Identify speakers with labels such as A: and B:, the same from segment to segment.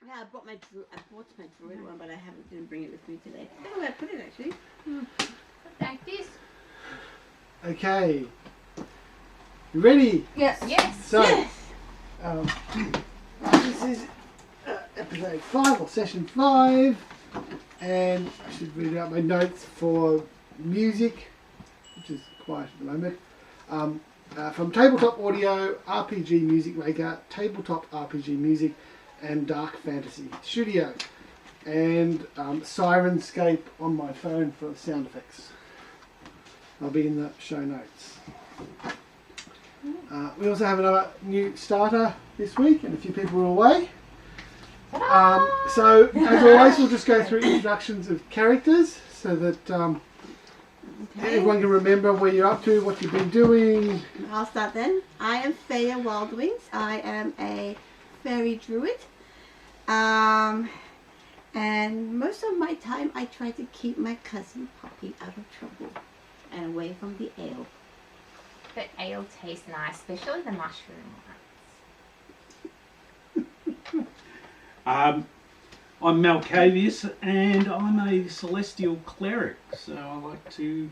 A: Yeah, I bought my druid one, but I didn't bring it with me today. I don't know where I put it actually.
B: Like this.
C: Okay. You ready?
B: Yes. Yes.
C: So,
A: Yes.
C: This is episode 5 or session 5, and I should read out my notes for music, which is quiet at the moment. From Tabletop Audio, RPG Music Maker, Tabletop RPG Music, and Dark Fantasy Studio, and Syrinscape on my phone for sound effects. I'll be in the show notes. We also have another new starter this week, and a few people are away. So, as always, we'll just go through introductions of characters so that everyone can remember where you're up to, what you've been doing.
A: I'll start then. I am Feya Wildwings. I am a fairy druid. And most of my time I try to keep my cousin Poppy out of trouble and away from the ale.
B: But ale tastes nice, especially the mushroom ones.
D: I'm Malkavious, and I'm a celestial cleric, so I like to,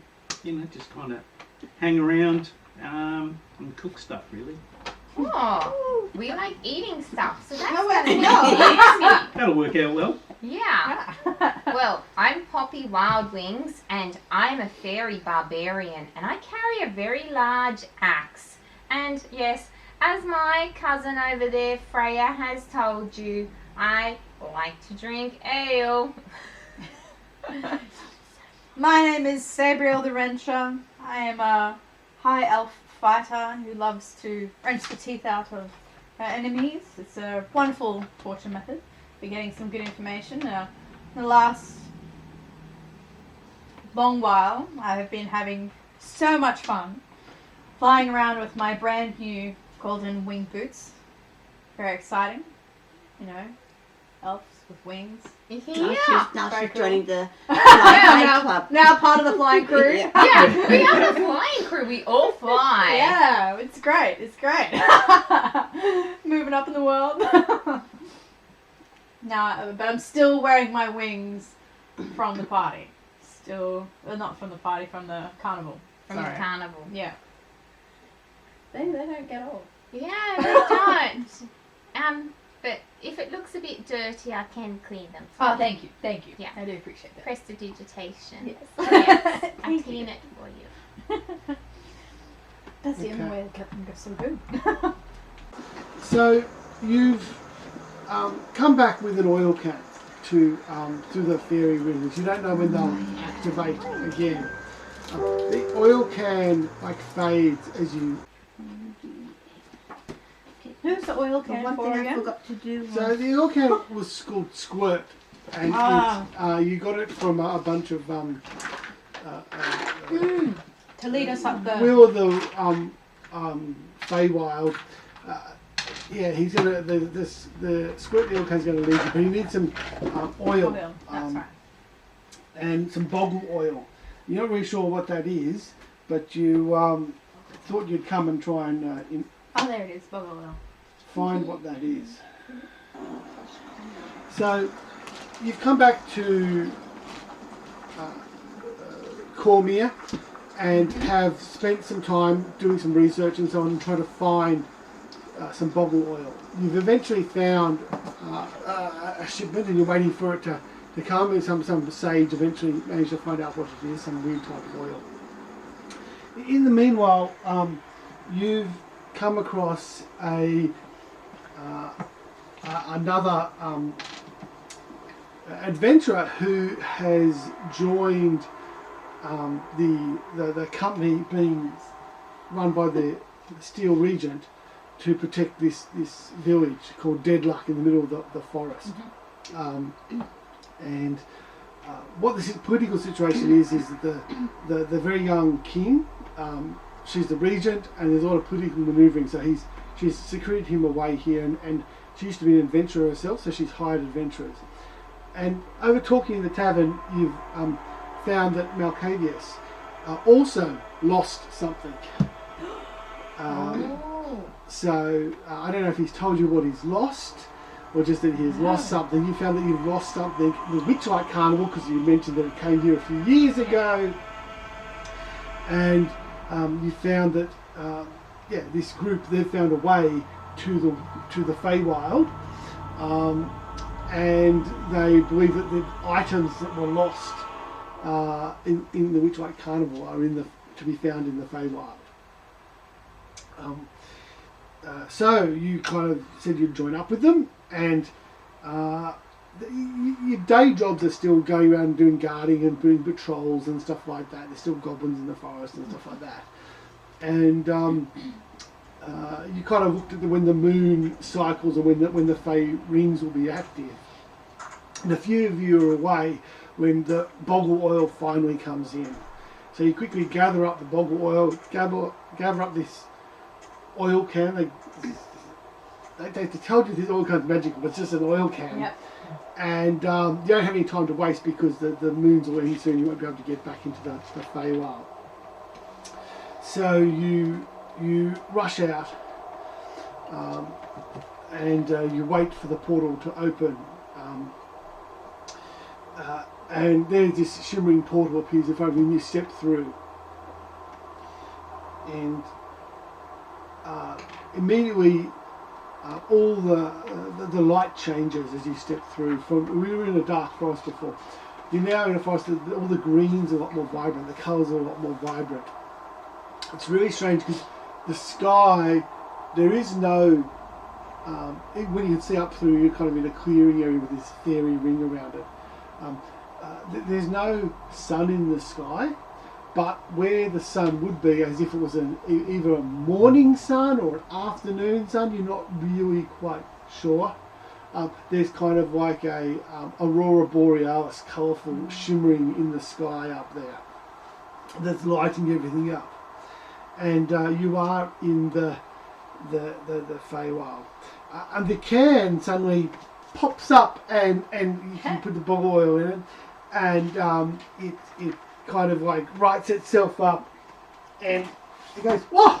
D: just kind of hang around and cook stuff, really.
B: Oh, we like eating stuff, so that's
A: well,
B: going to
A: no.
B: be easy.
D: That'll work out well.
B: Yeah. Well, I'm Poppy Wildwings, and I'm a fairy barbarian, and I carry a very large axe. And yes, as my cousin over there, Freya, has told you, I like to drink ale.
E: My name is Sabriel the Wrencher. I am a high elf fighter who loves to wrench the teeth out of her enemies. It's a wonderful torture method for getting some good information. In the last long while, I have been having so much fun flying around with my brand new golden wing boots. Very exciting, elves with wings.
A: Now
E: Very
A: she's
E: cool.
A: joining the flying club.
E: Now part of the flying crew.
A: Yeah.
B: Yeah, we are the flying crew. We all fly.
E: Yeah, it's great. It's great. Moving up in the world. But I'm still wearing my wings from the party. Not from the party, from the carnival.
B: From the carnival.
E: Yeah. They don't get old.
B: Yeah, they don't. But if it looks a bit dirty, I can clean them.
E: Oh, thank you.
B: Yeah.
E: I do appreciate that.
B: Prestidigitation.
E: Yes.
B: Yes, I clean it for you.
E: That's the only
C: Okay.
E: way to get them go so good.
C: So, you've come back with an oil can to the fairy rings. You don't know when they'll activate again. The oil can fades as you.
E: Who's the oil
A: The
E: can
A: one
E: for
A: thing I
E: again?
A: forgot to do was...
C: So the oil can was called Squirt, and you got it from a bunch of
E: To lead us up the...
C: Will of the feywild. He's gonna the Squirt the oil can's gonna lead you, but you need some oil.
E: That's right.
C: And some Boggle oil. You're not really sure what that is, but you thought you'd come and try and
E: Oh, there it is. Boggle oil.
C: find what that is. So you've come back to Cormier and have spent some time doing some research and so on, and trying to find some Boggle oil. You've eventually found a shipment, and you're waiting for it to come, and some sage eventually managed to find out what it is, some weird type of oil. In the meanwhile, you've come across another adventurer who has joined the company being run by the Steel Regent to protect this village called Deadluck in the middle of the forest. And what the political situation is that the very young king, she's the regent, and there's a lot of political manoeuvring, so she's secreted him away here, and she used to be an adventurer herself, so she's hired adventurers. And over talking in the tavern, you've found that Malkavious also lost something. So I don't know if he's told you what he's lost, or just that he has lost something. You found that you've lost something. The Witchlight Carnival, because you mentioned that it came here a few years ago, and you found that this group, they've found a way to the feywild, and they believe that the items that were lost in the Witchlight Carnival are to be found in the feywild. So you kind of said you'd join up with them, and your day jobs are still going around doing guarding and doing patrols and stuff like that. There's still goblins in the forest and stuff like that. And you kind of looked at when the moon cycles and when the Fey rings will be active. And a few of you are away when the Boggle oil finally comes in. So you quickly gather up the Boggle oil, gather up this oil can. They told you this oil can's magical, but it's just an oil can.
E: Yep.
C: And you don't have any time to waste because the moon's already soon. You won't be able to get back into the feywild. So you rush out and you wait for the portal to open. And there's this shimmering portal appears in front of you, and you step through. And immediately all the light changes as you step through. We were in a dark forest before. You're now in a forest that all the greens are a lot more vibrant, the colours are a lot more vibrant. It's really strange because the sky, there is no, when you can see up through, you're kind of in a clearing area with this fairy ring around it. There's no sun in the sky, but where the sun would be, as if it was either a morning sun or an afternoon sun, you're not really quite sure. There's kind of like a aurora borealis, colourful shimmering in the sky up there that's lighting everything up. And you are in the feywild. And the can suddenly pops up, and you can put the boggle oil in it, and it kind of like writes itself up, and it goes, "Whoa,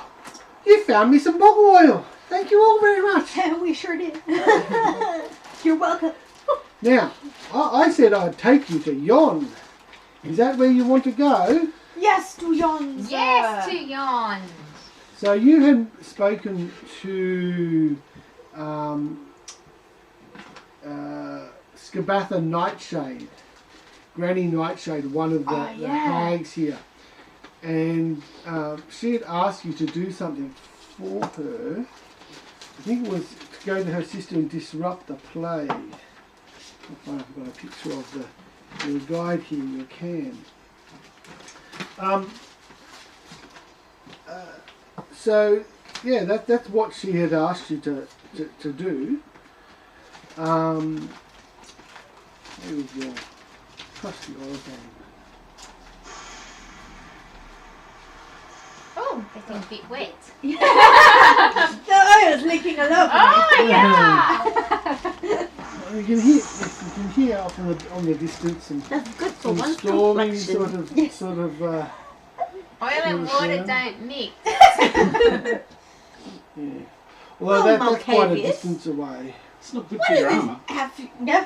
C: you found me some boggle oil. Thank you all very much."
E: We sure did. You're welcome.
C: Now, I said I'd take you to Yon. Is that where you want to go?
E: Yes, to Yon.
B: Yes, to Yon.
C: So you had spoken to Skabatha Nightshade, Granny Nightshade, one of the hags here, and she had asked you to do something for her. I think it was to go to her sister and disrupt the plague. I'll find if I've got a picture of your guide here. You can. So yeah, that's what she had asked you to do. There was your trusty oil can.
B: Oh, getting a bit wet.
E: The oil's leaking all over.
B: Oh yeah.
C: You can hear off on the distance and
A: That's good for
C: some
A: one
C: storming
A: complexion.
C: sort of.
B: Oil and water don't mix.
C: Yeah. Well,
A: Well,
C: that's quite a
A: Malkavious.
C: distance away.
D: It's not good for your armour.
E: No.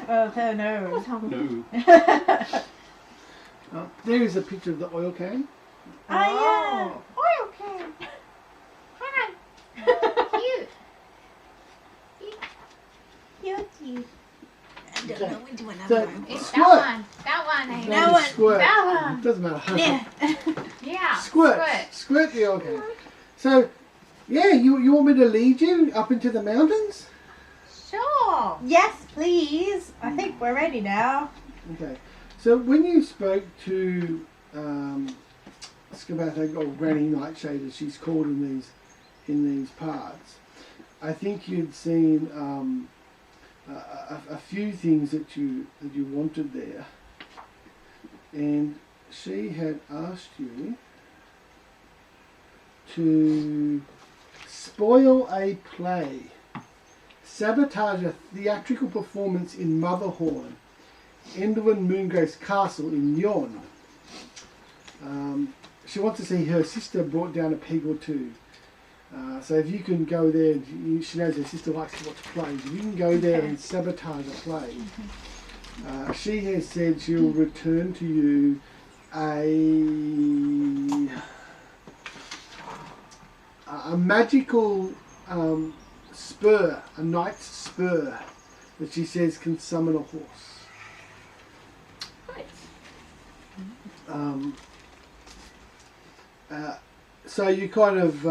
D: No.
C: There is a picture of the oil can.
E: Oh.
B: Oil can. Hi. Cute.
E: Cute. I don't know which one I'm
C: So,
E: going.
B: It's
C: Squirt.
B: that one, eh?
E: That one.
C: Squirt.
B: That one.
C: Doesn't matter.
E: Yeah.
B: Yeah.
C: Squirt the oil can. So, yeah, you want me to lead you up into the mountains?
B: Sure.
E: Yes, please. I think we're ready now.
C: Okay. So when you spoke to Skabatha, or Granny Nightshade as she's called in these parts, I think you'd seen a few things that you wanted there, and she had asked you to spoil a play, sabotage a theatrical performance in Motherhorn, Endwin Moongrave's castle in Yon. She wants to see her sister brought down a peg or two. So if you can go there, and she knows her sister likes to watch plays. If you can go there and sabotage a play, she has said she'll return to you a magical spur, a knight's spur, that she says can summon a horse.
A: Right.
C: So you kind of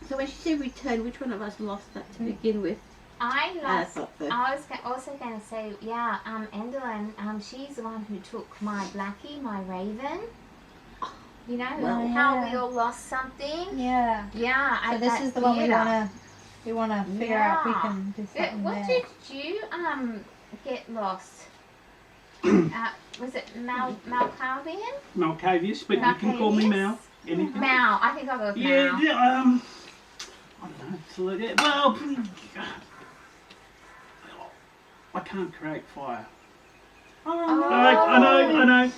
A: So when she said return, which one of us lost that to begin with?
B: I lost.
A: thought so.
B: I was also going to say, yeah, Dandelion, she's the one who took my Blackie, my raven. You know
A: Well,
B: how we all lost something.
E: Yeah.
B: Yeah.
E: So
B: at
E: this
B: that
E: is the one
B: theatre.
E: we wanna figure out if we
B: Yeah.
E: can do something
B: What
E: there.
B: did you get lost? Was it Malkavious?
D: Malkavious, but you can call me Mal. Anything?
B: Mal. I think I'll go with
D: Yeah,
B: Mal.
D: yeah, I don't know. So, well, I can't create fire.
E: Oh,
D: I know.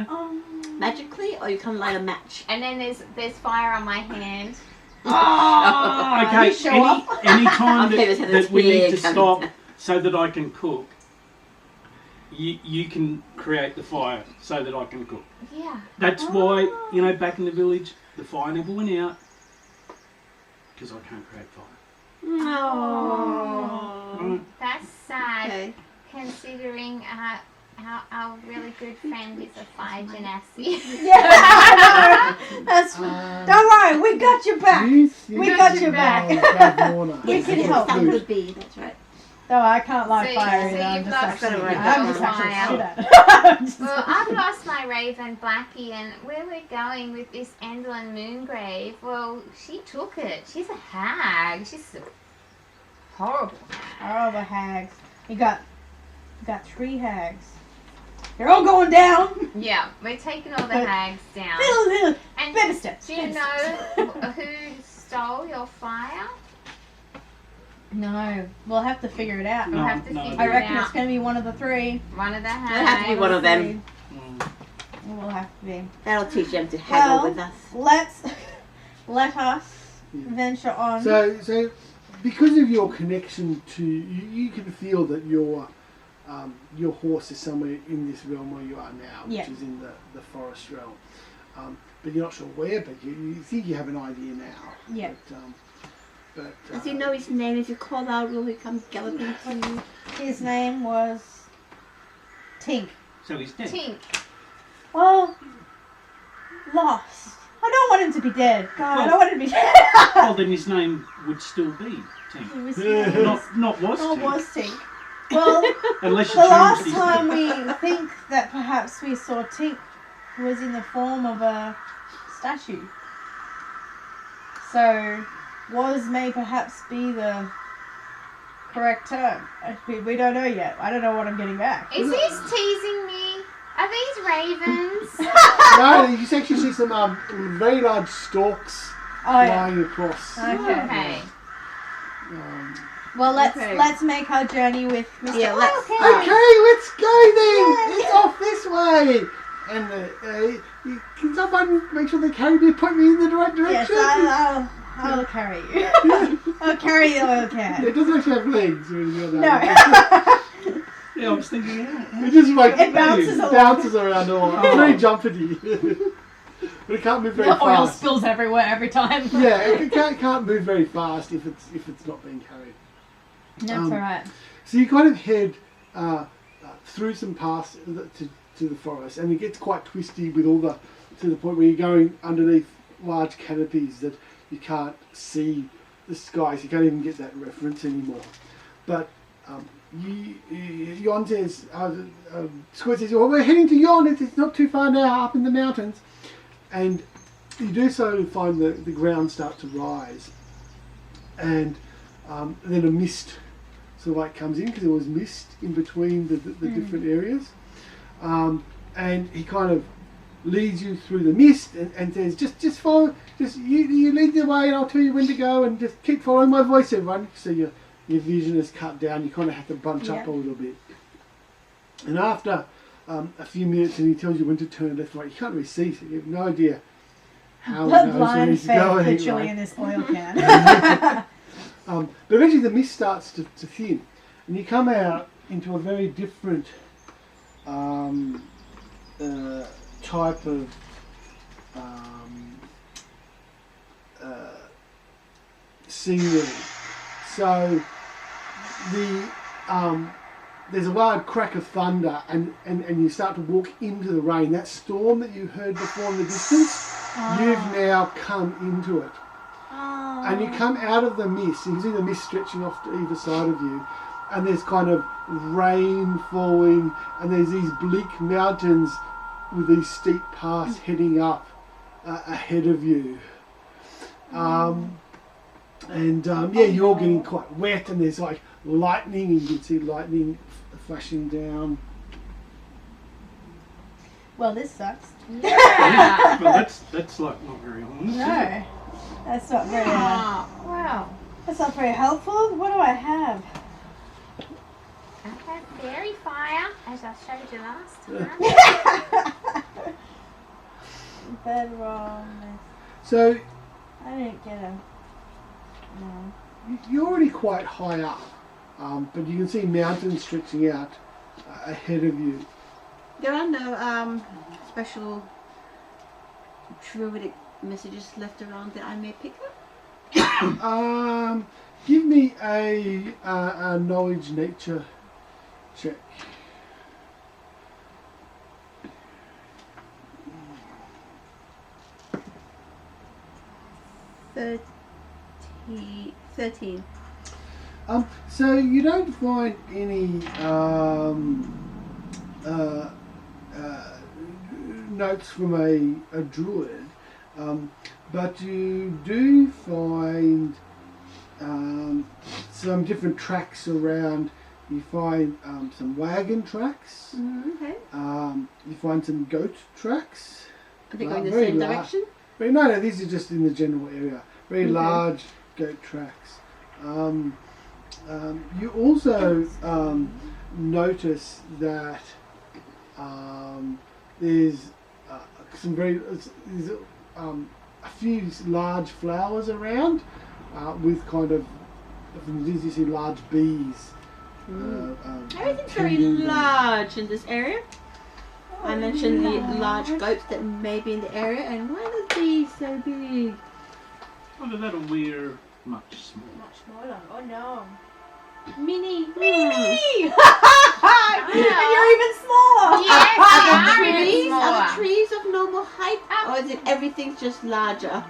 E: Oh.
A: Magically, or you can light a match?
B: And then there's fire on my hand.
D: Oh, okay.
E: you show
D: Any time
A: Okay, let's have this
D: that we need to
A: big
D: stop
A: coming.
D: so that I can cook, you can create the fire so that I can cook.
B: Yeah.
D: That's why, back in the village, the fire never went out because I can't create fire.
A: Oh.
D: Right.
B: That's sad,
A: Okay.
B: considering our really good friend is a fire genasi.
E: Yeah. That's. Don't worry, we got your back. We got your back. We
A: Yes,
E: can
A: yes,
E: help.
A: that would be. That's right.
E: No, I can't light
B: So-
E: fire
B: so
E: either. I'm
B: you've
E: just
B: lost
E: actually,
A: your
E: I'm just
B: fire.
E: actually shit at it.
B: Well, I've lost my raven Blackie, and where we're going with this Dandelion Moongrave, well, she took it. She's a hag. She's a horrible hag.
E: Oh, the hags. You got 3 hags. They're all going down.
B: Yeah, we're taking all the hags down.
E: Little,
B: And
E: better steps.
B: do you know who stole your fire?
E: No, we'll have to figure it out.
B: We'll
D: No,
B: have to
D: no.
B: figure
E: I
B: it
E: reckon
B: out.
E: it's going to be one of the 3.
B: One of the hags.
A: It'll have to be one of them.
D: Mm.
E: It will have to be.
A: That'll teach them to haggle
E: Well,
A: with us.
E: let us venture on.
C: So because of your connection to, you can feel that your horse is somewhere in this realm where you are now, which
E: Yeah.
C: is in the forest realm. But you're not sure where, but you think you have an idea now.
E: Yeah.
C: But
A: Does he know his name? If you call out, will he come galloping to you?
E: His name was Tink.
D: So he's dead.
B: Tink.
E: Well, lost. I don't want him to be dead. God, I don't want him to be dead.
D: Well, then his name would still be Tink.
E: He was,
D: Not was
E: oh,
D: Tink.
E: was Tink. Well,
D: Unless you
E: the
D: changed
E: last
D: his
E: time
D: name.
E: we think that perhaps we saw Tink was in the form of a statue. So, was may perhaps be the correct term. We don't know yet. I don't know what I'm getting back.
B: Is this teasing me? Are these ravens?
C: no, you actually see some very large stalks
E: Oh yeah.
C: flying across.
E: Okay.
B: Okay.
E: Well,
A: Okay.
E: let's make our journey with Mr.
A: Yeah, let's-
C: Okay, let's go then. It's off this way. And can someone make sure they carry me, point me in the right
E: Yes,
C: direction?
E: I'll carry you. I'll carry the oil can.
C: It doesn't actually have legs or anything like
E: No.
C: that.
D: Yeah, I was thinking, yeah.
C: It just like
E: It bounces along.
C: bounces around all. It's very jumpity. But it can't move very
E: The oil
C: fast.
E: spills everywhere every time.
C: Yeah, it can't move very fast if it's not being carried.
E: That's alright.
C: So you kind of head through some paths to the forest, and it gets quite twisty with all to the point where you're going underneath large canopies that you can't see the skies. You can't even get that reference anymore. But Yon says, Squirt says, well, we're heading to Yon. It's not too far now, up in the mountains. And you do so find the ground start to rise, and then a mist sort of like comes in, because there was mist in between the different areas, and he kind of leads you through the mist and says, just follow, you lead the way, and I'll tell you when to go, and just keep following my voice, everyone. So your vision is cut down. You kind of have to bunch up a little bit, and after a few minutes, and he tells you when to turn left and right. You can't really see, so you have no idea how
E: The
C: he knows where
E: blind
C: he's
E: Feya
C: going.
E: literally
C: right?
E: in this oil can.
C: But eventually the mist starts to thin, and you come out into a very different type of scenery. So there's a loud crack of thunder, and you start to walk into the rain. That storm that you heard before in the distance, you've now come into it. And you come out of the mist. You can see the mist stretching off to either side of you, and there's kind of rain falling, and there's these bleak mountains with these steep paths heading up ahead of you. You're getting quite wet, and there's like lightning, and you can see lightning flashing down.
E: Well, this sucks.
B: Yeah.
D: Well, that's like not very honest. Is it?
E: No, that's not very.
B: Wow.
E: That's not very helpful. What do I have?
B: I have fairy fire, as I showed you last time.
E: Bedroll.
C: So
E: I didn't get a. No.
C: you're already quite high up, but you can see mountains stretching out ahead of you.
A: There are no special druidic messages left around that I may pick up.
C: Give me a knowledge nature check.
A: Thirteen.
C: So you don't find any notes from a druid, but you do find some different tracks around. You find some wagon tracks.
A: Okay.
C: You find some goat tracks.
A: Are they going the
C: very
A: same
C: large.
A: direction?
C: But no, these are just in the general area. Very large goat tracks. You also notice that there's a few large flowers around with kind of, you see large bees.
A: Everything's very
C: tending them.
A: large in this area. I mentioned the large goats that may be in the area, and why are the bees so big?
D: Either that or we're much smaller.
E: Much smaller. Oh no.
A: Mini.
E: And you're even smaller.
B: Yes,
A: Are
B: we are even
A: the
B: smaller.
A: trees of normal height, or is it everything's just larger?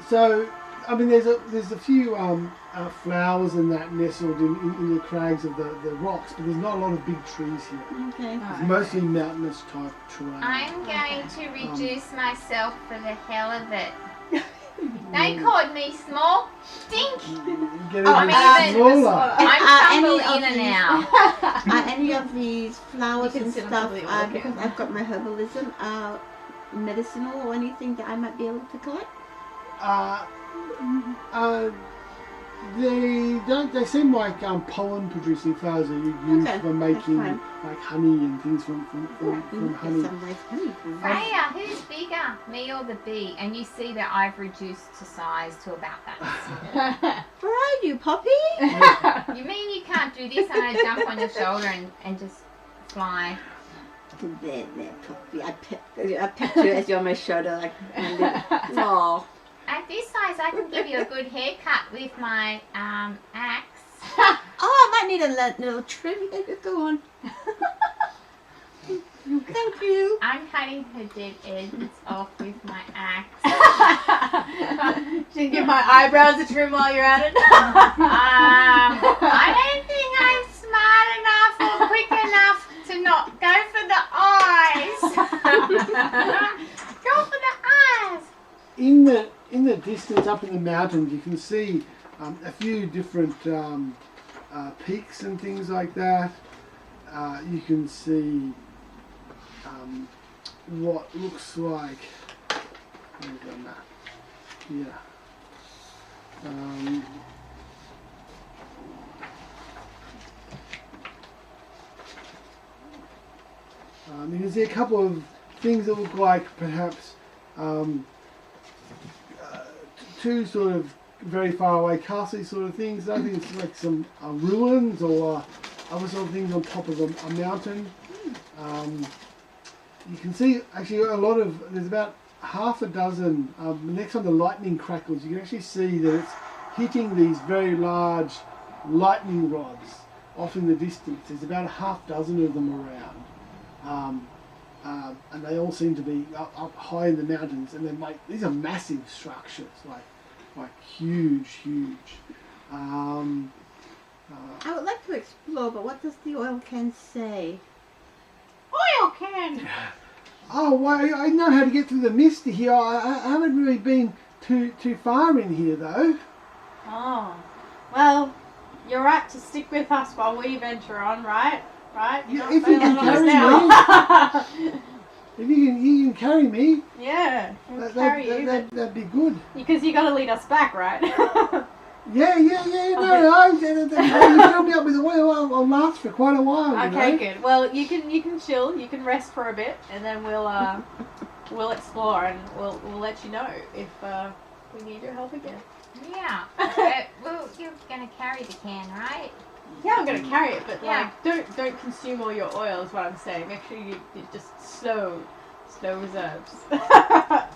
C: So, I mean, there's a few flowers and that nestled in the crags of the rocks, but there's not a lot of big trees here.
A: Okay.
C: It's mostly mountainous type terrain.
B: I'm going to reduce myself for the hell of it. They called me small. Dink!
C: Get
B: I'm
C: even
B: even
C: smaller.
B: I'm
A: any
B: tumble
A: of
B: in and
A: these-
B: out.
A: Are any of these flowers
E: You can
A: and
E: sit on
A: stuff,
E: top of the organ.
A: because I've got my herbalism, medicinal or anything that I might be able to collect?
C: They seem like pollen producing flowers that you use
A: Okay,
C: for
A: that's
C: making
A: fine.
C: like honey and things from
A: Get
C: honey.
A: some nice honey from them.
B: Freya, who's bigger, me or the bee? And you see that I've reduced to size to about that.
A: Where are you, Poppy?
B: You mean you can't do this and I jump on your shoulder and just fly?
A: There, Poppy. I pecked you as you're on my shoulder, like. Oh.
B: At this size, I can give you a good haircut with my axe.
A: Oh, I might need a little trim. Go on. Thank you.
B: I'm cutting her dead ends off with my axe.
E: Should give my eyebrows a trim while you're at it.
B: I don't think I'm smart enough or quick enough to not go for the eyes. Go for the eyes.
C: In the distance, up in the mountains, you can see a few different peaks and things like that. You can see what looks like. Where's the map? Yeah. You can see a couple of things that look like perhaps two sort of very far away castle sort of things. I think it's like some ruins or other sort of things on top of a mountain. You can see actually there's about half a dozen, next time the lightning crackles, you can actually see that it's hitting these very large lightning rods off in the distance. There's about a half dozen of them around. And they all seem to be up high in the mountains, and these are massive structures, like huge.
A: I would like to explore, but what does the oil can say?
E: Oil can!
C: Oh, well, I know how to get through the mist here. I haven't really been too far in here, though.
E: Oh. Well, you're right to stick with us while we venture on, right? Right? You're not
C: If you
E: failing
C: can
E: on us
C: carry
E: now.
C: me, if you can carry me,
E: Yeah, we'll carry you.
C: that'd be good.
E: Because you gotta lead us back, right?
C: Yeah. No, you fill me up with oil. I'll last for quite a while.
E: Okay, good. Well, you can chill. You can rest for a bit, and then we'll explore, and we'll let you know if we need your help again.
B: Yeah. Well, you're gonna carry the can, right?
E: Yeah, I'm gonna carry it, but
B: Yeah.
E: like, don't consume all your oil. Is what I'm saying. Make sure you just slow reserves.
C: I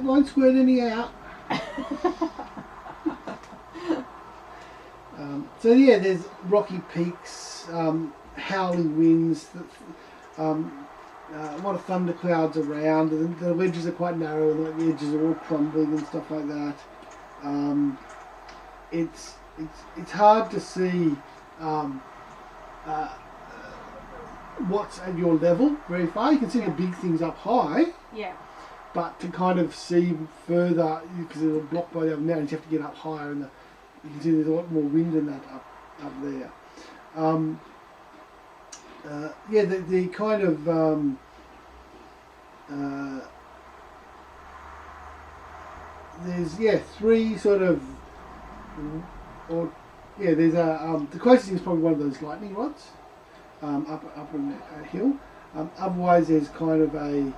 C: won't squirt any out. So yeah, there's rocky peaks, howling winds, a lot of thunder clouds around, and the ledges are quite narrow, and the edges are all crumbling and stuff like that. It's hard to see what's at your level very far. You can see the big things up high,
E: Yeah.
C: but to kind of see further, because it'll block by the other mountains, you have to get up higher, and you can see there's a lot more wind than that up there. The kind of there's three sort of, there's the closest thing is probably one of those lightning rods up on a hill. Otherwise, there's kind of a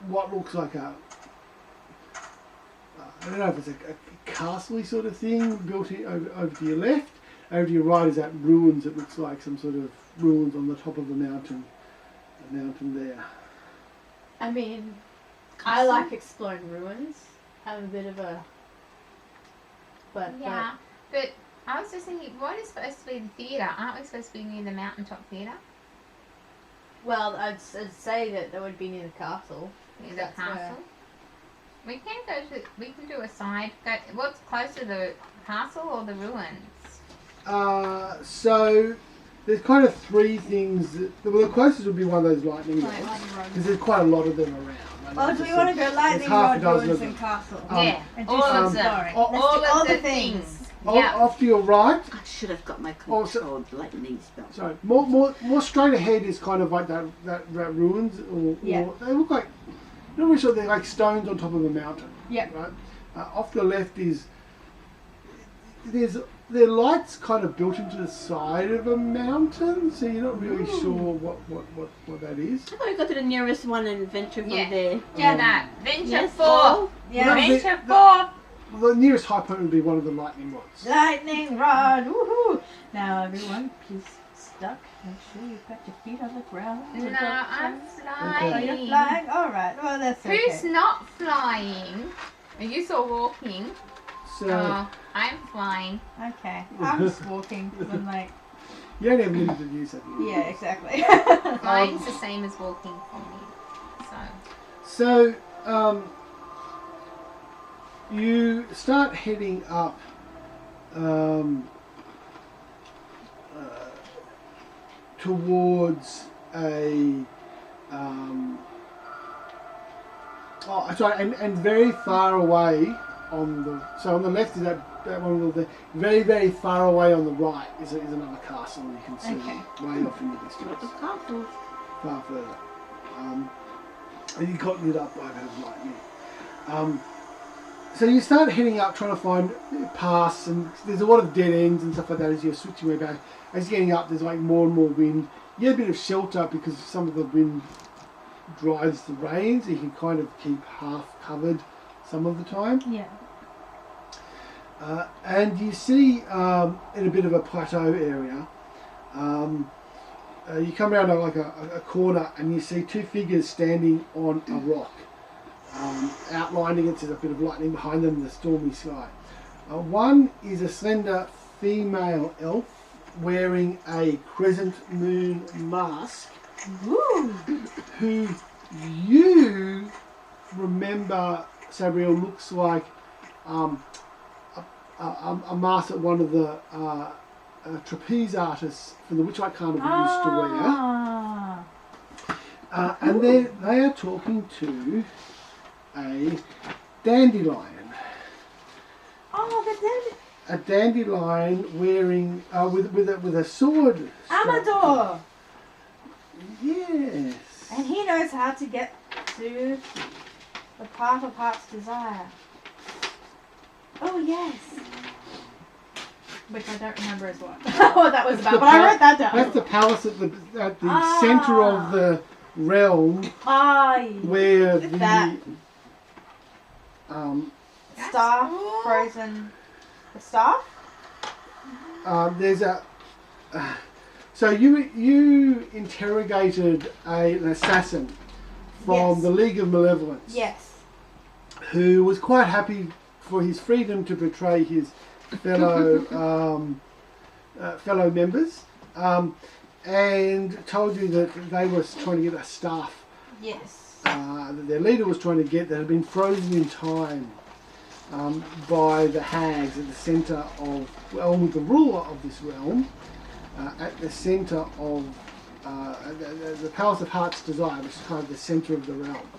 C: what looks like I don't know if it's a castle-y sort of thing built over to your left. Over to your right is that ruins. It looks like some sort of ruins on the top of a mountain there.
E: I mean, I like exploring ruins. I'm a bit of a... But
B: I was just thinking, what is supposed to be the theatre? Aren't we supposed to be near the mountaintop theatre?
E: Well, I'd say that would be near the castle.
B: Near the
E: That's
B: castle?
E: where-
B: We can do a side. What's closer, the castle or the ruins?
C: So there's kind of three things. The closest would be one of those lightning rods, because there's quite a lot of them around.
A: Oh, do we want to go lightning
C: half a
A: rod,
C: dozen
A: ruins,
C: of
A: and castle?
B: Yeah,
A: And do
B: all
A: some
B: of them.
A: exploring.
C: all
A: Let's do all
B: of
A: the
B: the
A: things.
B: things. Yeah.
C: Off to your right.
A: I should have got my
C: Oh, so-
A: controlled lightning spell.
C: Sorry, more straight ahead is kind of like that ruins, or they look like, I'm not really sure, they're like stones on top of a mountain.
E: Yeah.
C: Right. Off the left is there are lights kind of built into the side of a mountain, so you're not really sure what that is.
A: How about we go to the nearest one and venture from
B: Yeah.
A: there?
B: Yeah, that. Venture
A: Yes,
B: forth.
A: oh, yeah.
B: Venture forth.
C: The nearest high point would be one of the lightning rods.
A: Lightning rod, woohoo! Now everyone, please stuck. Make sure you've got your feet on the ground.
B: No, I'm
A: Oh,
B: flying.
A: you're flying? Alright, well that's okay.
B: Who's not flying? Are you still walking?
C: So
B: Oh, I'm flying.
E: Okay. I'm just walking. 'Cause I'm like,
C: you only have limited use of it.
E: yeah, exactly.
B: Flying's the same as walking for me.
C: So you start heading up towards a and very far away on the left is that one of the very, very far away on the right is another castle you can see way off in the distance.
A: Lots of castles.
C: Far further. And you got lit up by a bit of lightning. So you start heading up, trying to find paths, and there's a lot of dead ends and stuff like that as you're switching way back. As you're getting up, there's like more and more wind. You get a bit of shelter because some of the wind drives the rain, so you can kind of keep half covered some of the time.
E: Yeah.
C: And you see in a bit of a plateau area, you come around a corner and you see two figures standing on a rock, outlining it. There's a bit of lightning behind them in the stormy sky. One is a slender female elf wearing a crescent moon mask,
E: Woo!
C: who you remember, Sabriel, looks like a mask that one of the trapeze artists from the Witchlight Carnival used to wear.
E: Ah.
C: And they are talking to a dandelion.
E: Oh, the
C: A dandelion wearing with a sword.
E: Amador!
C: Yes.
E: And he knows how to get to the path of heart's desire. Oh, yes. Which I don't remember as well. What that was about, but I wrote that down.
C: That's the palace at the centre of the realm where
E: look at that.
C: the
E: Staff, frozen. The staff?
C: there's a so you interrogated an assassin from
E: Yes.
C: the League of Malevolence,
E: Yes.
C: who was quite happy for his freedom to betray his fellow fellow members, and told you that they were trying to get a staff
E: Yes.
C: that their leader was trying to get that had been frozen in time by the hags at the centre of, well, with the ruler of this realm, at the centre of the Palace of Heart's Desire, which is kind of the centre of the realm.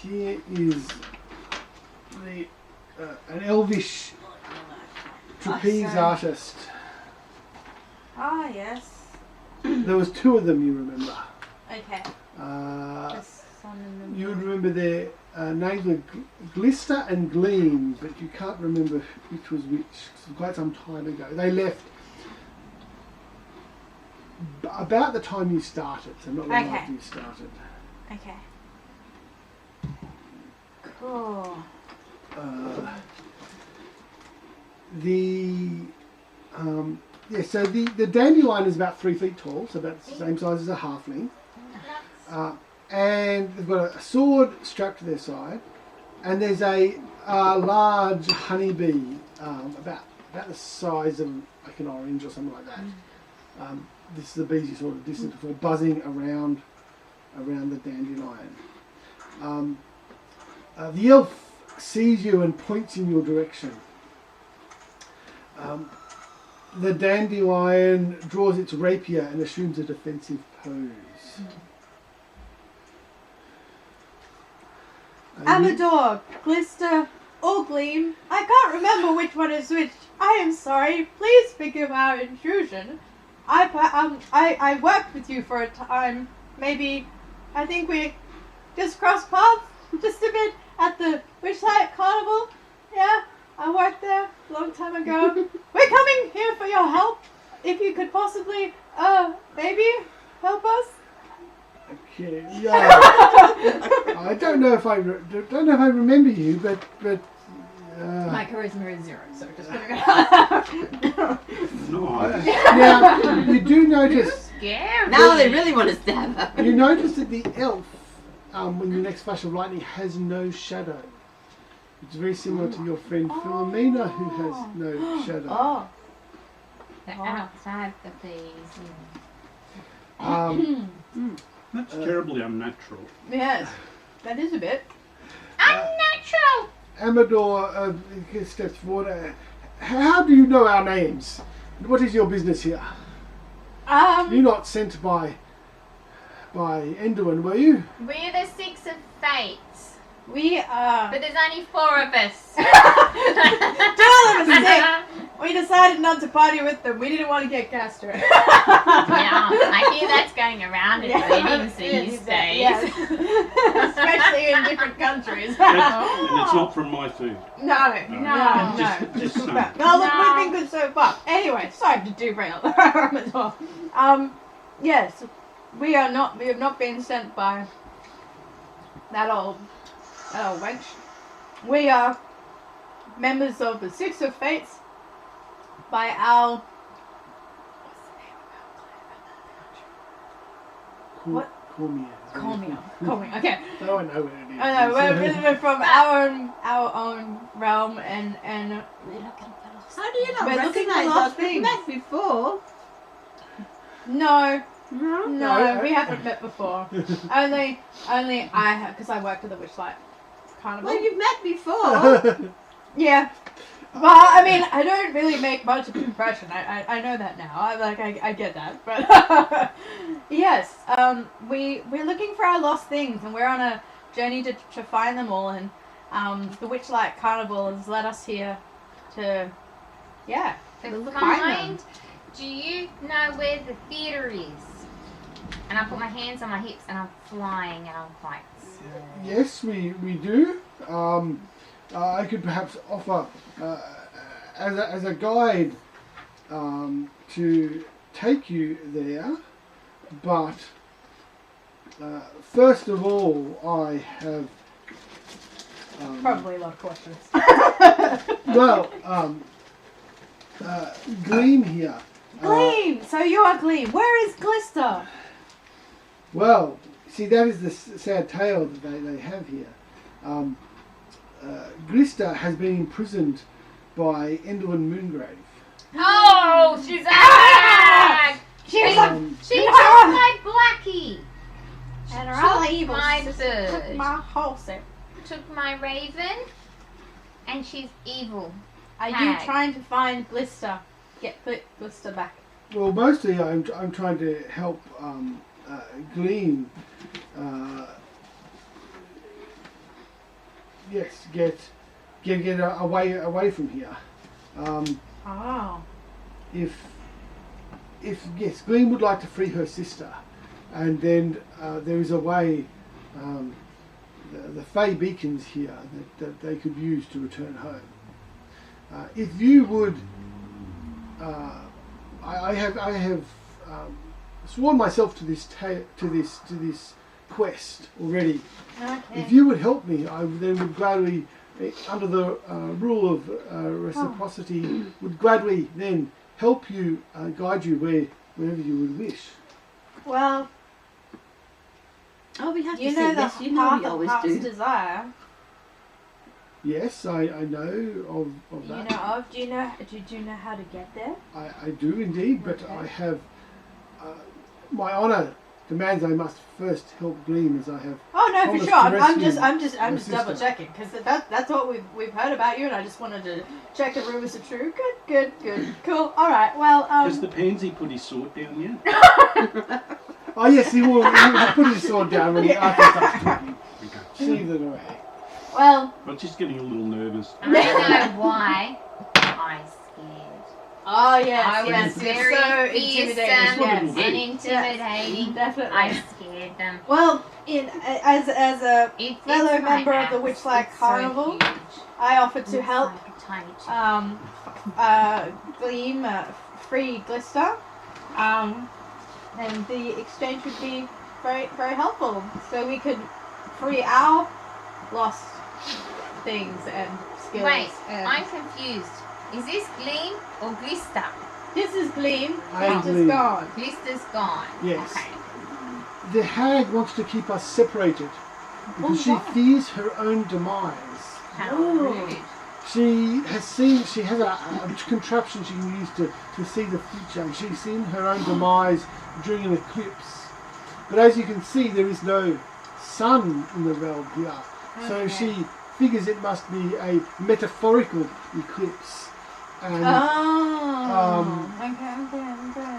C: Here is the an Elvish trapeze artist.
E: Ah, yes.
C: There was two of them, you remember.
E: Okay. There's some in the
C: You would remember their names were Glister and Gleam, but you can't remember which was which. 'Cause it was quite some time ago. They left about the time you started, so not long
E: Okay.
C: after you started.
E: Okay. Cool.
C: So the dandelion is about 3 feet tall, so about the same size as a halfling. And they've got a sword strapped to their side, and there's a large honeybee, about the size of like an orange or something like that. This is the bees you saw at a distance before, buzzing around the dandelion. The elf sees you and points in your direction. The dandelion draws its rapier and assumes a defensive pose.
E: Amador, Glister, or Gleam. I can't remember which one is which. I am sorry. Please forgive our intrusion. I worked with you for a time. Maybe, I think we just crossed paths just a bit at the Witchlight Carnival. Yeah, I worked there a long time ago. We're coming here for your help. If you could possibly, maybe help us.
C: Okay, yeah. I don't know if I remember you, but
E: My charisma is 0, so just put it
D: Nice.
C: now you do notice.
B: Scary.
A: Now they really want to stab her.
C: You notice that the elf, when the next flash of lightning, has no shadow. It's very similar to your friend Philomena, who has no shadow.
E: Oh.
B: They're outside the bees.
D: That's terribly unnatural.
E: Yes, that is a bit.
B: Unnatural!
C: Amador steps forward. How do you know our names? What is your business here? You're not sent by Enduin, were you?
B: We're the Six of Fates.
E: We are.
B: But there's only 4 of us.
E: 2 of them are sick. We decided not to party with them. We didn't want to get castrated.
B: Yeah, I hear that's going around in weddings these days.
E: Yes. Especially in different countries.
D: And it's not from my food.
E: No.
D: Just saying.
E: No, look, we've been good so far. Anyway, sorry to derail as well. Yes, we have not been sent by that old wench. We are members of the Six of Fates by our... What?
C: Cormier.
E: Okay.
C: No one knows what it is.
E: I know, we're from our own realm and we're looking for lost
A: How do you not
E: We're looking for
A: recognize
E: lost
A: us? We've
E: things.
A: met before.
E: No,
C: No.
E: we haven't met before. only I have, because I worked at the Witchlight Carnival.
A: Well, you've met before.
E: Yeah. Well, I mean, I don't really make much of an impression. I know that now. I get that. But yes, we're looking for our lost things, and we're on a journey to find them all. And the Witchlight Carnival has led us here to, yeah.
B: The
E: Find
B: kind. Do you know where the theatre is? And I put my hands on my hips and I'm flying and I'm quite slow.
C: Yes, we do. I could perhaps offer as a guide to take you there, but first of all, I have
E: Probably a lot of questions.
C: Gleam here.
E: Gleam! So you are Gleam. Where is Glister?
C: Well, see, that is the sad tale that they have here. Glister has been imprisoned by Endwin Moongrave.
B: Oh, she's a
E: She
B: was
E: was
B: She took my blackie.
E: and her
B: took
E: other evil
B: my
E: sister took
B: bird.
E: my horse.
B: Took my raven, and she's evil.
E: Are you
B: Hag.
E: trying to find Glister? Get Glister back.
C: Well, mostly I'm trying to help Gleam. Yes, get away from here.
E: Oh.
C: If yes, Gleam would like to free her sister, and then there is a way. The Fey beacons here that they could use to return home. If you would, I have sworn myself to this quest already.
E: Okay.
C: If you would help me, I then would gladly, under the rule of reciprocity, would gladly then help you, guide you wherever you would wish.
E: Well,
A: Oh, we have
E: you
A: to
E: know
A: say
E: the
A: yes. You know
E: path
A: we
E: of
A: always
E: heart's
A: do.
E: desire.
C: Yes, I know of
E: You
C: that.
E: know of? Do you know how to get there?
C: I do indeed, but
E: Okay.
C: I have my honour demands I must first help Gleam as I have.
E: Oh no, for
C: promised
E: sure.
C: to
E: I'm
C: rescue
E: just
C: your
E: double
C: sister.
E: checking because that's what we've heard about you, and I just wanted to check the rumors are true. Good, cool. All right. Well,
D: Has the pansy put his sword down yet?
C: Oh yes, he will put his sword down when he after he starts talking.
D: Okay.
C: Sheathe it away.
E: well.
D: I'm just getting a little nervous.
B: I know why. I scared.
E: Oh yes,
B: I was
E: yes,
B: very
E: so
B: fearsome
E: intimidating. Yes.
B: and intimidating.
E: Definitely.
B: I scared them.
E: Well, as a
B: It
E: fellow
B: is my
E: member of the
B: axe.
E: Witchlight
B: It's so
E: Carnival,
B: huge.
E: I offered to
B: Looks
E: help
B: like a tiny chip.
E: Gleam free Glister. And the exchange would be very, very helpful. So we could free our lost things and skills.
B: Wait,
E: and
B: I'm confused. Is this Gleam or Glister?
E: this is Gleam.
C: I am
E: Glister's
C: Gleam.
E: gone.
B: Glister's gone.
C: Yes.
B: Okay.
C: The hag wants to keep us separated because she
E: why?
C: fears her own demise.
B: How
E: Ooh.
B: rude.
C: She has a contraption she can use to see the future, and she's seen her own demise during an eclipse. But as you can see, there is no sun in the realm here, so
E: Okay.
C: she figures it must be a metaphorical eclipse. And
E: Okay.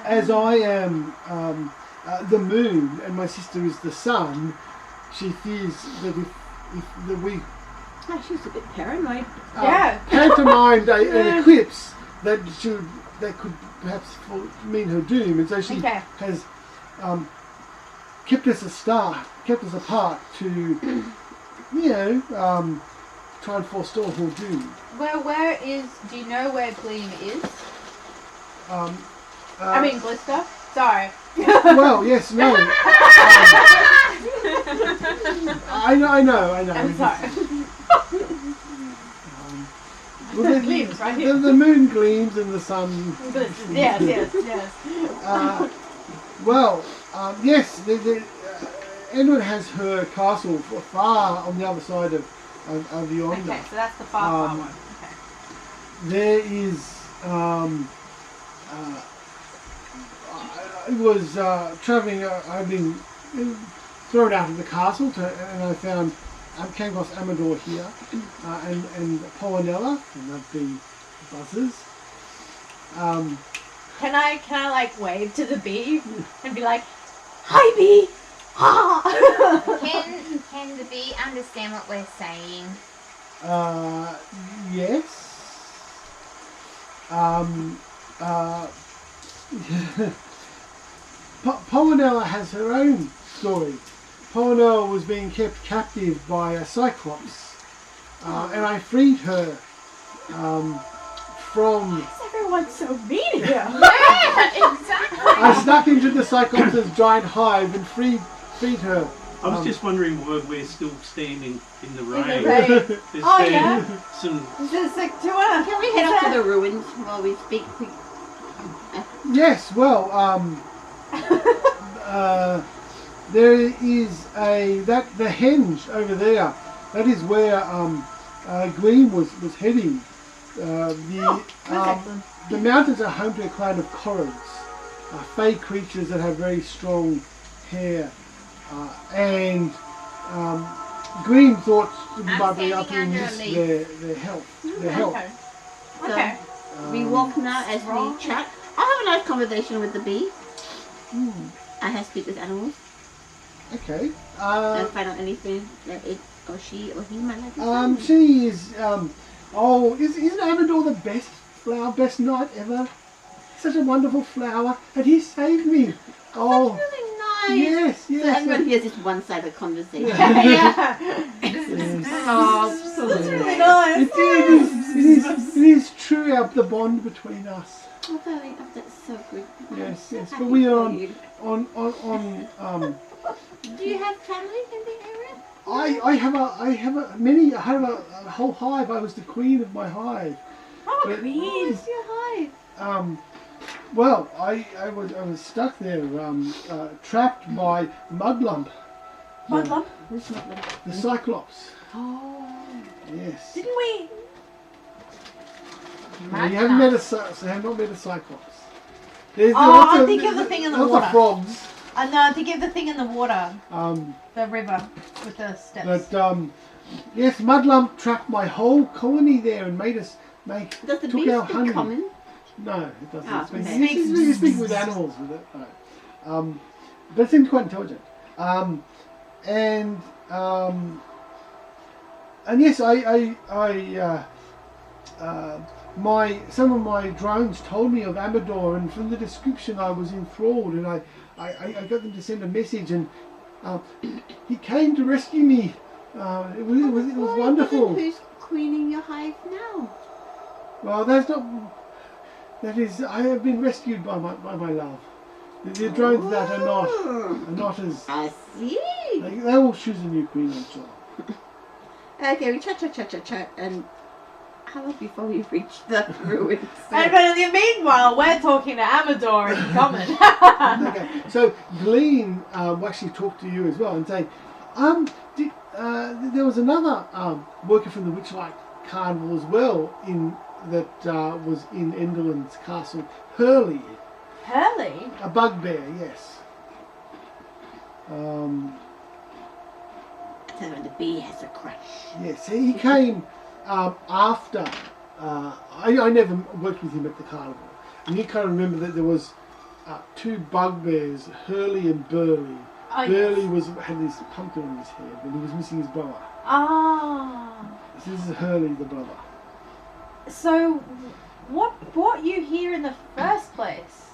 C: as I am the moon and my sister is the sun, she fears that if that we
A: Oh, she's a bit paranoid.
E: Yeah.
C: pantomimed an eclipse that could perhaps mean her doom, and so she
E: Okay.
C: has kept us apart to try and forestall who'll do.
E: Where is? Do you know where Gleam is?
C: I
E: mean Blister. Sorry.
C: Well, yes, no. I know.
E: I'm sorry.
C: Well,
E: Gleams, right here.
C: the moon gleams and the sun.
E: Yes.
C: Yes. Edward has her castle far on the other side of yonder.
E: Okay, so that's the far one. Okay.
C: There is. I was travelling. I've been thrown out of the castle, and I came across Amador here, and Polonella, and that'd be buzzers.
E: Can I like wave to the bee and be like, "Hi, bee"? Ah.
B: Can the bee understand what we're saying?
C: Yes. Polonella has her own story. Polonella was being kept captive by a cyclops, and I freed her from.
E: Why is everyone so mean here?
B: Yeah, exactly.
C: I snuck into the cyclops' giant hive and freed her.
D: I was just wondering why we're still standing in the rain.
E: In the rain.
D: There's
E: Oh,
D: been
E: yeah?
D: some.
E: Just like, do you wanna?
A: Can we head up to the ruins while we speak?
C: Yes, well, there is the henge over there. That is where Green was heading. The mountains are home to a clan of corrids, fey creatures that have very strong hair, and Green thought it might be up to miss their health.
E: Okay.
A: We walk now as we chat. I have a nice conversation with the bee. I have speak with animals
C: Okay.
A: and find out anything that it or she or he might like to find.
C: She is. Isn't Amador the best best knight ever? Such a wonderful flower, and he saved me. Oh,
A: That's really nice.
C: yes.
A: So everyone hears this one-sided conversation.
E: Yeah.
A: Oh, so
E: That's
A: sweet.
E: really nice.
C: It is true. The bond between us.
A: Oh, darling, oh, that's so good.
C: Yes.
A: Happy
C: But we are
A: for you.
C: on.
A: Do you have family in the area?
C: I have a whole hive. I was the queen of my hive.
E: Oh,
C: But-
E: queen.
A: Where's your hive?
C: Well, I was stuck there, trapped by Mudlump.
E: Mudlump?
A: Who's not there?
C: The Cyclops.
A: Oh.
C: Yes.
E: Didn't we?
C: No, you haven't met a Cyclops. There's
E: I'm thinking of the thing in the
C: lots
E: water.
C: of frogs.
E: No, I'm thinking of the thing in the water.
C: Um,
E: The river with the steps.
C: but yes, Mudlump trapped my whole colony there and made us
A: Does the
C: took
A: bee
C: our
A: speak
C: honey.
A: common?
C: No, it doesn't.
A: Ah,
C: It's
A: okay.
C: you speak with animals with it. No. But it seems quite intelligent. And yes, some of my drones told me of Amador, and from the description I was enthralled, and I got them to send a message, and he came to rescue me. It was wonderful.
A: Who's queening your hive now?
C: Well, that is, I have been rescued by my love. The drones that are not as.
A: I see.
C: They will choose a new queen, I'm sure.
A: Okay, we chat, and how about before we reach the ruins?
E: And but in the meanwhile, we're talking to Amador in common.
C: Okay, so Glean will actually talk to you as well and say, there was another worker from the Witchlight Carnival as well was in Enderlin's castle, Harley.
E: Harley?
C: A bugbear, yes.
A: So when the bee has a crush.
C: Yes, he came after. I never worked with him at the carnival, and you can't remember that there was two bugbears, Hurley and Burley.
E: Oh,
C: Burley
E: yes.
C: had this pumpkin on his head, and he was missing his brother.
E: Ah.
C: This is Hurley, the brother.
E: So, what brought you here in the first place?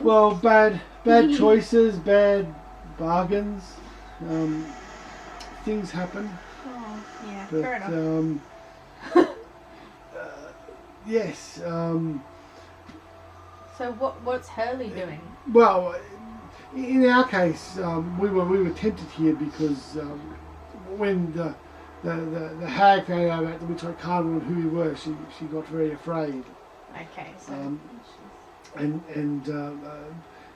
C: Well, bad choices, bad bargains, things happen.
E: Oh, yeah,
C: But
E: fair enough.
C: yes.
E: So what's Harley doing?
C: Well, in our case, we were tempted here because when the hag found out about the Witchlight Carnival and who we were, she got very afraid.
E: Okay, so
C: And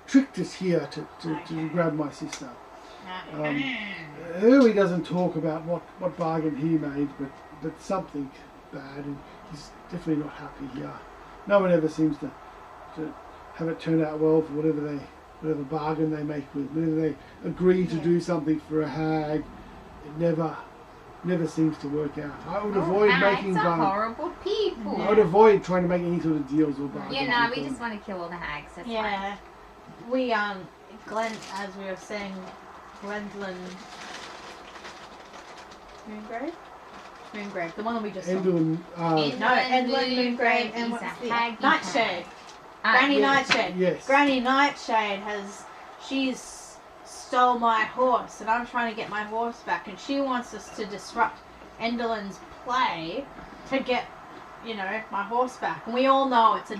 C: tricked us here to grab my sister. Harley doesn't talk about what bargain he made, but something bad, and he's definitely not happy here. No one ever seems to have it turn out well for whatever bargain they make with. Whenever they agree to do something for a hag, it never seems to work out. I would avoid making
B: hags are horrible people.
C: I would avoid trying to make any sort of deals or bargains.
B: You know,
C: with
B: we
C: them.
B: just want to kill all the hags. That's
E: yeah, we Glenn, as we were saying, Gwendolyn Moongrave, the one that we just saw.
C: Endlin,
B: fine.
E: No, Endlin Moongrave and
B: is
E: what's
B: a
E: the
B: haggy
E: Nightshade.
B: hag.
E: Granny
C: yeah,
E: Nightshade.
C: yes.
E: Granny Nightshade she's stole my horse, and I'm trying to get my horse back, and she wants us to disrupt Enderlin's play to get, my horse back. And we all know it's a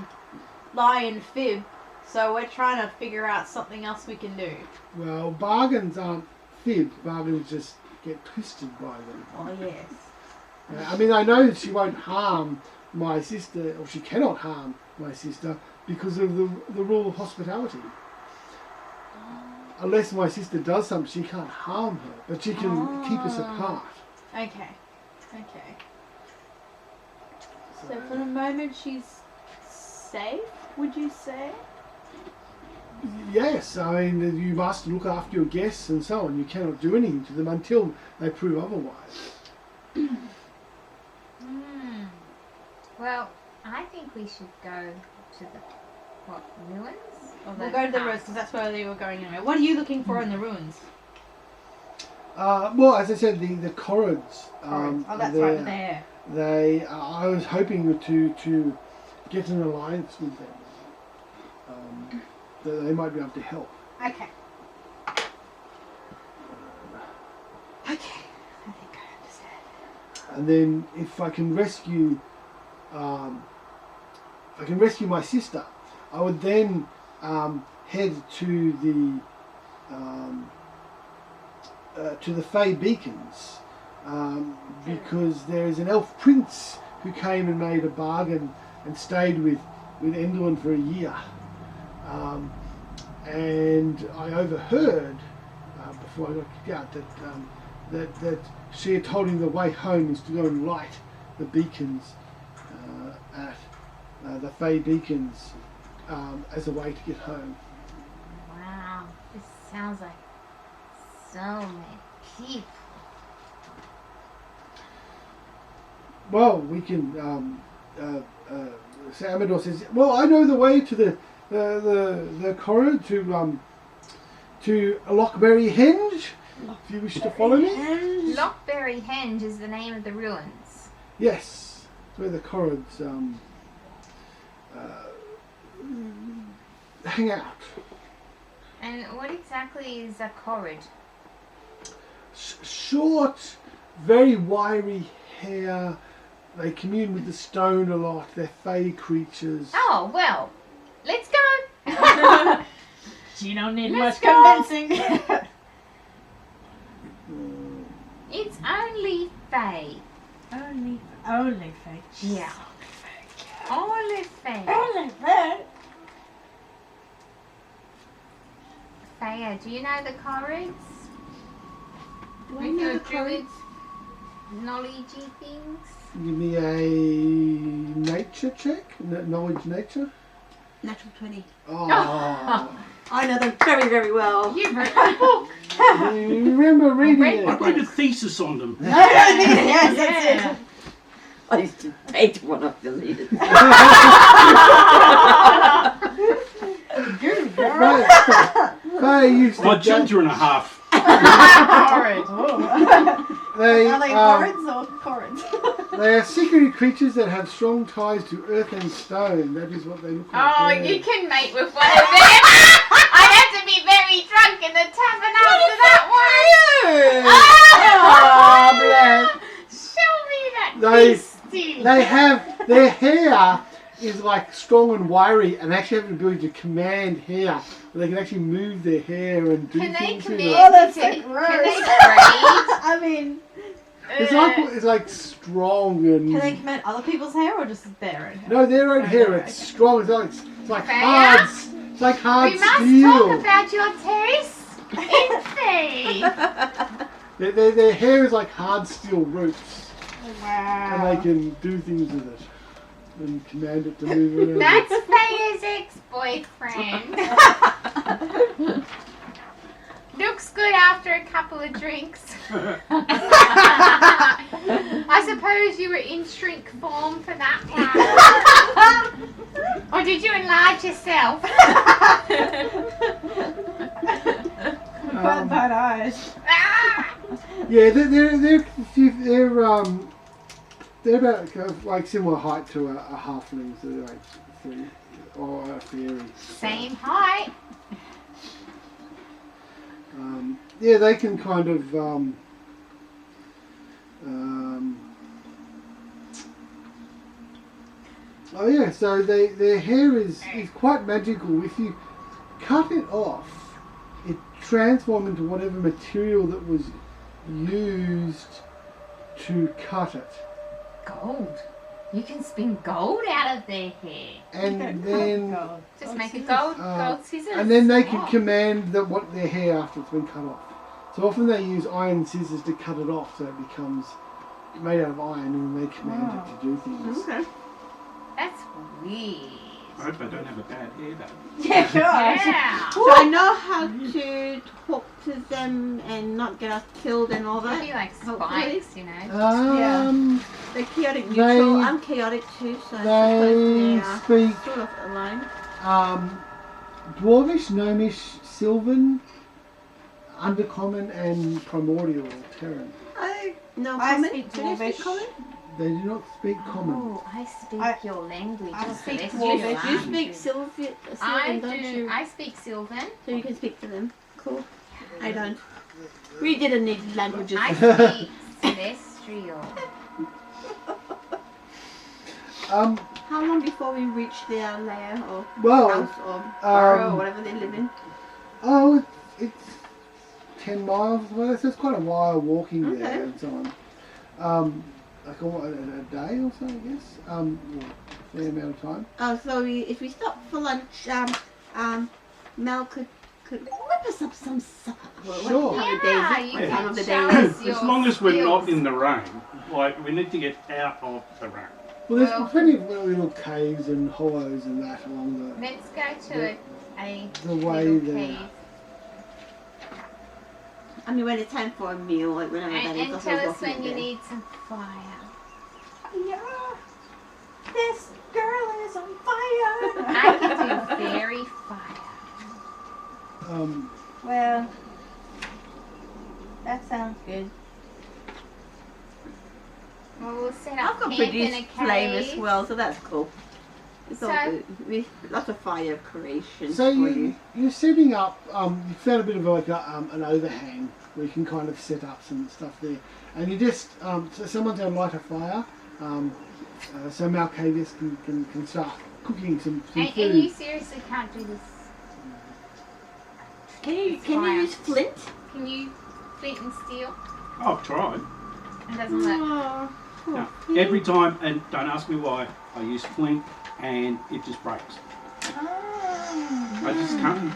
E: lie and fib, so we're trying to figure out something else we can do.
C: Well, bargains aren't fibs. Bargains just get twisted by them.
E: Oh yes.
C: I mean, I know that she won't harm my sister, or she cannot harm my sister, because of the rule of hospitality. Unless my sister does something, she can't harm her, but she can keep us apart.
E: Okay. So for the moment she's safe, would you say?
C: Yes, I mean, you must look after your guests and so on. You cannot do anything to them until they prove otherwise.
B: Well, I think we should go to the ruins? Or
E: We'll go to the ruins because that's where they were going anyway. What are you looking for in the ruins?
C: Well, as I said, the Corrids.
E: Oh, that's right there.
C: I was hoping to get an alliance with them. That they might be able to help.
E: Okay. I think I understand.
C: And then if I can rescue, my sister, I would then head to the Fey Beacons, because there is an elf prince who came and made a bargain and stayed with Endlin for a year. And I overheard before I got kicked out that she had told him the way home is to go and light the beacons at the Fey Beacons as a way to get home.
B: Wow, this sounds like so many people.
C: Well, we can. Amador says, "Well, I know the way to the corridor to Lockberry Henge. If you wish to follow me."
B: Lockberry Henge is the name of the ruins.
C: Yes, it's where the Corrids hang out.
B: And what exactly is a corrid?
C: Short, very wiry hair. They commune with the stone a lot. They're fey creatures.
B: Oh, well, let's go.
E: You don't need
B: Let's
E: much
B: go.
E: convincing.
B: It's only Fey.
E: Only fake.
B: Yeah. Only Fey.
E: Only fake.
B: Feya, do you know the corrids?
A: Do I
B: With
A: know
B: your
A: the Corrids?
B: knowledgey things?
C: Give me a nature check. Knowledge nature.
A: Natural 20.
C: Oh.
A: I know them very, very well.
B: You've read the book.
C: You remember reading
B: read
C: it.
D: I wrote a thesis on them.
A: Yes, that's
B: Yeah.
A: it.
F: I used to hate one of the leaders.
E: Good girl.
C: They used to
D: My ginger and a half.
E: Corrid.
C: They,
E: Are they corrids or corrids?
C: They are secretive creatures that have strong ties to earth and stone. That is what they look like.
B: Oh,
C: Yeah.
B: you can mate with one of them. I'd have to be very drunk in the tavern after that one.
E: Oh,
B: Show me that
C: They-
B: beastie.
C: They have their hair is like strong and wiry, and actually have the ability to command hair. They can actually move their hair and do
B: Can they
C: things with
B: command?
C: it.
E: Oh, that's so
B: Can they
E: gross.
B: breed?
E: I mean,
C: It's like strong and
E: can they command other people's hair or just their own hair?
C: no, their own hair.
E: no,
C: It's strong. It's like
B: Feya?
C: hard. It's like hard
B: We must
C: steel.
B: talk about your taste in faith.
C: Their hair is like hard steel roots,
E: Wow.
C: and they can do things with it and command it to move around.
B: That's Feya's ex-boyfriend. Looks good after a couple of drinks. I suppose you were in shrink form for that one. Or did you enlarge yourself?
E: Bad eyes.
B: Ah!
C: Yeah, they're about kind of like similar height to a halfling, so they're like 3 or a fairy.
B: Same height.
C: Yeah, they can kind of oh yeah, so their hair is quite magical. If you cut it off, it transforms into whatever material that was used to cut it.
B: Gold. You can spin gold out of their hair.
C: And then
B: Just make a gold scissors.
C: and then they can command their hair after it's been cut off. So often they use iron scissors to cut it off so it becomes made out of iron, and they command it to do things.
A: Okay.
B: That's weird.
D: I hope I don't have a bad hair though.
E: Yeah, sure.
B: Yeah.
A: So I know how to talk to them and not get us killed and all that.
B: Maybe like
A: Hopefully.
B: spikes, you know.
A: They're chaotic neutral. I'm chaotic too, so I suppose
C: They
A: they are
C: speak
A: sort of aligned.
C: Dwarvish, Gnomish, Sylvan, Undercommon, and Primordial Terran.
A: No
E: I
A: comment.
E: speak
A: Do they speak
E: Dwarvish.
A: comment?
C: They do not speak Common.
B: Oh, I speak your language.
E: I
B: the
E: speak
B: celestial
E: Dwarvish.
A: You
B: language.
A: speak Sylvan,
B: I
A: don't
B: do.
A: you?
B: I speak Sylvan.
A: So you can speak to them. Cool. I don't. We didn't need languages.
B: I speak celestial.
A: How long before we reach their lair or
C: Well,
A: house or burrow or whatever they live in?
C: oh, it's 10 miles away, so it's quite a while walking
A: Okay.
C: there and so on. Like a day or so, I guess. Or a fair amount of time.
A: Oh, so if we stop for lunch, Mel could whip us up some supper. Well,
C: Sure.
A: What time of day is it?
B: you
A: What time of the
B: can
A: day is
B: show
A: it?
B: us
D: As long as we're not
B: skills.
D: in the rain, like we need to get out of the rain.
C: Well, there's
B: Well-
C: plenty of little caves and hollows and that along
B: Let's go to a
C: the way
B: little
C: there.
B: cave.
A: I mean, when it's time for a meal, like whenever that is.
B: And
A: that's
B: tell
A: what
B: us
A: we'll
B: when
A: do
B: you
A: there.
B: need some fire.
E: This girl is on fire.
B: I can do fairy fire.
E: Well, that sounds good.
B: Well, we'll set
A: I've
B: up
A: got
B: camp
A: pretty
B: in a
A: flame as
B: cave.
A: well, so that's cool. It's all
B: So-
A: good. Lots of fire creation
C: So
A: for you.
C: you're setting up. You found a bit of like an overhang where you can kind of set up some stuff there, and you just so someone's going to light a fire. So Malkavious can start cooking some
B: And
C: food.
B: you seriously can't do this.
A: Can you
B: fire.
A: use flint?
B: Can you flint and steel?
D: Oh, I've tried.
B: It doesn't work.
A: Oh,
D: No. Every time, and don't ask me why, I use flint and it just breaks. I just can't.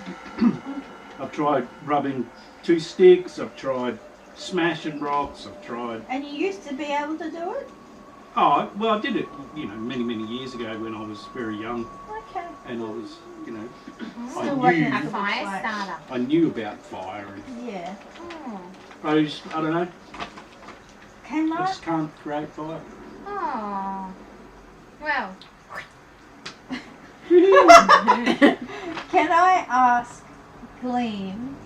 D: I've tried rubbing 2 sticks, I've tried smashing rocks, I've tried.
E: And you used to be able to do it?
D: Oh, well, I did it, many, many years ago when I was very young,
E: Okay.
D: and I was,
E: Still working
D: I
E: at
D: knew,
E: the
B: Fire
E: witchlight.
B: starter.
D: I knew about fire, and
E: Yeah.
B: Oh.
D: I don't know,
E: Can
D: I
E: I?
D: just can't create fire.
B: Oh. Well,
E: Can I ask Gleam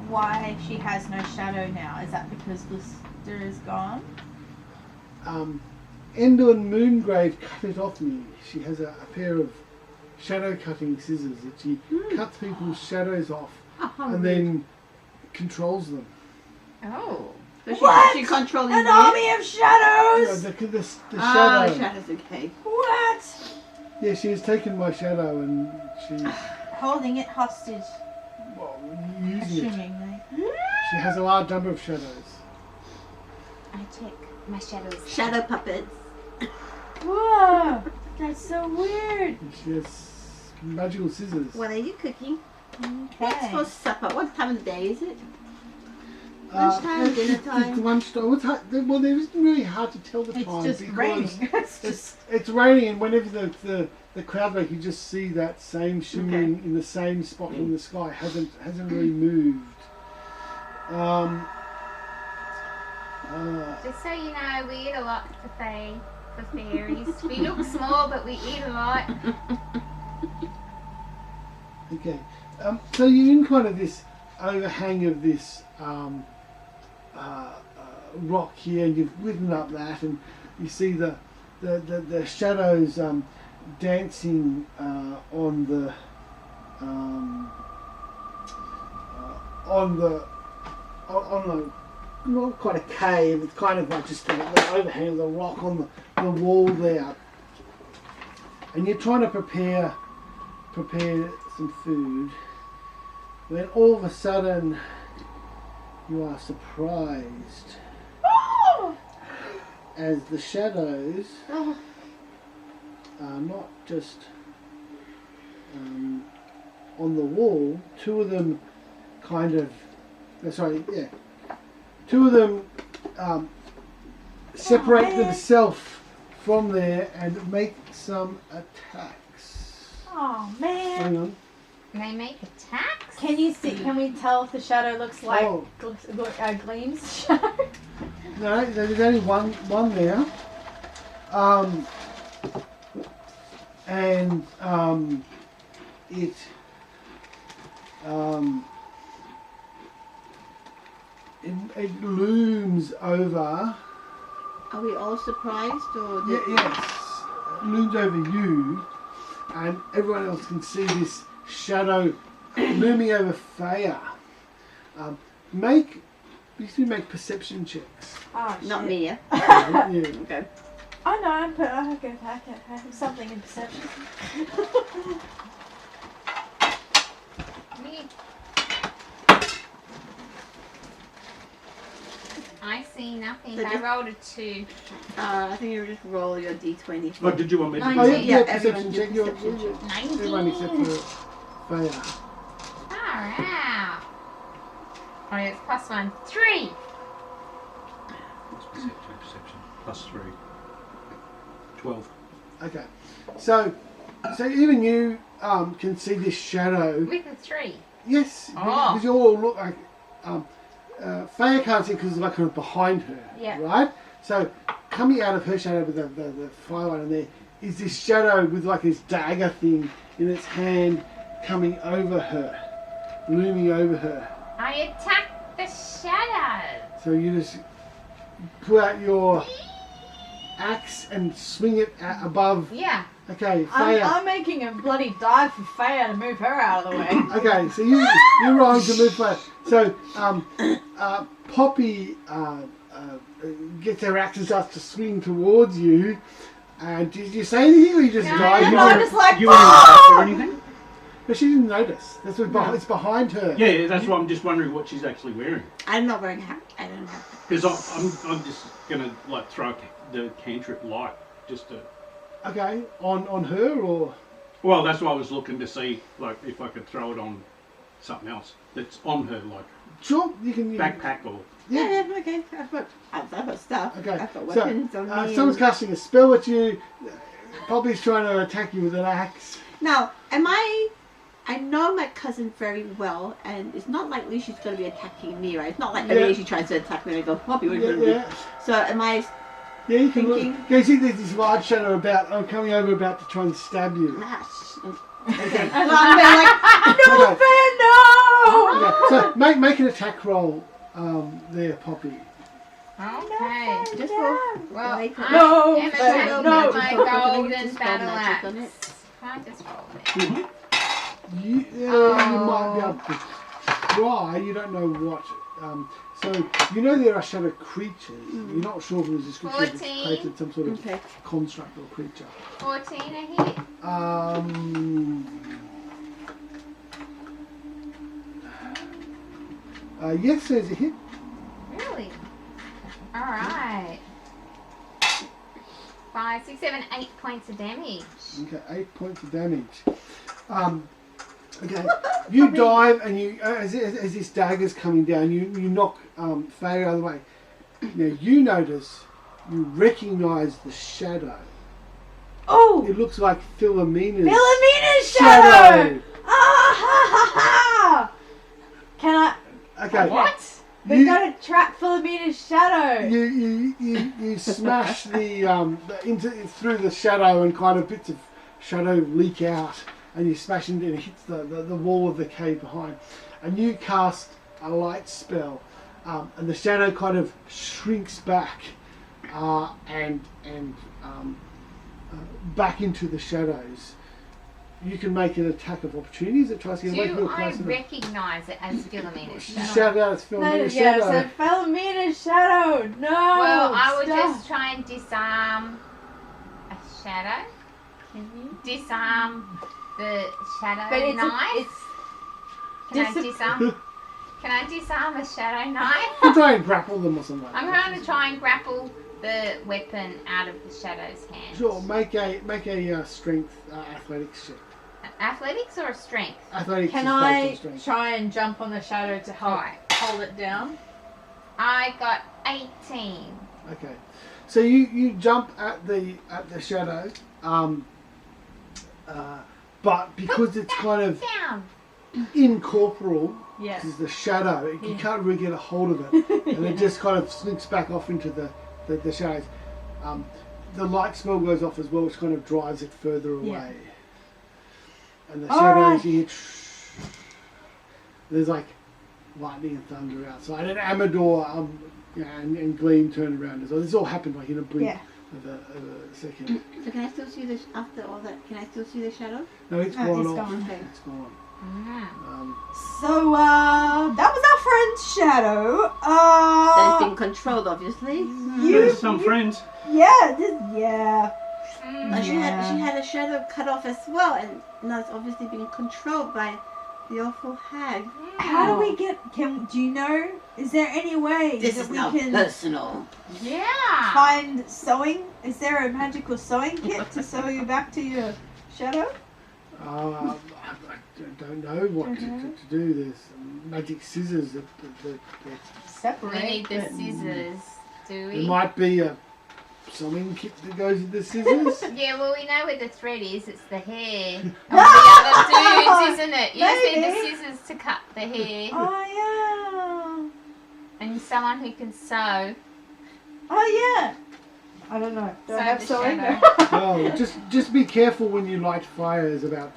E: why she has no shadow now? Is that because Luster is gone?
C: Ender and Moongrave cut it off me. She has a pair of shadow cutting scissors that she cuts people's shadows off and then controls them.
B: Oh.
A: So
E: What?
A: She controlling
E: An
A: you?
E: army of shadows!
C: The
A: Oh,
C: shadow.
A: shadows, okay.
E: What?
C: Yeah, she has taken my shadow and she's
E: Holding it hostage.
C: well, using it.
E: Assumingly.
C: She has a large number of shadows.
B: I check my shadows.
A: Shadow puppets.
E: Whoa! That's so weird.
C: And she has magical scissors.
A: What are you cooking? What's for supper? What time of the day is it?
C: Lunchtime,
A: dinner time?
C: It's lunchtime. Well, there isn't really hard to tell the
E: It's
C: time
E: just
C: because
E: raining. It's just.
C: it's raining, and whenever the cloud wake, you just see that same shimmering in the same spot in the sky. Hasn't really moved.
B: Just so you know, we eat a lot for fairies. We look small, but we eat a lot.
C: Okay. So you're in kind of this overhang of this rock here, and you've ridden up that, and you see the shadows dancing on the not quite a cave. It's kind of like just the overhang of the rock on the wall there, and you're trying to prepare some food, when all of a sudden you are surprised as the shadows are not just on the wall. Two of them separate themselves from there and make some attacks.
E: Oh man.
C: Hang on.
B: They make attacks?
E: Can you see? Can we tell if the shadow looks like
C: Oh.
E: Gleam's shadow?
C: No, there's only one there. It looms over.
A: Are we all surprised or?
C: Yes, looms over you, and everyone else can see this shadow looming over Feya. Make perception checks.
E: Oh,
A: Not
E: shit.
A: me, yeah.
C: Yeah.
A: Okay.
E: Oh no, I have something in perception.
B: Me. I see nothing.
A: So
B: I
A: just-
B: rolled a 2.
A: I think you just roll your d20.
D: Oh, did you want me to?
A: Nine.
C: Oh, yeah,
A: Yeah,
C: perception
A: everyone
C: check.
A: do
C: You're-
A: perception
C: you're-
A: check.
C: Everyone except
B: 19.
C: for Feya.
B: Alright. Oh, yeah, it's +1. 3.
D: What's perception? +3. 12.
C: Okay, so even you can see this shadow.
B: With a 3.
C: Yes,
B: Oh.
C: because you all look like Feya can't see because it's like kind of behind her,
B: Yeah.
C: right? So coming out of her shadow with the firelight in there is this shadow with like this dagger thing in its hand coming over her, looming over her.
B: I attack the shadow.
C: So you just pull out your axe and swing it above.
B: Yeah.
C: Okay, Feya.
E: I'm making a bloody dive for Feya to move her out of the way.
C: Okay, so you're rolling to move forward. So Poppy gets her axe and starts to swing towards you. And did you say anything, or you just
B: No,
C: died?
E: No, I'm just like,
D: You weren't or anything?
C: But she didn't notice. That's what it's behind her.
D: Yeah, that's why I'm just wondering what she's actually wearing.
A: I'm not very happy. I don't have.
D: Because I'm just gonna like throw the cantrip light just to.
C: Okay, on her or?
D: Well, that's why I was looking to see like if I could throw it on something else that's on her, like
C: Sure, you can.
D: backpack or.
A: Yeah, okay. I've got stuff.
C: Okay,
A: I've got weapons
C: so
A: on me.
C: someone's casting a spell at you. Poppy's trying to attack you with an axe.
A: Now, I know my cousin very well, and it's not likely she's going to be attacking me, right? It's not like every day she tries to attack me and I go, Poppy, what are you going to do? So am I
C: Yeah, you can look.
A: thinking?
C: Yeah, you see there's this large shadow coming over about to try and stab you.
A: Okay. So I'm there like,
E: no,
C: Okay.
E: Feya, no!
C: Okay, so make an attack roll there, Poppy.
B: Okay.
A: Just for
B: Well,
A: like,
B: I
E: No,
B: am
E: Feya,
B: attacking
E: no.
B: with my golden
A: Just roll
B: battle
A: magic on
B: axe. Can I just roll it?
D: Mhm.
C: You might be able to try. You don't know what. So you know there are shadow creatures. You're not sure from the description if it's
B: 14.
C: created some sort of
A: Okay.
C: construct or creature.
B: 14 a hit.
C: Yes, there's a hit.
B: Really? Alright. 5, 6, 7, 8 points of damage.
C: Okay, 8 points of damage. Okay, you dive and you as this dagger's coming down, you knock Feya out of the way. Now you notice, you recognise the shadow.
E: Oh!
C: It looks like Philomena's
E: Philomena's shadow! Ah ha ha ha! Can I?
C: Okay.
B: What?
E: We gotta trap Philomena's shadow!
C: You smash the into through the shadow and kind of bits of shadow leak out, and you smash into it and it hits the wall of the cave behind, and you cast a light spell, and the shadow kind of shrinks back and back into the shadows. You can make an attack of opportunities that tries to get away from
B: Do
C: your
B: I
C: close enough.
B: recognise it as Philomena's shadow?
C: Shout out, it's
E: No,
C: Philomena's
E: yeah,
C: shadow.
E: so Philomena's shadow! No!
B: Well, I would
E: stop.
B: just try and disarm a shadow.
E: Can you?
B: Disarm the shadow
E: But it's
B: knife. Can I
E: dis-
B: disarm? Can I disarm a shadow knife?
C: You try and grapple them or something.
B: I'm going to try and grapple the weapon out of the shadow's hand.
C: Sure, make a strength athletics check.
B: Athletics or strength?
C: Athletics
E: Can
C: is based
E: I
C: on strength.
E: try and jump on the shadow to help
B: Alright.
E: hold it down?
B: I got 18.
C: Okay, so you jump at the shadow, but because it's kind of
B: Down.
C: incorporeal,
E: Yes.
C: because the shadow, you
E: Yeah.
C: can't really get a hold of it, and it just kind of slinks back off into the shadows. The light spell goes off as well, which kind of drives it further away.
E: Yeah.
C: And the
E: All
C: shadows,
E: right.
C: you hear, there's like lightning and thunder outside, and Amador and Gleam turn around as well. This all happened like in a blink
E: Yeah.
C: of a second.
A: So can I still see this after all that? Can I still see the shadow?
C: No, it's
E: Oh,
C: gone
E: it's
C: off.
E: gone.
A: Okay.
C: It's gone.
B: Mm.
E: So, that was our friend's shadow.
F: That's been controlled, obviously.
E: You,
D: Some friends.
E: yeah,
A: She had a shadow cut off as well, and now it's obviously being controlled by the awful hag.
E: How do we get? Do you know? Is there any way
F: This
E: that
F: is
E: we
F: now
E: can
F: personal.
B: Yeah.
E: find sewing? Is there a magical sewing kit to sew you back to your shadow?
C: I don't know what to do. There's magic scissors that
E: Separate.
B: We need the
E: but-
B: scissors, do
C: there
B: we?
C: might be a sewing kit that goes with the scissors.
B: Yeah, well, we know where the thread is. It's the hair of the other dudes, isn't it? You just need the
E: Maybe.
B: scissors to cut the hair.
E: Oh
B: And someone who can sew.
E: yeah. Oh yeah. I don't know. Do I
B: Sew
E: have
B: the
E: sewing?
B: shadow.
C: Oh, just be careful when you light fires about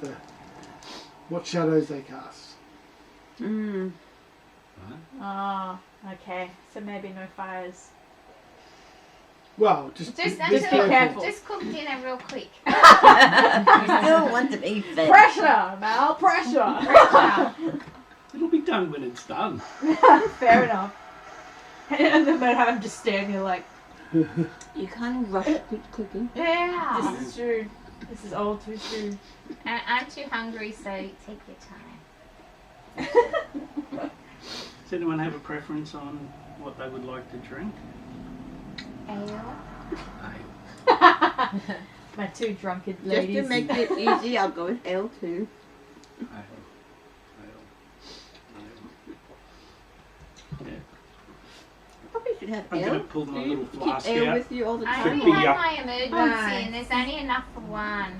C: what shadows they cast.
F: Mm.
E: Oh, okay. So maybe no fires.
C: Well, just
B: Just
C: be
E: careful.
B: Just cook dinner real quick.
F: You still want to be fed.
E: Pressure, Mal. Pressure.
B: Pressure.
D: It'll be done when it's done.
E: Fair enough. And then I'm just standing there like,
F: You can't rush good cooking.
B: Yeah.
E: this is true. This is all too true.
B: And I'm too hungry, so take your time.
D: Does anyone have a preference on what they would like to drink?
B: Ale.
E: My two drunken
F: Just
E: ladies.
F: to make it easy, I'll go with L too.
D: Yeah.
A: Probably should have
D: I'm going
A: ale.
D: to pull my
A: Do you
D: little
A: keep
D: flask
A: ale
D: out.
A: with you all the
B: I
A: time?
B: only
D: Pick me
B: have
D: up.
B: my emergency,
E: Nice.
B: and there's only enough for one.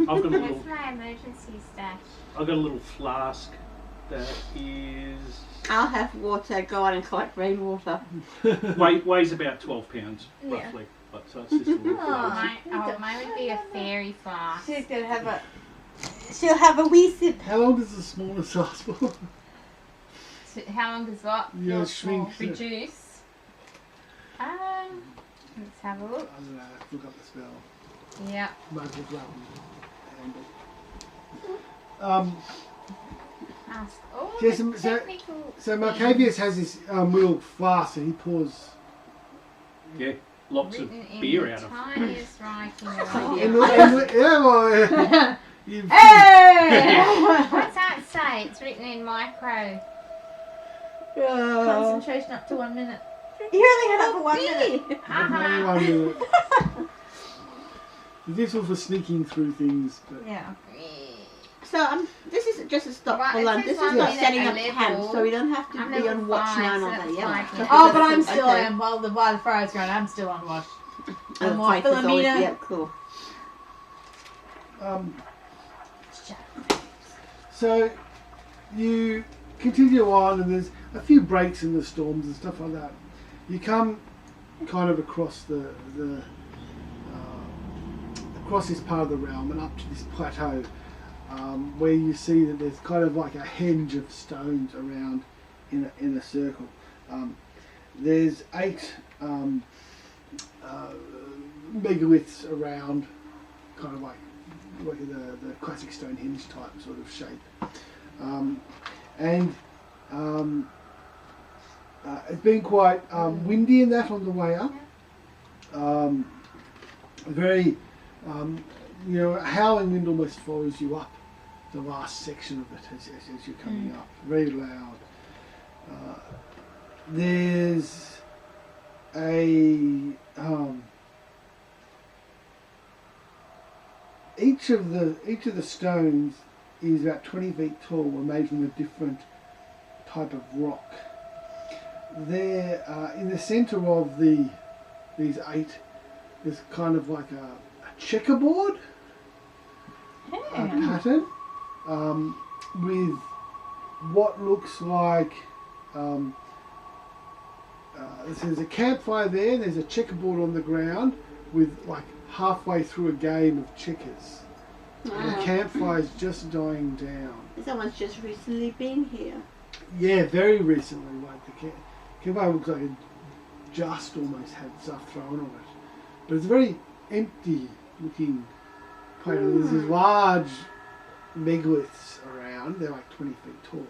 D: I've got a little,
B: Where's my emergency stash?
D: I've got a little flask that is
A: I'll have water. Go on and collect rainwater.
D: weighs about 12 pounds
E: Yeah.
D: roughly. But so it's just a little flask.
B: Mine would be a fairy flask.
E: She's gonna have a. She'll have a wee sip.
C: How long does the smallest last for?
B: How long does what?
C: Yeah,
B: Your
C: shrink.
B: small reduce? have a look.
C: I don't know. Look up the spell.
B: Yeah.
C: Might as well grab them.
B: Ask all
C: Yes,
B: the
C: so-
B: technical
C: So Malkavious has this little flask and he pours.
D: Yeah, lots of
B: written in
D: beer
B: the
D: out of it.
B: tiniest writing.
A: idea.
C: Yeah, well, you-
E: Hey!
B: What's that say? It's written in micro.
E: Concentration up to 1 minute. You only had it for 1 minute.
C: Only 1 minute. It's useful for sneaking through things, but
E: Yeah.
A: So this is just a stop
B: Right,
A: for
B: it
A: lunch.
B: says
A: This is
B: one
A: not
B: minute
A: setting
B: a
A: up
B: level.
A: camp, so we don't have to
B: I'm
A: be
B: level
A: on watch
B: 5,
A: now and
B: so
A: all
B: that's
A: that. Yeah.
B: 5 minutes.
E: Oh, but I'm
A: Okay.
E: still on while the fire's going. I'm still on watch.
F: The
E: And more
F: fight is always,
E: Philomena.
F: yeah, cool.
C: so you continue on, and there's a few breaks in the storms and stuff like that. You come kind of across across this part of the realm and up to this plateau, where you see that there's kind of like a henge of stones around in a circle. There's 8 megaliths around, kind of like the classic Stonehenge type sort of shape. It's been quite windy in that on the way up. Very, a howling wind almost follows you up the last section of it as you're coming up. Very loud. There's each of the stones is about 20 feet tall and made from a different type of rock. There, in the centre of these 8, there's kind of like a checkerboard pattern with what looks like there's a campfire there. There's a checkerboard on the ground with like halfway through a game of checkers. And the campfire's just dying down.
A: Someone's just recently been here.
C: Yeah, very recently. Like the campfire looks like it just almost had stuff thrown on it, but it's a very empty looking place. There's these large megaliths around. They're like 20 feet tall.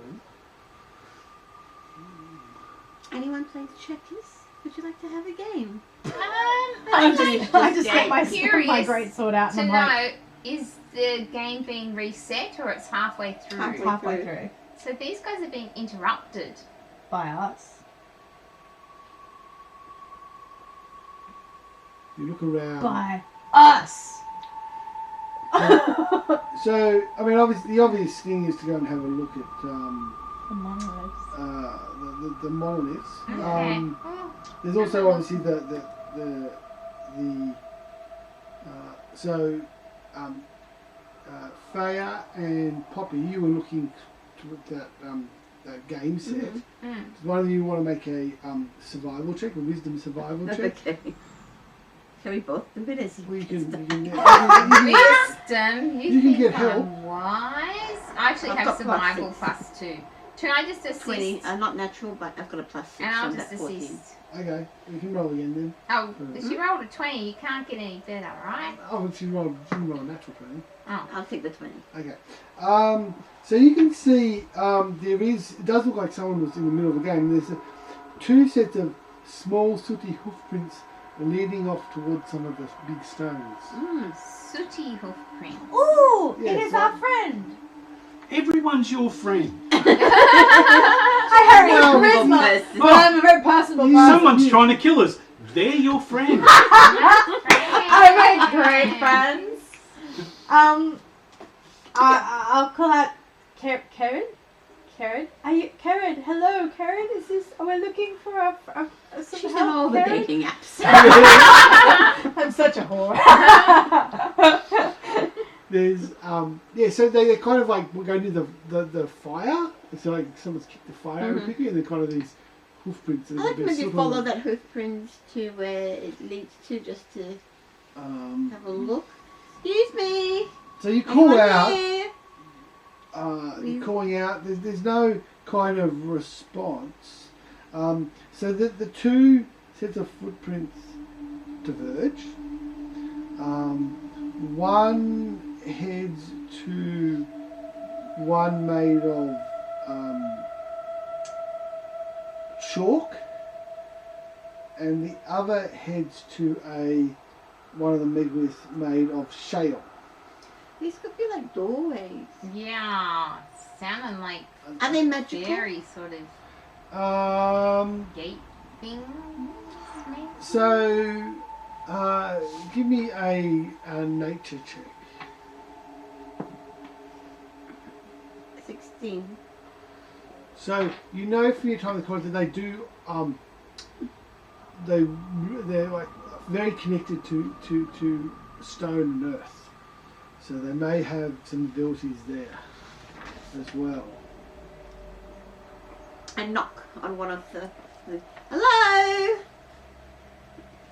A: Anyone plays checkers? Would you like to have a game?
E: I just get my
B: curious
E: great sword out
B: to
E: and I'm like,
B: know, is the game being reset or it's halfway through?
E: halfway through.
B: So these guys are being interrupted.
E: By us.
C: You look around.
E: By us.
C: So, I mean, obviously, the obvious thing is to go and have a look at
E: The monoliths.
C: the monoliths.
B: Okay.
C: There's also obviously Feya and Poppy, you were looking to that game set.
B: Mm.
C: Does one of you want to make a survival check, a wisdom survival check?
F: Okay. Can we both do it?
C: Well, you can
B: Wisdom.
C: You can get help.
B: I'm wise. I actually
A: I've
B: have
A: got
B: survival
A: +6.
B: +2. Can I just assist?
A: 20. I'm not natural, but I've got a +6
B: And I'll
A: on
B: just
A: that 14.
B: assist.
C: Okay, you can roll again then.
B: Oh, if you rolled a 20, you can't get any better, right?
C: Oh, she can roll a natural 20.
B: Oh.
A: I'll take the 20.
C: Okay. So you can see it does look like someone was in the middle of the game. There's 2 sets of small sooty hoof prints leading off towards some of the big stones.
B: Sooty hoof print.
E: Ooh,
C: Yeah,
E: it is
C: so-
E: our friend.
D: Everyone's your friend.
E: I have
C: Well,
E: charisma,
F: Oh.
E: but I'm a very personable person.
D: Someone's trying to kill us. They're your friend.
E: I make great friends. I'll call out Karen. Karen, are you Karen? Hello, Karen. Is this? Are we looking for some
A: She's
E: help,
A: on all the
E: Karen?
A: dating apps.
E: I'm such a whore.
C: There's so they're kind of like we're going to the fire. So like someone's kicked the fire over quickly, and they're kind of these hoof prints.
A: I like when you follow that hoof print to where it leads to, just to have a look. Excuse me.
C: So you call
A: Anyone
C: out.
A: here?
C: You're calling out. There's no kind of response. So the 2 sets of footprints diverge. One heads to one made of chalk, and the other heads to one of the megaliths made of shale.
A: These could be like doorways.
B: Yeah, sounding like
A: Are they magical?
B: very sort of gate things, maybe?
C: So, give me a nature check.
A: 16.
C: So you know from your time in the college that they do they're like very connected to stone and earth. So they may have some abilities there as well.
A: I knock on one of the hello.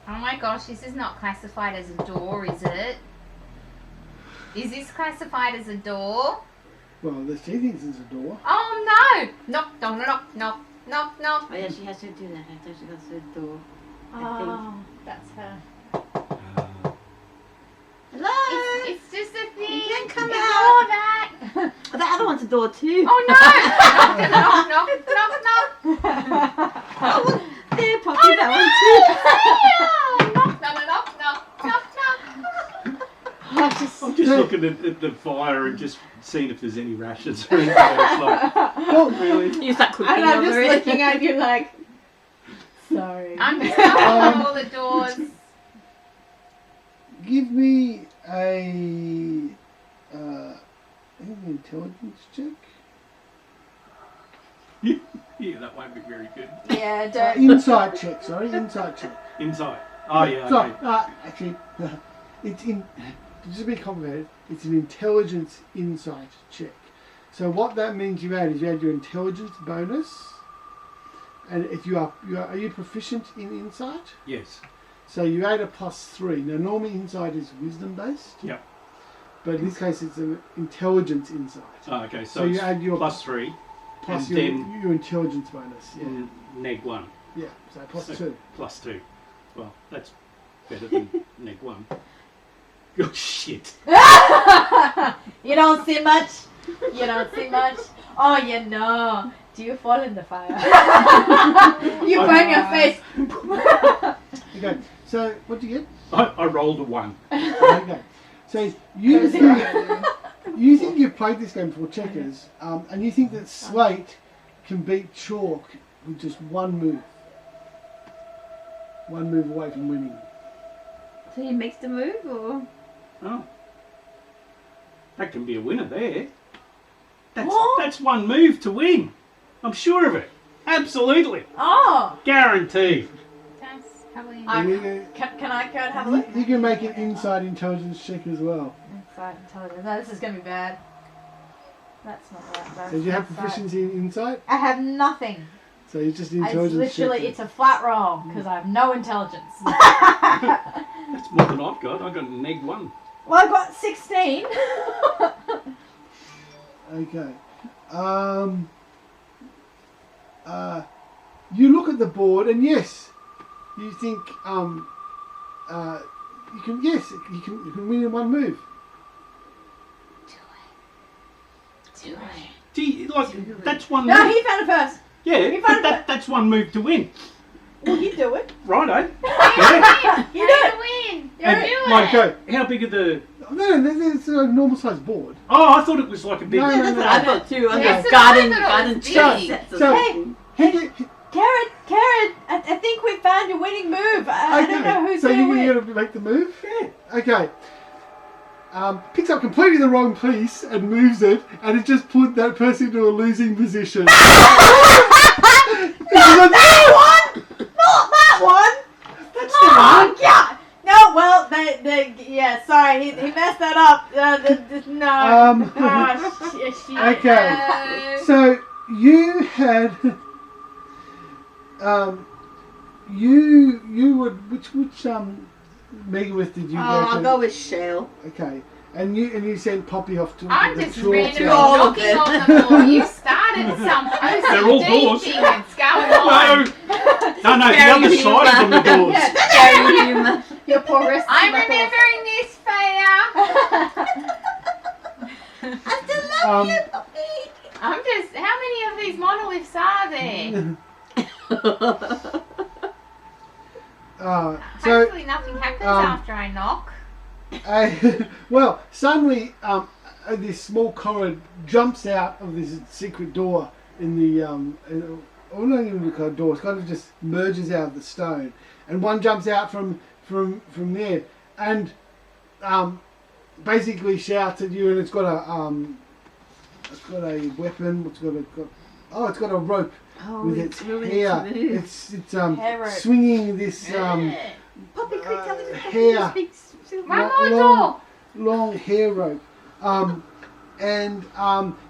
B: Oh my gosh, this is not classified as a door, is it? Is this classified as a door?
C: Well, she thinks it's a door.
B: Oh no! Knock, knock, knock, knock, knock, knock.
F: Oh yeah, she has to do that after she goes to the door.
E: Oh, that's her.
A: Hello.
B: It's just a thing.
A: You can come
B: Ignore
A: out.
B: that.
A: Oh, the other one's a door too.
B: Oh no! Knock, knock, knock, knock, knock.
A: Oh, look, there, Poppy, that one too.
B: Knock, knock, knock, knock, knock, knock.
C: I'm
D: I'm just looking at the fire and just seeing if there's any rashes or anything. It's like, oh, really?
F: You start cooking
E: And I'm just
F: over it.
E: looking at you like, sorry.
B: I'm just knocking on all the doors.
C: Give me a intelligence check.
D: Yeah, that won't be very good.
E: Yeah, don't.
C: Insight check. Sorry, insight check.
D: Inside. Oh, yeah,
C: Sorry,
D: okay.
C: actually, it's in. Just a bit complicated. It's an intelligence insight check. So what that means you add is you add your intelligence bonus, and if you are you proficient in insight?
D: Yes.
C: So you add a +3. Now normally insight is wisdom based.
D: Yep.
C: But in this case it's an intelligence insight.
D: Oh, okay,
C: So
D: so
C: you
D: it's
C: add your
D: +3
C: plus
D: and
C: your,
D: then
C: your intelligence bonus. Yeah.
D: neg 1.
C: Yeah. So +2.
D: So +2. Well, that's better than neg 1. Oh, shit.
E: You don't see much. You don't see much. Oh, you know. Do you fall in the fire? You burn your face.
C: Okay. So what do you get?
D: I rolled a 1.
C: Okay. So you think you've played this game before, checkers, and you think that slate can beat chalk with just one move. One move away from winning.
F: So he makes the move, or?
D: Oh. That can be a winner there. That's,
E: What?
D: that's one move to win. I'm sure of it. Absolutely.
E: Oh.
D: Guaranteed.
B: That's probably.
E: Can I go and have a look?
C: You can make an inside intelligence check as well.
E: Inside intelligence. No, this is going to be bad. That's not right.
C: So do you have proficiency in insight?
E: I have nothing.
C: So you're just
E: It's
C: intelligence
E: literally,
C: check.
E: it's a flat roll because I have no intelligence.
D: That's more than I've got. I've got neg 1.
E: Well, I got 16.
C: Okay. You look at the board, and yes, you think you can you can win in one move.
B: Do it.
D: Gee, like, that's one
E: No,
D: move.
E: he found it first.
D: Yeah,
E: you
D: but
E: found
D: that's one move to win.
E: Well, you do it.
D: Righto. Yeah.
E: You do
B: How
E: it.
B: to win.
E: You're
D: And,
B: Do
D: like,
B: it.
D: how big are the...
C: No, there's a normal sized board.
D: Oh, I thought it was like a big...
C: No,
F: That's what I thought too.
B: Yes,
F: Under
B: I
F: garden
B: thought it was big.
F: sets or
C: So-
F: something.
E: Karen, I think we found your winning move. I don't know who's
C: so
E: going to win.
C: you're going to make the move?
D: Yeah.
C: Okay. Picks up completely the wrong piece and moves it, and it just put that person into a losing position.
E: That one! Not that one!
C: That's the one.
E: Oh, God! No, well, yeah, sorry, he messed that up. No.
C: Okay. So you had you would which Megalith did you go
A: I'll
C: to?
A: go with shale.
C: Okay. And you sent Poppy off to
B: I'm
C: the
B: just
C: chalk
B: randomly
C: house.
A: all of
B: knocking
A: it.
B: on the door. You started some
D: They're all
B: OCD
D: doors.
B: thing that's going
D: No,
B: on.
D: no, the other
F: Very
D: side is on the doors.
F: Very humour.
E: Your poor wrist.
B: I'm remembering this, Feya.
A: I still love you, puppy.
B: I'm just. How many of these monoliths are there?
C: So,
B: Hopefully nothing happens after I knock.
C: well, suddenly this small corridor jumps out of this secret door in the or not even a door. It kind of just merges out of the stone, and one jumps out from there, and basically shouts at you, and it's got a weapon. It's got a rope with its hair. It's
E: Hair rope.
C: swinging this
A: Puppy, quick, tell me the
C: hair.
B: One more door.
C: long hair rope. And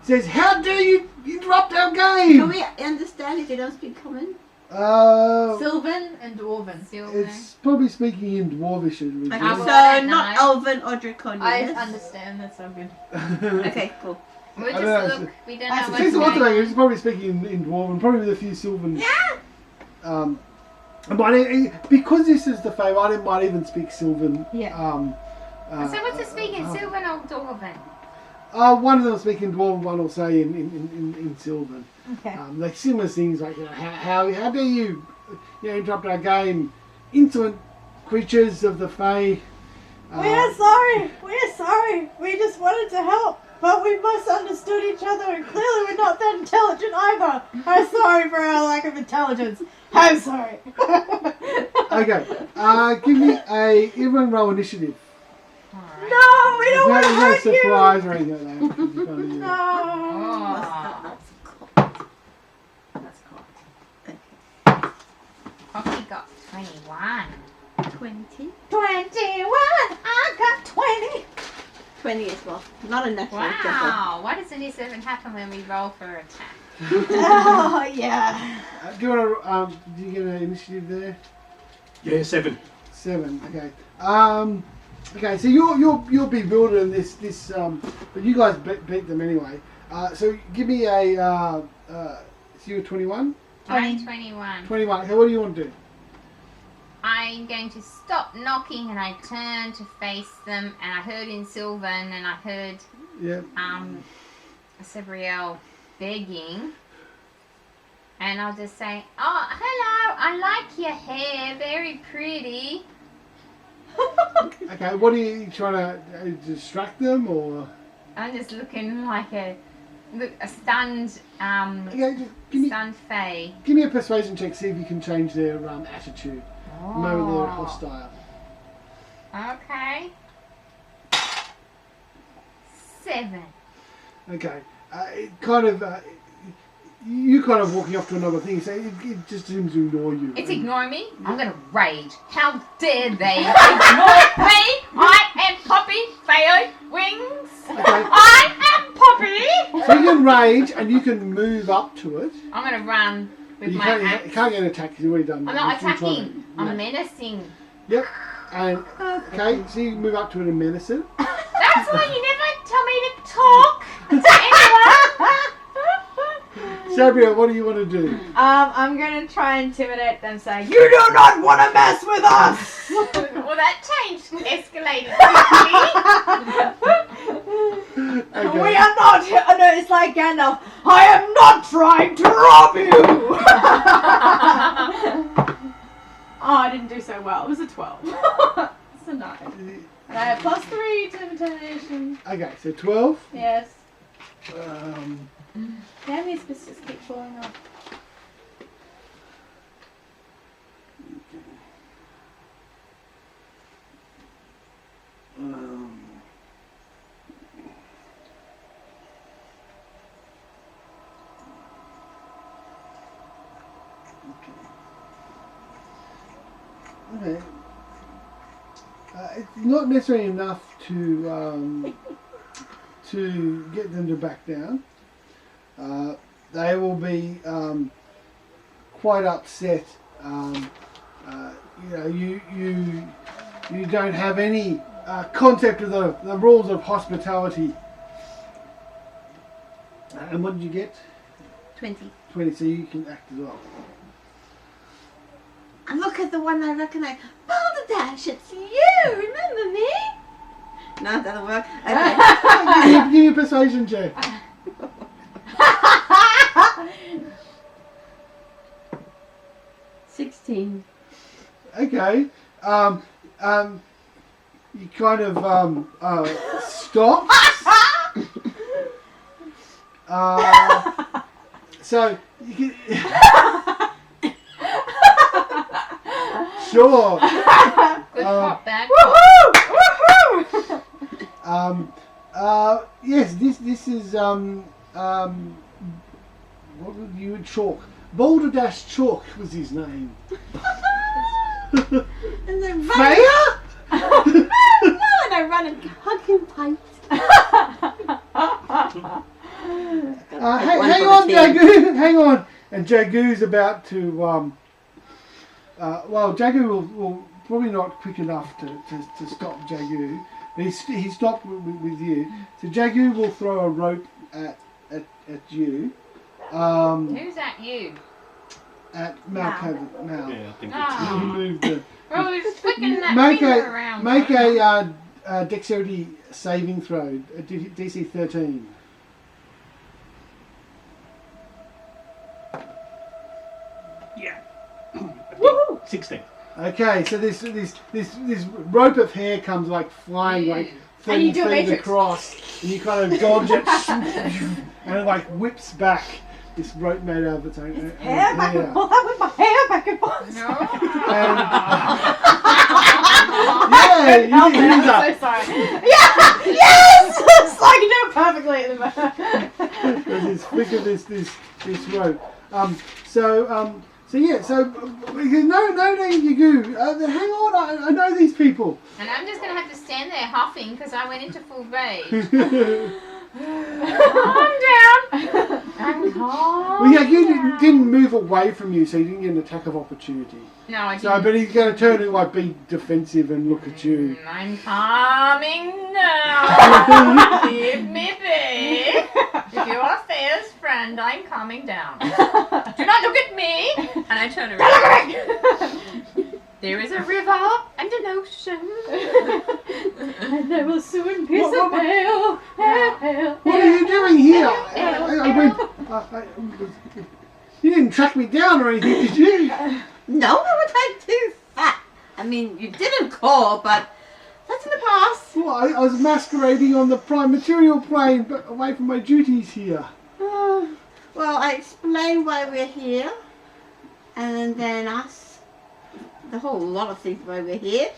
C: says, "How dare you interrupt our game?"
A: Can we understand if they don't speak common?
E: Sylvan and Dwarven.
C: It's probably speaking in Dwarvish.
A: Okay,
B: well,
A: so
B: I don't
A: not
B: know.
A: Elven or Draconian.
E: I
A: yes?
E: understand, that's so good.
A: Okay, cool.
B: We
C: I
B: just
C: don't know,
B: look. We don't
E: I
B: know
E: suspect
B: what's
C: She's
B: going on.
C: He's probably speaking in Dwarven, probably with a few Sylvan. But because this is the feywild, it might even speak Sylvan.
E: Yeah.
B: So what's it speaking? Sylvan or Dwarven?
C: One of them will speak in Dwarven, one will say in Sylvan.
E: Okay.
C: Like similar things, like how dare you interrupt our game, insolent creatures of the Fey.
E: We're sorry. We just wanted to help, but we misunderstood each other, and clearly we're not that intelligent either. I'm sorry for our lack of intelligence. I'm sorry.
C: Okay, give me everyone roll initiative.
B: Alright.
E: No, we don't want to
C: There's no
E: hurt you.
C: surprise or anything like that.
E: No.
B: Oh.
A: That's cool.
B: Poppy got 21.
A: 20.
E: 21. I got 20.
A: 20 as well. Not enough.
B: Wow. Why doesn't this even happen when we roll for attack?
E: Oh yeah.
C: Do you want to? Do you get an initiative there?
D: Yeah, 7.
C: 7. Okay. Okay. So you're bewildered in this but you guys beat them anyway. So give me a. So you're 21.
B: I'm 21.
C: 21. Okay. What do you want to do?
B: I'm going to stop knocking and I turn to face them, and I heard in Sylvan and I heard
C: Yeah.
B: Sabriel begging, and I'll just say, "Oh, hello, I like your hair, very pretty."
C: Okay. What are you trying to distract them or?
B: I'm just looking like a stunned
C: Okay. Just
B: stunned fae.
C: give me a persuasion check. See if you can change their attitude. Maybe they're hostile.
B: Okay. 7.
C: Okay. It kind of. You kind of walking off to another thing, so it just seems to ignore you.
B: It's ignoring me. I'm gonna rage. How dare they ignore me? I am Poppy Feya Wings.
C: Okay.
B: I am Poppy.
C: So you can rage and you can move up to it.
B: I'm gonna run
C: But
B: with
C: you
B: my
C: can't,
B: axe.
C: you can't get an attack because you've already done that.
B: I'm not
C: You're still trying
B: attacking.
C: to-
B: I'm
C: yeah.
B: menacing.
C: Yep. And okay, so you move up to it and menace it.
B: That's why you never tell me to talk to anyone.
C: Sabriel, what do you want to do?
E: I'm gonna try and intimidate them, saying, "You do not want to mess with us."
B: Well, that changed, escalated quickly.
C: Okay.
E: We are not. No, it's like Gandalf. I am not trying to rob you. Oh, I didn't do so well. It was a 12. It's a 9. And I have +3 to intimidation.
C: Okay, so 12.
E: Yes.
C: Um,
E: Damn, these bits just keep falling off.
C: okay. It's not necessarily enough to get them to back down. They will be quite upset. You don't have any concept of the rules of hospitality. And what did you get?
A: 20.
C: 20, so you can act as well.
A: And look at the one I recognize. Balder Balderdash, it's you! Remember me? No, it doesn't work. Okay.
C: Give me a persuasion check.
F: 16.
C: Okay. You kind of stop. So you can. Sure.
B: Good cop, bad cop.
C: Yes. This is what would you chalk? Balderdash Chalk was his name.
A: And then run.
C: Feya?
A: No, and I run and hug him tight.
C: Hang on, Jagu. Hang on. And Jagu's about to. Well, Jagu will probably not quick enough to stop Jagu. He stopped with you. So Jagu will throw a rope at you.
B: Who's that you?
C: At Malkavious. Mal.
D: Yeah, I think
B: Ah.
C: You moved the.
B: Oh, he's flicking that
C: Make
B: finger around.
C: a dexterity saving throw. DC 13.
D: Yeah. 16.
C: Okay, so this rope of hair comes like flying like 30
E: you do a
C: feet
E: matrix.
C: across, and you kind of dodge it, and it like whips back. This rope made out of its own
E: Hair back and forth. I whip my hair back and forth.
B: No.
C: Yeah, you
E: I'm
C: can
E: so sorry. Yeah, yes! It's like you do it perfectly at the moment.
C: There's this flick of this rope. So no, you go. Hang on, I know these people.
B: And I'm just going to have to stand there huffing because I went into full rage. Calm down. I'm calm.
C: Well, yeah, you didn't move away from you, so you didn't get an attack of opportunity.
B: No, I didn't.
C: So, but he's going to turn and like be defensive and look at you.
B: I'm calming now. Leave me be. If you are Feya's friend, I'm calming down. Do not look at me. And I turn around. There is a river and an ocean.
E: And they will soon pierce
C: What-
E: a
C: what-
E: veil.
C: What are you doing here? You didn't track me down or anything, did you?
A: No, what would I do that? I mean, you didn't call, but that's in the past.
C: Well, I was masquerading on the prime material plane, but away from my duties here.
A: Well, I explained why we're here, and then asked the whole lot of things why we're here,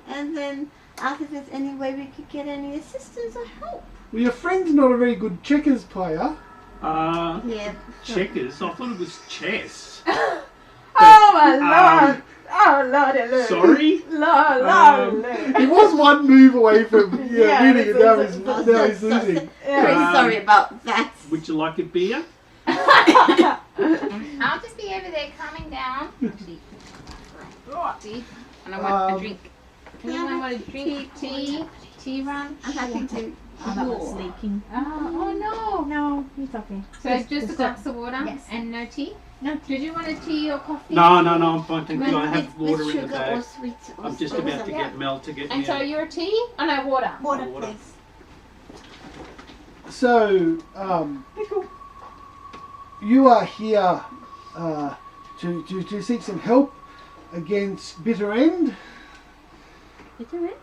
A: and then asked if there's any way we could get any assistance or help.
C: Well, your friend's not a very good checkers player.
A: Yeah.
D: Checkers? I thought it was chess.
E: Oh my lord! Oh lordy lord!
D: Sorry?
E: Lord.
C: He was one move away from winning, and now
E: that's-
C: he's losing.
A: Very sorry about that.
D: Would you like a beer?
B: I'll just be over there calming down. Actually, see? And I want a drink. Can anyone want a drink? Tea? Tea run?
A: I'm happy to.
F: Oh, that was leaking.
B: Oh no.
E: No, it's okay.
B: So it's just a glass of water
E: Yes.
B: and no tea?
E: No.
B: Did you want a tea or coffee?
D: No, I'm fine. Thank you. I have
A: With
D: water in the
A: sugar or
D: bag.
A: sweet or
D: I'm just
A: salt or
D: about to
A: something.
D: get Mel to get
B: And
D: me
B: so
D: a...
B: you're a tea? Oh no, water.
A: Water,
D: Water.
A: please.
C: So, you are here to seek some help against Bitter End.
A: Bitter End?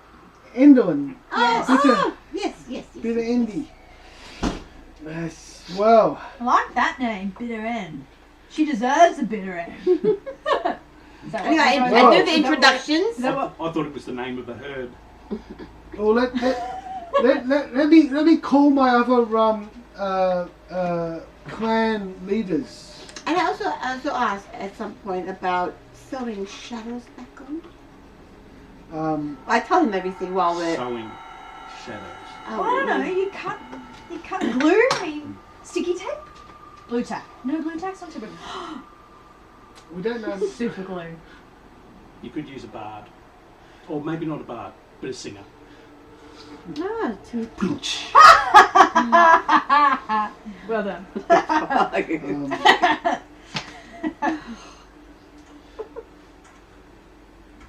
C: Endolin.
A: Oh, yes.
C: Bitter Endy. Yes, well,
E: I like that name, Bitter End. She deserves a bitter end.
A: Anyway, I
C: Well,
A: do the introductions.
E: Is that what?
D: I thought it was the name of a herb.
C: well let me call my other clan leaders.
A: And I also asked at some point about sewing shadows back on. I told him everything while we're.
D: Sowing shadows.
E: Well, I don't know. You cut glue. I mean, sticky tape. Blue tack. No, blue tack's not too big.
C: We don't know.
E: Super glue.
D: You could use a bard. Or maybe not a bard, but a singer.
A: No, too.
D: Pinch.
E: Well done.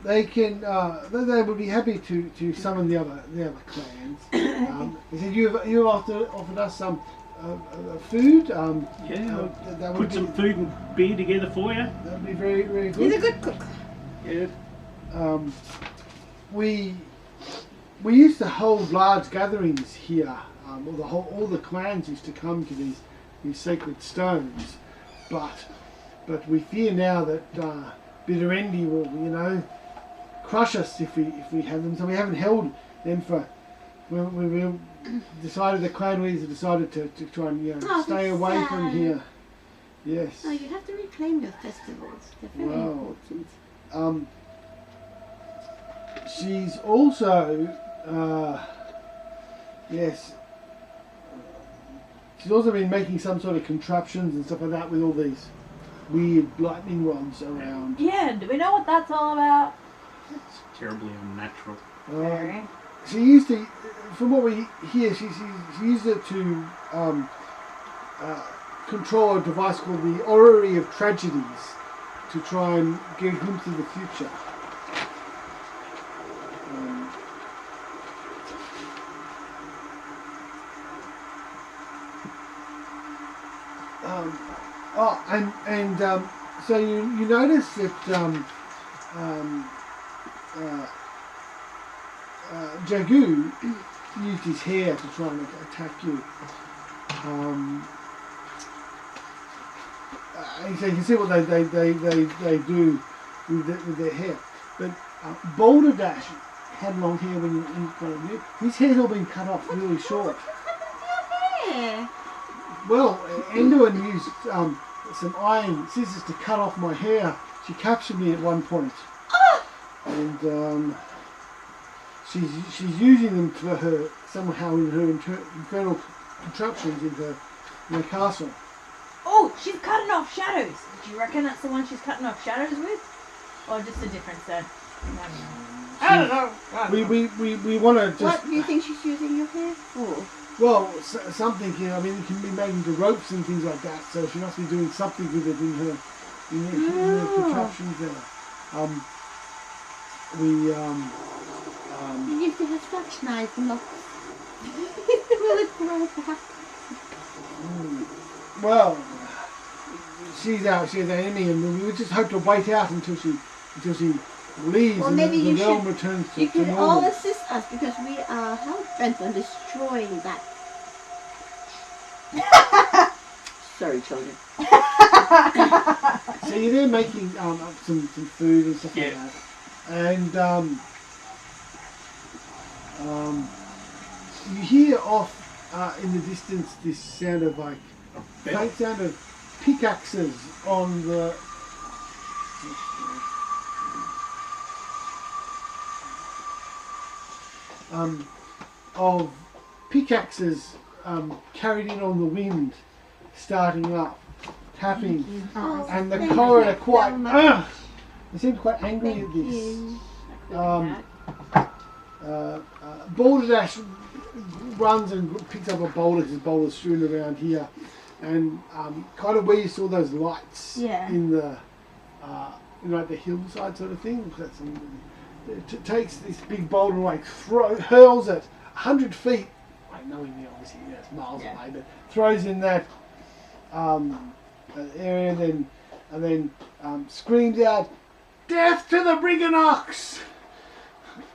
C: they can. They would be happy to summon the other clans. They said you offered us some food.
D: Yeah,
C: that would
D: put
C: be,
D: some food and beer together for you.
C: That would be very very good.
A: He's a good cook.
D: Yeah.
C: We used to hold large gatherings here. All the clans used to come to these sacred stones, but we fear now that Bitter Envy will crush us if we have them. So we haven't held them for. We decided the clan leaders have decided to try and stay away
A: sad.
C: from here. Yes.
A: No, you have to reclaim your festivals. They're very
C: Wow.
A: important.
C: She's also, yes, she's also been making some sort of contraptions and stuff like that with all these weird lightning rods around.
E: Yeah, do we know what that's all about?
D: It's terribly unnatural.
E: Very.
C: She used to, from what we hear, she used it to control a device called the Orrery of Tragedies to try and get a glimpse of the future. So you notice that Jagu used his hair to try and attack you. So you can see what they do with their hair. But Boulder Dash had long hair when you got him. His hair's all been cut off really short.
A: Yeah.
C: Well, Enduin used some iron scissors to cut off my hair. She captured me at one point. And she's using them for her, somehow in her infernal contraptions in her castle.
E: Oh, she's cutting off shadows. Do you reckon that's the one she's cutting off shadows with? Or just a different set? I don't know.
C: We want to just...
A: What do you think she's using your hair for?
C: Well, something, I mean, it can be made into ropes and things like that, so she must be doing something with it in her contraptions there.
A: You used to have such nice locks. Will it grow back?
C: Well, she's our enemy, and we just hope to wait out until she leaves
A: Well,
C: and
A: maybe
C: the
A: you
C: realm
A: should-
C: returns
A: You
C: to
A: can
C: normal.
A: all assist us because we are hell-bent on destroying that. Sorry, children.
C: So you're there making up some food and stuff like that, and you hear off in the distance this sound of faint sound of pickaxes on the. Of pickaxes carried in on the wind, starting up, tapping, and the
A: thank
C: coroner
A: you
C: quite.
A: so much.
C: They seem quite angry
A: Thank
C: at this.
A: you.
C: Balderdash runs and picks up a boulder, because there's boulders strewn around here, and kind of where you saw those lights in the like the hillside sort of thing. It takes this big boulder and hurls it 100 feet, knowing obviously it's miles away, but throws in that area, and then screams out, "Death to the brigand ox!"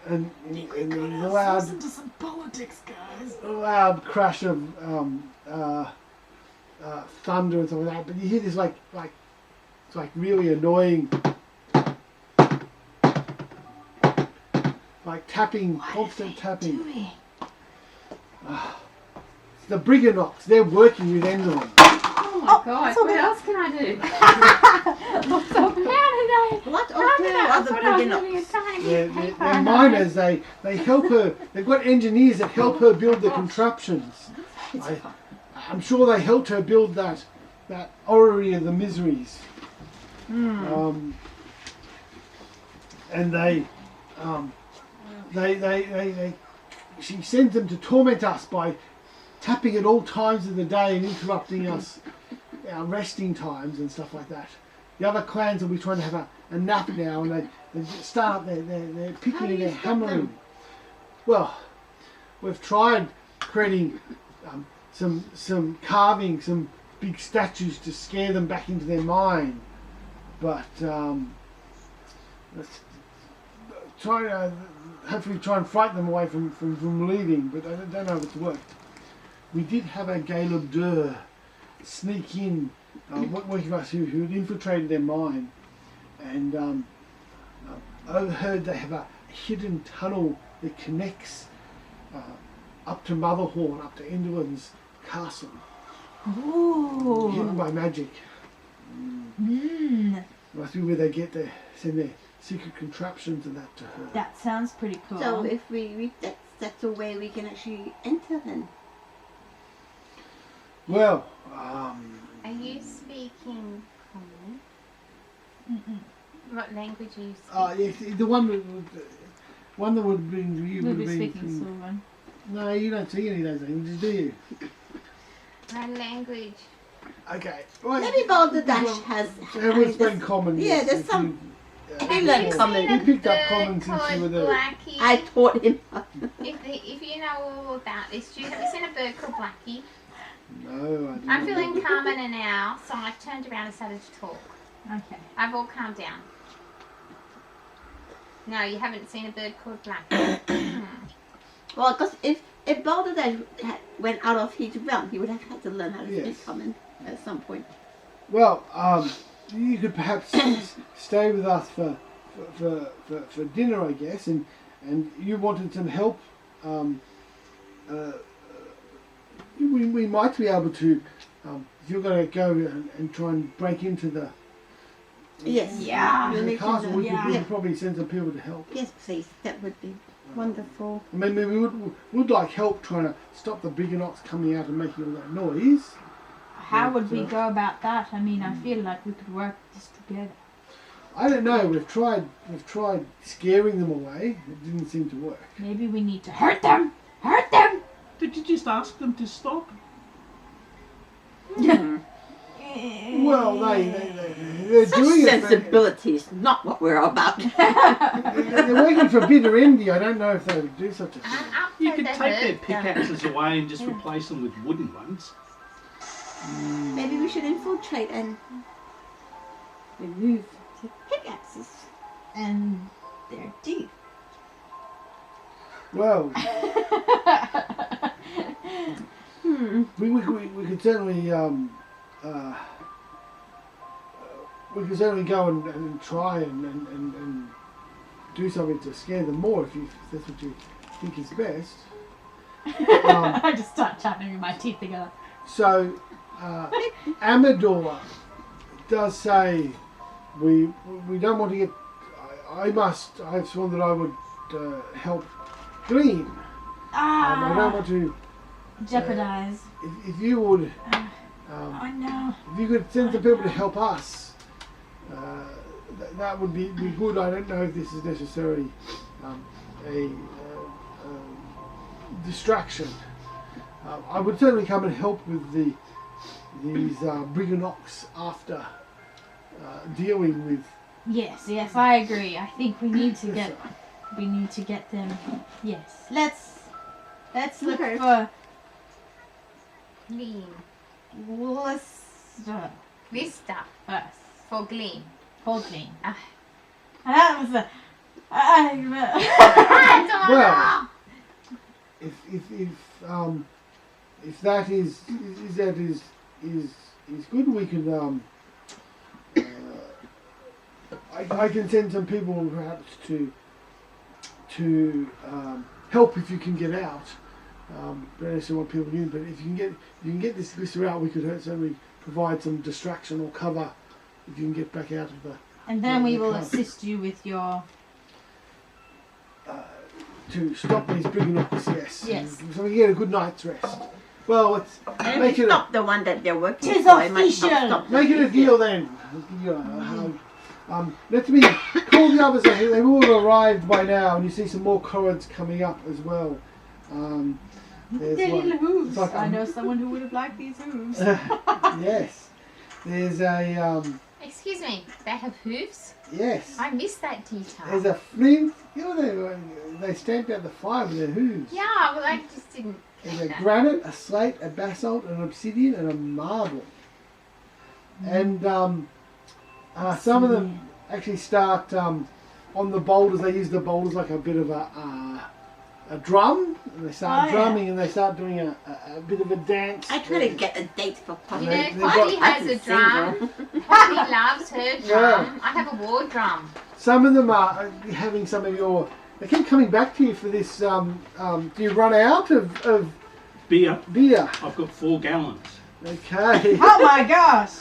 C: And the loud,
G: listen to some politics, guys.
C: loud crash of thunder and stuff like that. But you hear this it's like really annoying, like tapping, constant tapping. The brigand ox, they're working with Enderlin.
B: Oh my god, what else can I do? How did I?
A: What
B: How did I?
A: are the
B: That's what I was
A: brigand
B: really
A: ox?
B: trying to
C: They're,
B: get
C: they're,
B: paper.
C: they're miners, they help her, they've got engineers that help her build the contraptions. I'm sure they helped her build that orrery of the miseries. And she sends them to torment us by tapping at all times of the day and interrupting us, our resting times and stuff like that. the other clans will be trying to have a nap now, and they start up they're picking
A: How do
C: and
A: you
C: they're
A: stop
C: hammering.
A: them?
C: Well, we've tried creating some carving, some big statues to scare them back into their mind, but let's try hopefully try and frighten them away from leaving. But I don't know if it's worked. We did have a Gamemaster sneak in, working for us who had infiltrated their mine, and overheard they have a hidden tunnel that connects up to Motherhorn, up to Enderlin's castle, hidden
E: Ooh.
C: by magic. Must be where they send their secret contraptions and that to her.
E: That sounds pretty cool.
A: So if that's a way we can actually enter then.
C: Well,
B: Are you speaking common? What language are you speaking?
C: yes, the one that would bring you
E: we'll
C: would
E: be
C: have been
E: speaking
C: from,
E: Sylvan.
C: No, you don't see any of those languages, do you?
B: My language.
C: Okay. Well,
A: Maybe Balderdash has.
C: everyone's been common.
A: Yeah,
C: yes,
A: there's
C: if
A: some.
C: you,
A: He learned common.
C: You picked up
B: Bird
C: common since you were
B: called
C: there.
B: Blackie.
A: I taught him.
B: If you know all about this, have you seen a bird called Blackie?
C: No, I didn't.
B: I'm feeling calmer now, so I turned around and started to talk.
E: Okay.
B: I've all calmed down. No, you haven't seen a bird called Blackie.
A: Well, because if Balderdash went out of his realm, he would have had to learn how to
C: Yes.
A: speak common at some point.
C: Well, you could perhaps stay with us for dinner, I guess, and you wanted some help. We might be able to. If you're going to go and try and break into the
A: Yes.
E: Yeah.
A: We'll
C: the
A: make
C: castle,
A: sure
C: we
A: that-
C: could
A: yeah.
C: probably send some people to help.
A: Yes, please. That would be wonderful.
C: I mean, we would like help trying to stop the bigger knots coming out and making all that noise.
E: How would we
C: But,
E: go about that? I mean, I feel like we could work this together.
C: I don't know. We've tried scaring them away. It didn't seem to work.
E: Maybe we need to hurt them. Hurt them.
D: Did you just ask them to stop?
C: Well, they're
F: Such
C: doing it.
F: sensibility is not what we're about.
C: They're working for bitter envy. I don't know if they would do such a thing.
B: I'm up
D: You
B: for
D: could
B: the
D: take their
B: hurt,
D: pickaxes away and just replace them with wooden ones.
A: Maybe we should infiltrate and remove the pickaxes.
E: And their teeth.
C: Well, we could certainly go and try and do something to scare them more if that's what you think is best.
E: I just start chattering my teeth together.
C: So, Amador does say we don't want to get. I've sworn that I would help Gleam. I don't want to.
E: Jeopardize.
C: If you would,
E: I know.
C: if you could send some people to help us, that would be good. I don't know if this is necessarily a distraction. I would certainly come and help with these Briganox after dealing with.
E: Yes, I agree. I think we need to get them. Yes. Let's look
A: Okay.
E: for
B: Gleam.
E: Lister
B: Vista
E: first.
B: for Gleam.
E: Holding.
B: Ah.
E: That was a.
C: Well, if that is good, we can. I can send some people perhaps to help if you can get out. Don't necessarily want people in, but if you can get this lister out, we could certainly provide some distraction or cover if you can get back out of the.
E: And then we will
C: Okay.
E: assist you with your.
C: To stop these Briganox, yes.
E: Yes.
C: So we get a good night's rest. Well, let's
F: And
C: make
F: we
C: it
F: stop the one that they're working
E: Tis
F: for. I might
E: official.
F: not stop
C: make it a deal then. I'll give you a hug. Let me call the others. They've all arrived by now, and you see some more currents coming up as well. There's
E: Their
C: one.
E: little hooves.
C: It's like
E: I know someone who would have liked these hooves.
C: Yes. There's a
B: Are Excuse me, they have hooves?
C: Yes.
B: I missed that detail.
C: There's a flint. You know, they stamped out the fire with their hooves.
B: Yeah, well, I just didn't
C: There's
B: think
C: a
B: that.
C: granite, a slate, a basalt, an obsidian, and a marble. And some of them actually start on the boulders. They use the boulders like a bit of a drum, and they start drumming, and they start doing a bit of a dance.
F: I try to get a date for Poppy.
B: You
C: They've
B: know,
C: got-
B: Poppy
F: I
B: has
F: can
B: a
F: sing
B: drum. Poppy loves her drum. I have a war drum.
C: Some of them are having some of your. They keep coming back to you for this. Do you run out of
D: Beer.
C: beer?
D: I've got 4 gallons.
C: Okay.
E: Oh my gosh!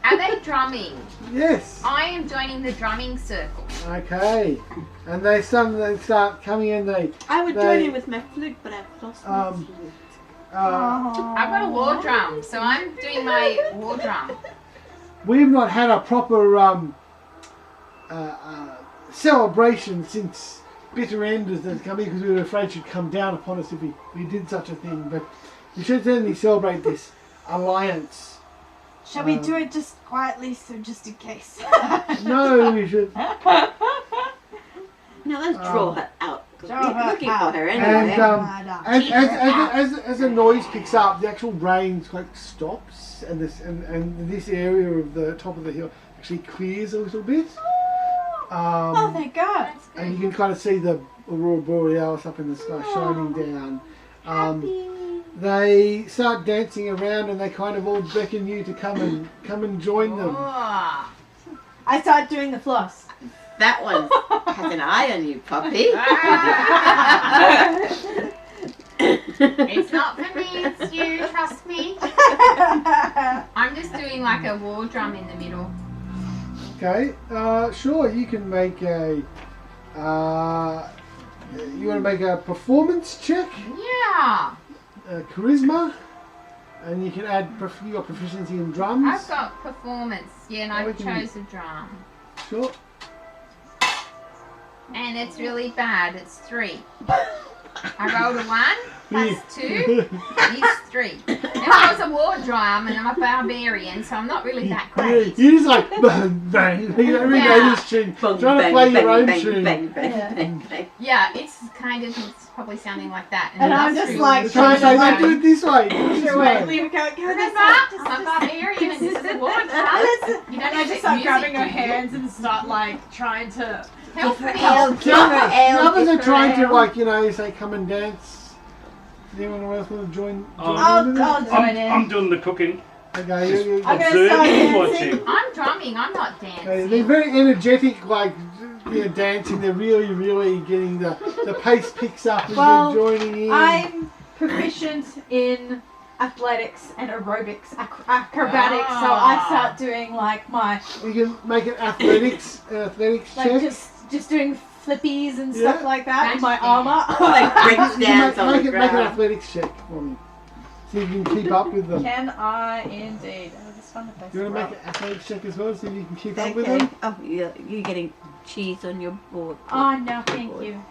B: Are they drumming?
C: Yes.
B: I am joining the drumming circle.
C: Okay. And they start coming in.
A: I would
C: They-
A: join in with my flute, but I've lost my
C: Um,
A: flute.
B: I've got a war drum, so I'm doing my war drum.
C: We've not had a proper celebration since Bitter Enders has come in because we were afraid she'd come down upon us if we did such a thing. But we should certainly celebrate this alliance.
E: Shall we do it just quietly, so just in case?
C: No, we should.
F: Now let's draw her out. 'Cause
E: Draw
F: we're
E: her
F: looking
E: out.
F: for her
C: And
F: anyway.
C: as the noise picks up, the actual rain like stops, and this area of the top of the hill actually clears a little bit.
E: Oh, thank God.
C: And you can kind of see the aurora borealis up in the sky shining down. They start dancing around, and they kind of all beckon you to come and join them.
B: Oh.
E: I start doing the floss.
F: That one has an eye on you, Poppy.
B: It's not for me, it's you, trust me. I'm just doing like a war drum in the middle.
C: Okay, sure. You can make a. You want to make a performance check,
B: Yeah.
C: charisma, and you can add your proficiency in drums.
B: I've got performance, yeah, and I
C: we can-
B: chose a drum.
C: Sure.
B: And it's really bad, it's 3. I rolled a 1 plus 2 is 3. Now I was a war drum and I'm a barbarian, so I'm not really that great.
C: You just like bang bang. You don't really
B: Yeah.
C: know this tune.
F: Bang,
C: Trying to
F: bang,
C: play
F: bang,
C: your own
F: bang,
C: tune.
F: bang, bang, bang, bang.
B: Yeah, it's probably sounding like that.
E: And I'm
B: that's
E: just
B: true.
E: like
C: Trying to say,
E: Trying
C: no, do it this way. Do it this
E: Wait,
C: way.
E: leave it go. Go this
B: Remember,
E: way.
B: I'm a barbarian and this is a war drum. You don't
G: And I
B: know
G: just
B: this
G: start
B: music,
G: grabbing her
B: do you?
G: hands and start like trying to.
B: Help
F: Give her
B: me.
F: ale, give her ale,
C: The others
F: give
C: are
F: her
C: trying to
F: ale.
C: like say come and dance. Does anyone else want to join?
E: I'll
C: in?
E: join in.
D: I'm doing the cooking.
C: Okay, you-
E: I'm gonna
D: Observing
E: start
D: and
E: dancing.
D: watching.
B: I'm drumming, I'm not
C: Okay,
B: dancing.
C: they're very energetic, like dancing. They're really getting the pace picks up as
E: Well,
C: you're joining in.
E: I'm proficient in athletics and aerobics, acrobatics, so I start doing like my
C: You can make an athletics
E: like
C: check.
E: just doing flippies and stuff
C: Yeah.
E: like that in my
B: Dash
E: armor.
F: Like break
C: You can
F: dance on the
C: make an
F: ground.
C: athletics check for me. See if you can keep up with them.
E: Can I indeed? Oh, this one the best
C: You want to
E: roll.
C: make an athletics check as well, see if you can keep up with
F: Okay.
C: them?
F: Oh, you're getting cheese on your board.
E: Oh no, thank you.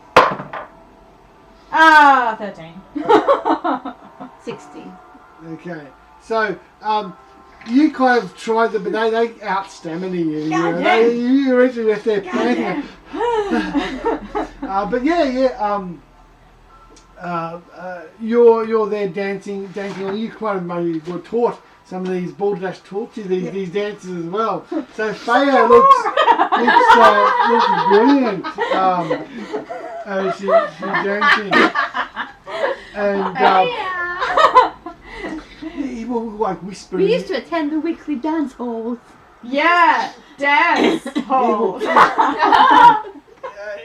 E: Ah, 13.
F: 16.
C: Okay, so you kind of tried them, but they outstamina you. You, know,
E: damn.
C: you originally left there panting. But you're there dancing on. You kind of maybe were taught some of these balderdash taught you these dances as well. So Feya looks brilliant. She's dancing, and he will like whispering.
A: We used to attend the weekly dance halls.
E: Yeah, dance hall.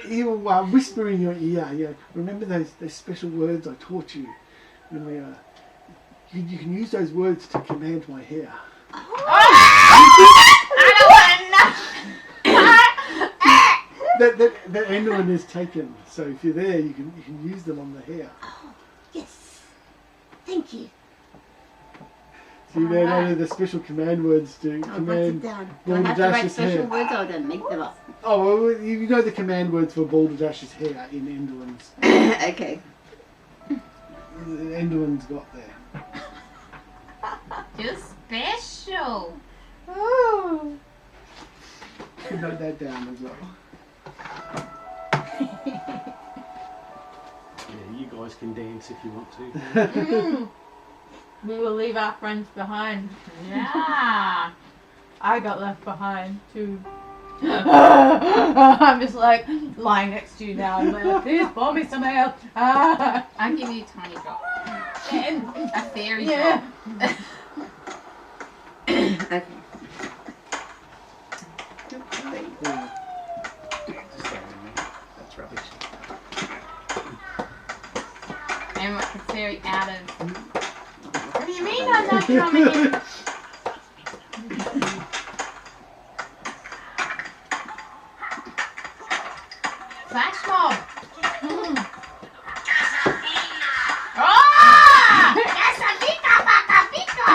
C: He will whisper in your ear. Yeah, remember those special words I taught you. When we, you can use those words to command my hair. That Endolin is taken. So if you're there, you can use them on the hair.
A: Yes. Thank you.
C: So you know the special command words to
A: I'll write it
C: command
A: down.
F: Do I have to write
C: Balderdash's
F: special
C: hair.
F: words or then make them up?
C: Oh, well, you know the command words for Balderdash's hair in Endolin's.
F: Okay.
C: Endolin's got there.
B: You're special.
E: Ooh.
C: should note that down as well.
D: Yeah, you guys can dance if you want to.
E: We will leave our friends behind.
B: Yeah.
E: I got left behind too. I'm just like lying next to you now. I'm like, please pour me some ale.
B: I'll give you a tiny drop. A fairy
E: Yeah.
B: drop.
F: Okay.
C: Yeah.
D: Just throw it in there. That's rubbish.
B: And what the fairy out of... What do you mean I'm not coming in? Flash mob! Oh! Esa pica, paca, pica!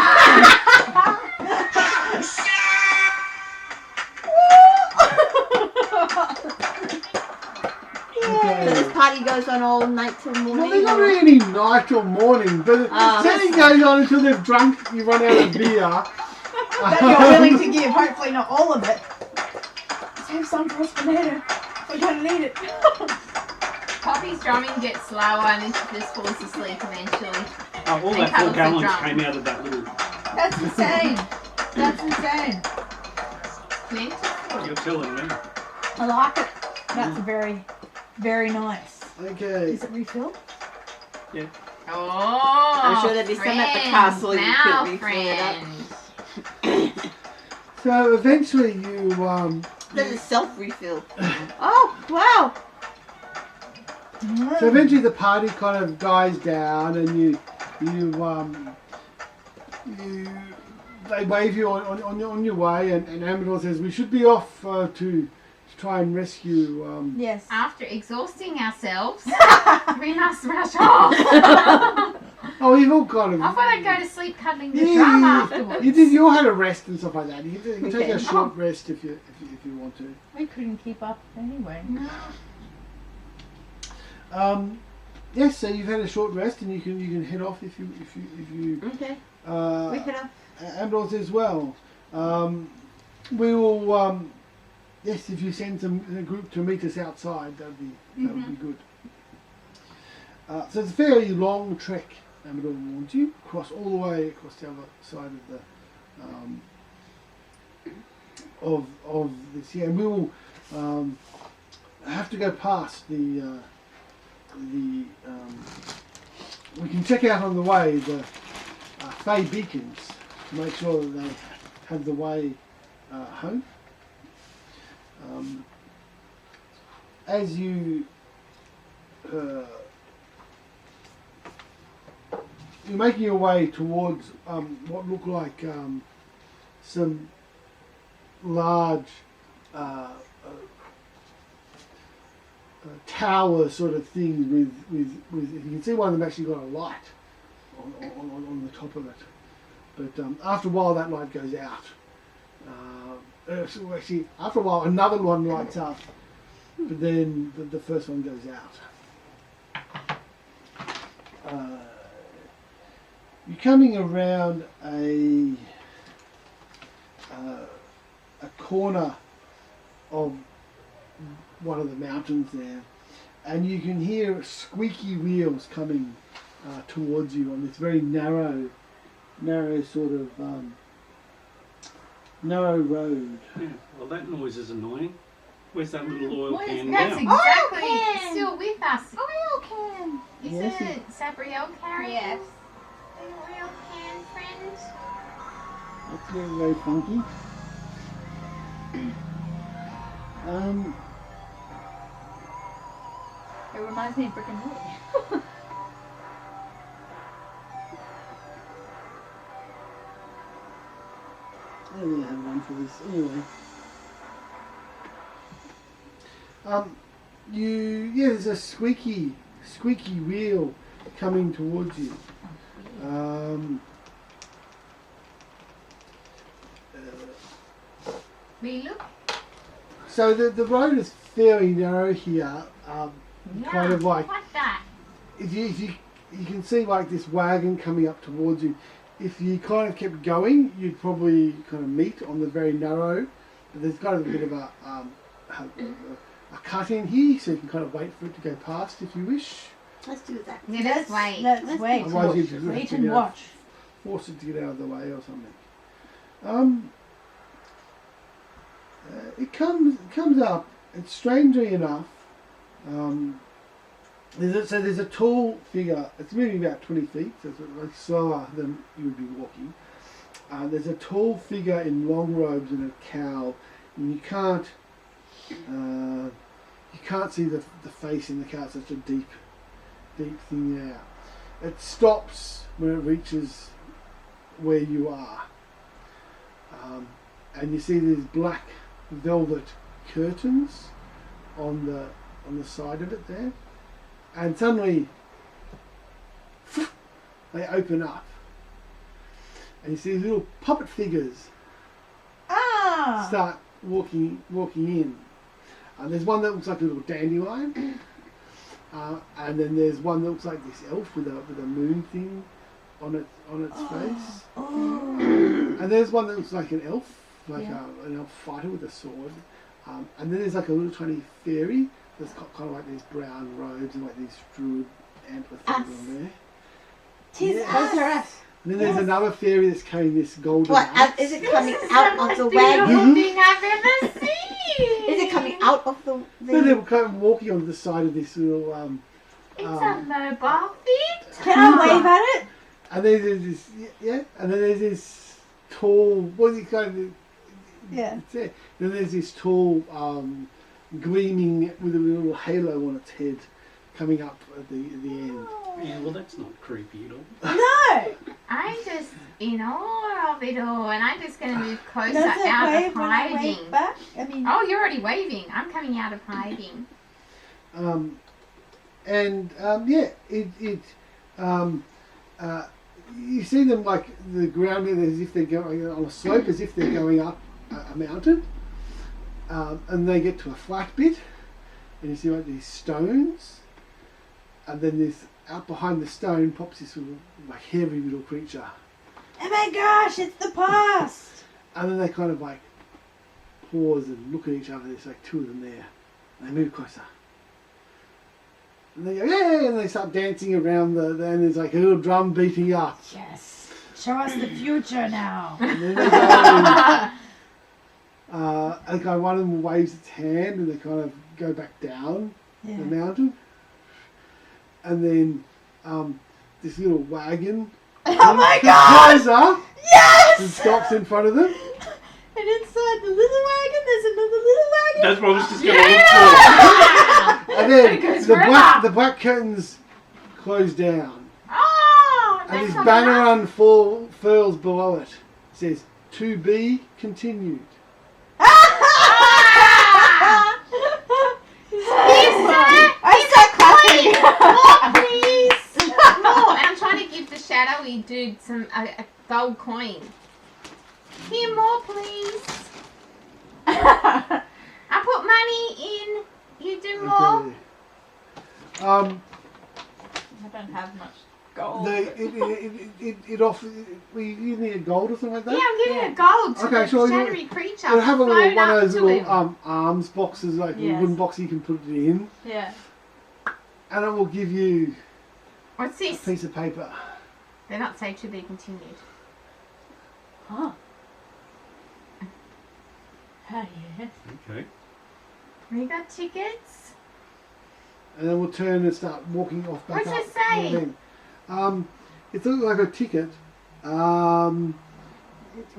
A: So
C: Okay.
A: this party goes on all night till
C: Well,
A: morning.
C: there's not
A: or-
C: really any night or morning, but the setting goes on until they've drunk, you run out of beer.
E: That you're willing to give, hopefully not all of it. Save some for us later. We're gonna need it.
B: Poppy's drumming gets slower and then she just falls asleep eventually.
D: Oh, all
B: And
D: that 4
B: cuddles the
D: gallons
B: drum.
D: came out of that little...
E: That's insane. That's insane.
B: Clint?
D: You're telling me.
E: I like it. That's very, very nice.
C: Okay.
E: Is it refilled?
B: Oh,
F: I'm sure there'd be some at the castle you
B: now
F: could refill it up.
B: friends.
C: So eventually you
A: There's a self-refill. Oh, wow.
C: so eventually the party kind of dies down and they wave you on your way and Amador says we should be off to try and rescue
E: Yes.
B: After exhausting ourselves, we must rush off.
C: oh, you've all kind of
B: I thought I'd go to sleep cuddling the drum afterwards.
C: you all had a rest and stuff like that. You can take
F: Okay.
C: a short rest if you want to.
E: We couldn't keep up anyway.
C: Yes, so you've had a short rest and you can head off if you
A: Okay,
C: uh,
A: we head off.
C: Ambulance as well. We will yes, if you send a group to meet us outside, that would be good. So it's a fairly long trek, Amador warns you, all the way across the other side of this. Yeah, and we will have to go past the. We can check out on the way the Fey beacons to make sure that they have the way home. As you're making your way towards what look like some large tower sort of things with you can see one of them actually got a light on the top of it, but after a while that light goes out. So actually, after a while another one lights up, but then the first one goes out. You're coming around a corner of one of the mountains there, and you can hear squeaky wheels coming towards you on this very narrow sort of narrow road.
D: Yeah, well, that noise is annoying. Where's that little oil can
B: That's
D: now?
B: exactly
E: can!
B: still with us.
E: Oil can!
B: Isn't
C: Yes,
B: Sabriel carrying
E: Yes.
B: the oil can, friend?
C: That's very, very funky.
E: It reminds me of Brick and Morty.
C: I don't really have one for this anyway. There's a squeaky wheel coming towards you.
B: We look.
C: So the road is fairly narrow here. Kind of like
B: that.
C: if you can see like this wagon coming up towards you. If you kind of kept going, you'd probably kind of meet on the very narrow But there's kind of a bit of a cut in here, so you can kind of wait for it to go past if you wish.
A: Let's do that.
B: Yeah, let's wait.
E: Let's wait.
C: Otherwise you just
E: Wait
C: have
E: and
C: to
E: watch.
C: force it to get out of the way or something. It comes up. It's strangely enough. There's a tall figure. It's moving about 20 feet, so it's like slower than you would be walking. There's a tall figure in long robes and a cowl, and you can't see the face in the cowl. It's such a deep thing there. It stops when it reaches where you are, and you see these black velvet curtains on the side of it there, and suddenly they open up, and you see these little puppet figures start walking in. There's one that looks like a little dandelion, and then there's one that looks like this elf with a moon thing on its face, and there's one that looks like an elf, like an elf fighter with a sword, and then there's like a little tiny fairy that's got kind of like these brown robes and like these druid antler things on there.
A: Those are us.
C: And then there's another fairy that's carrying this golden
A: What?
C: axe.
A: Is it coming out of the
B: Beautiful
A: wagon?
B: thing I've ever seen.
A: Is it coming out of the?
C: No, they're kind of walking on the side of this little
B: It's a mobile fit.
E: Can I wave at it?
C: and then there's this and then there's this tall, what is it kind of,
E: Yeah.
C: it's there. Then there's this tall gleaming with a little halo on its head coming up at the end.
D: Yeah, well, that's not creepy at all.
E: No!
B: I'm just in awe of it all, and I'm just going to move closer
E: Does it
B: out
E: wave
B: of
E: when I
B: hiding.
E: wave back? I mean,
B: Oh, you're already waving. I'm coming out of hiding.
C: You see them like the ground as if they're going on a slope, as if they're going up a mountain, and they get to a flat bit, and you see like these stones, and then this out behind the stone pops this little like hairy little creature,
E: oh my gosh, it's the past!
C: and then they kind of like pause and look at each other. There's like two of them there, and they move closer. And they go, yeah, and they start dancing around and there's like a little drum beating up.
E: Yes. Show us the future now.
C: And then they go, and one of them waves its hand and they kind of go back down the mountain. And then this little wagon
E: Oh my god!
C: comes up
E: Yes!
C: and stops in front of them.
E: And inside the little wagon, there's another little wagon.
D: That's what I was just going to look for.
C: And then
B: It goes
C: the black curtains close down.
B: Oh,
C: And
B: that's
C: this
B: not
C: banner
B: enough.
C: unfurls below it. It says, "To be continued."
E: I start clapping.
B: Please. More. And I'm trying to give the shadowy dude some a gold coin. Here, more, please. I put money in. You do more.
C: Okay.
E: I don't have much gold.
C: It offers. You need gold or something like that.
B: Yeah, I'm giving a gold to
C: Okay,
B: the
C: sure,
B: shadowy creature.
C: It'll have a little
B: Float
C: one
B: up
C: of those
B: to
C: little
B: him.
C: arms boxes, like a
E: Yes.
C: wooden box you can put it in,
E: Yeah.
C: and it will give you
B: What's
C: a
B: this?
C: piece of paper.
B: They're not say to be continued.
E: Huh. Oh, yes.
D: Okay.
B: We got tickets.
C: And then we'll turn and start walking off back
B: What's
C: up.
B: it say?
C: It looks like a ticket.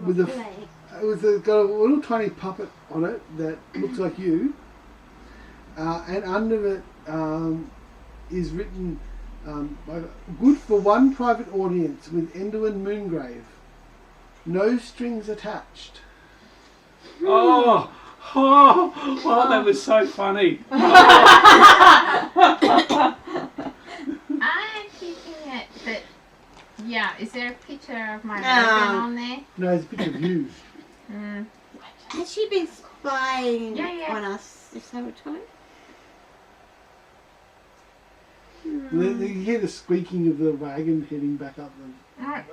C: With got a little tiny puppet on it that looks like you, and under it is written, "Good for one private audience with Enderlin Moongrave. No strings attached."
D: Oh, that was so funny.
B: I'm keeping it, but yeah, is there a picture of my
A: No.
B: raven on there?
C: No, it's a picture of you.
B: Mm.
A: Has she been spying
B: Yeah.
A: on us this whole time?
C: You hear the squeaking of the wagon heading back up.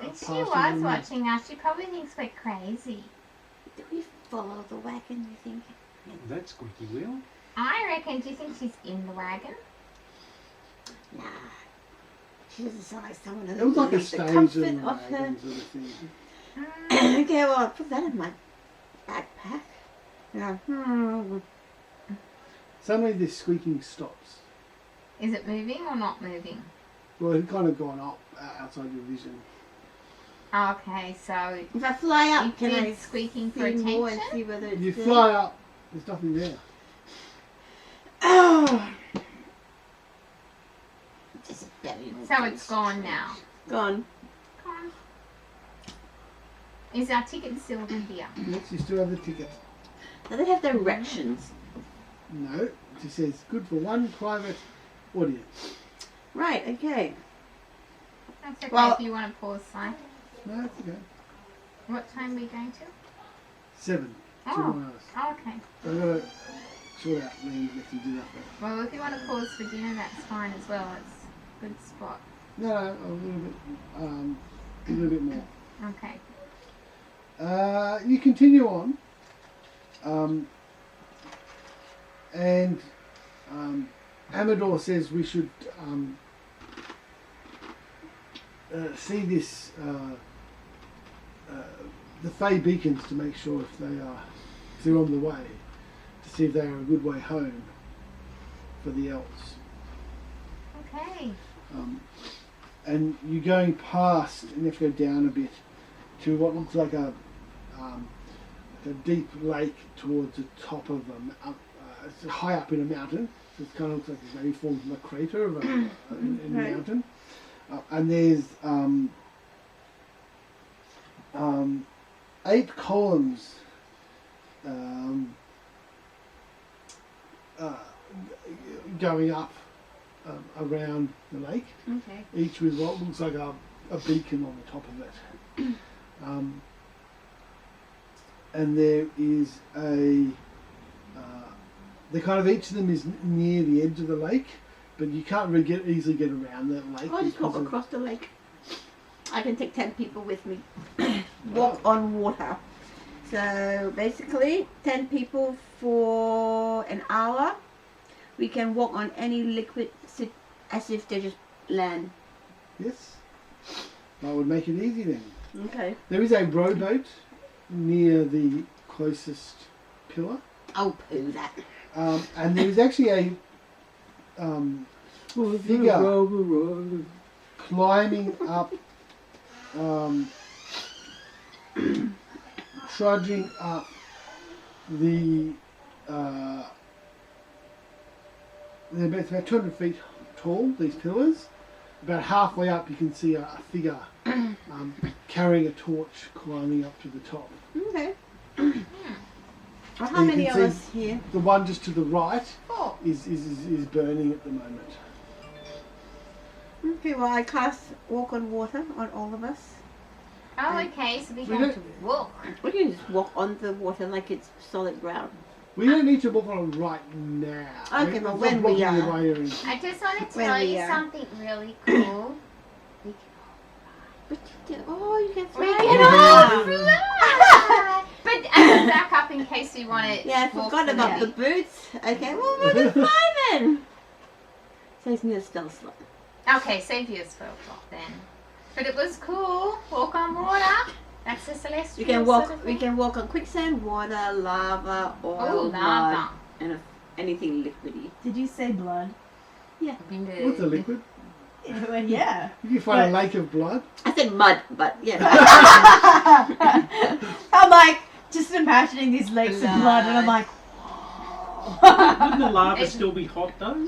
B: If she
C: Passing
B: was
C: on.
B: watching us, she probably thinks we're crazy.
A: Do we follow the wagon, you think?
D: That squeaky wheel.
B: I reckon, do you think she's in the wagon?
A: Nah. She doesn't sound like someone
C: It was like a
A: the
C: stage
A: comfort
C: and
A: of her.
C: wagon sort of thing.
A: Okay, well, I'll put that in my backpack. Yeah.
C: Suddenly this squeaking stops.
B: Is it moving or not moving?
C: Well, it had kind of gone up outside your vision.
B: Okay, so
A: If I fly
B: you
A: up, can I
B: did squeaking for
A: see more
B: attention?
A: and see whether it's
C: You
A: there?
C: fly up, there's nothing there.
A: Oh! Just very
B: So it's gone now.
A: gone.
B: Gone. Is our ticket still here?
C: Next, you still have the ticket.
A: Do they have directions?
C: No, it just says good for one private audience.
A: Right, okay.
B: That's okay
A: Well-
B: if you want to pause, Si.
C: No, it's okay.
B: What time are we going to?
C: 7. 2
B: Oh.
C: more hours.
B: Oh, okay.
C: I'm going to sort out Lynne if you do that first.
B: Well, if you want to pause for dinner, that's fine as well. It's a good spot.
C: No, a little bit more.
B: Okay.
C: You continue on, and Amador says we should see this the Fey beacons to make sure if they're on the way, to see if they are a good way home for the elves.
B: Okay.
C: And you're going past, and you have to go down a bit to what looks like a deep lake towards the top of it's high up in a mountain. So it kind of looks like it's maybe formed from a crater of in a
A: Right.
C: mountain. And there's 8 columns going up around the lake,
A: Okay.
C: each with what looks like a beacon on the top of it. And there is they kind of each of them is near the edge of the lake, but you can't really easily get around that lake.
A: I'll just walk
C: because of-
A: across the lake. I can take 10 people with me. Walk on water. So basically, 10 people for an hour. We can walk on any liquid as if they just land.
C: Yes, that would make it easy then.
A: Okay.
C: There is a rowboat near the closest pillar,
A: I'll poo that.
C: and there is actually a figure climbing up, trudging up the. They're about 200 feet tall, these pillars. About halfway up, you can see a figure carrying a torch climbing up to the top.
A: Okay. Well, how
C: You
A: many
C: can
A: of
C: see
A: us here?
C: The one just to the right
B: 4.
C: is burning at the moment.
A: Okay, well I cast walk on water on all of us.
B: Oh, okay. So we're
C: We
B: going
C: don't-
B: to walk.
A: We can just walk on the water like it's solid ground.
C: We don't need to walk on it right now.
A: Okay, but
C: It's
A: when
C: not
A: we
C: blocking the
A: are.
C: way or anything.
B: I just want to
A: When
B: tell
A: we
B: you
A: are.
B: something really cool.
A: But you can, oh, you can
B: We
A: fly.
B: can
A: now.
B: all fly. But back up in case we want to.
A: Yeah, I forgot about the boots. Okay, well we'll just fly then. Saves me a spell slot.
B: Okay, save you a spell slot then. But it was cool. Walk on water. That's the celestial.
A: We can walk.
B: sort of
A: We
B: thing.
A: can walk on quicksand, water, lava, oil,
B: Oh,
A: blood,
B: lava.
A: and anything liquidy.
G: Did you say blood?
C: What's a liquid?
G: Yeah.
C: If you find a lake of blood,
A: I said mud, but yeah.
G: I'm like just imagining these lakes of blood, and I'm like,
D: Wouldn't the lava
B: It's-
D: still be hot though?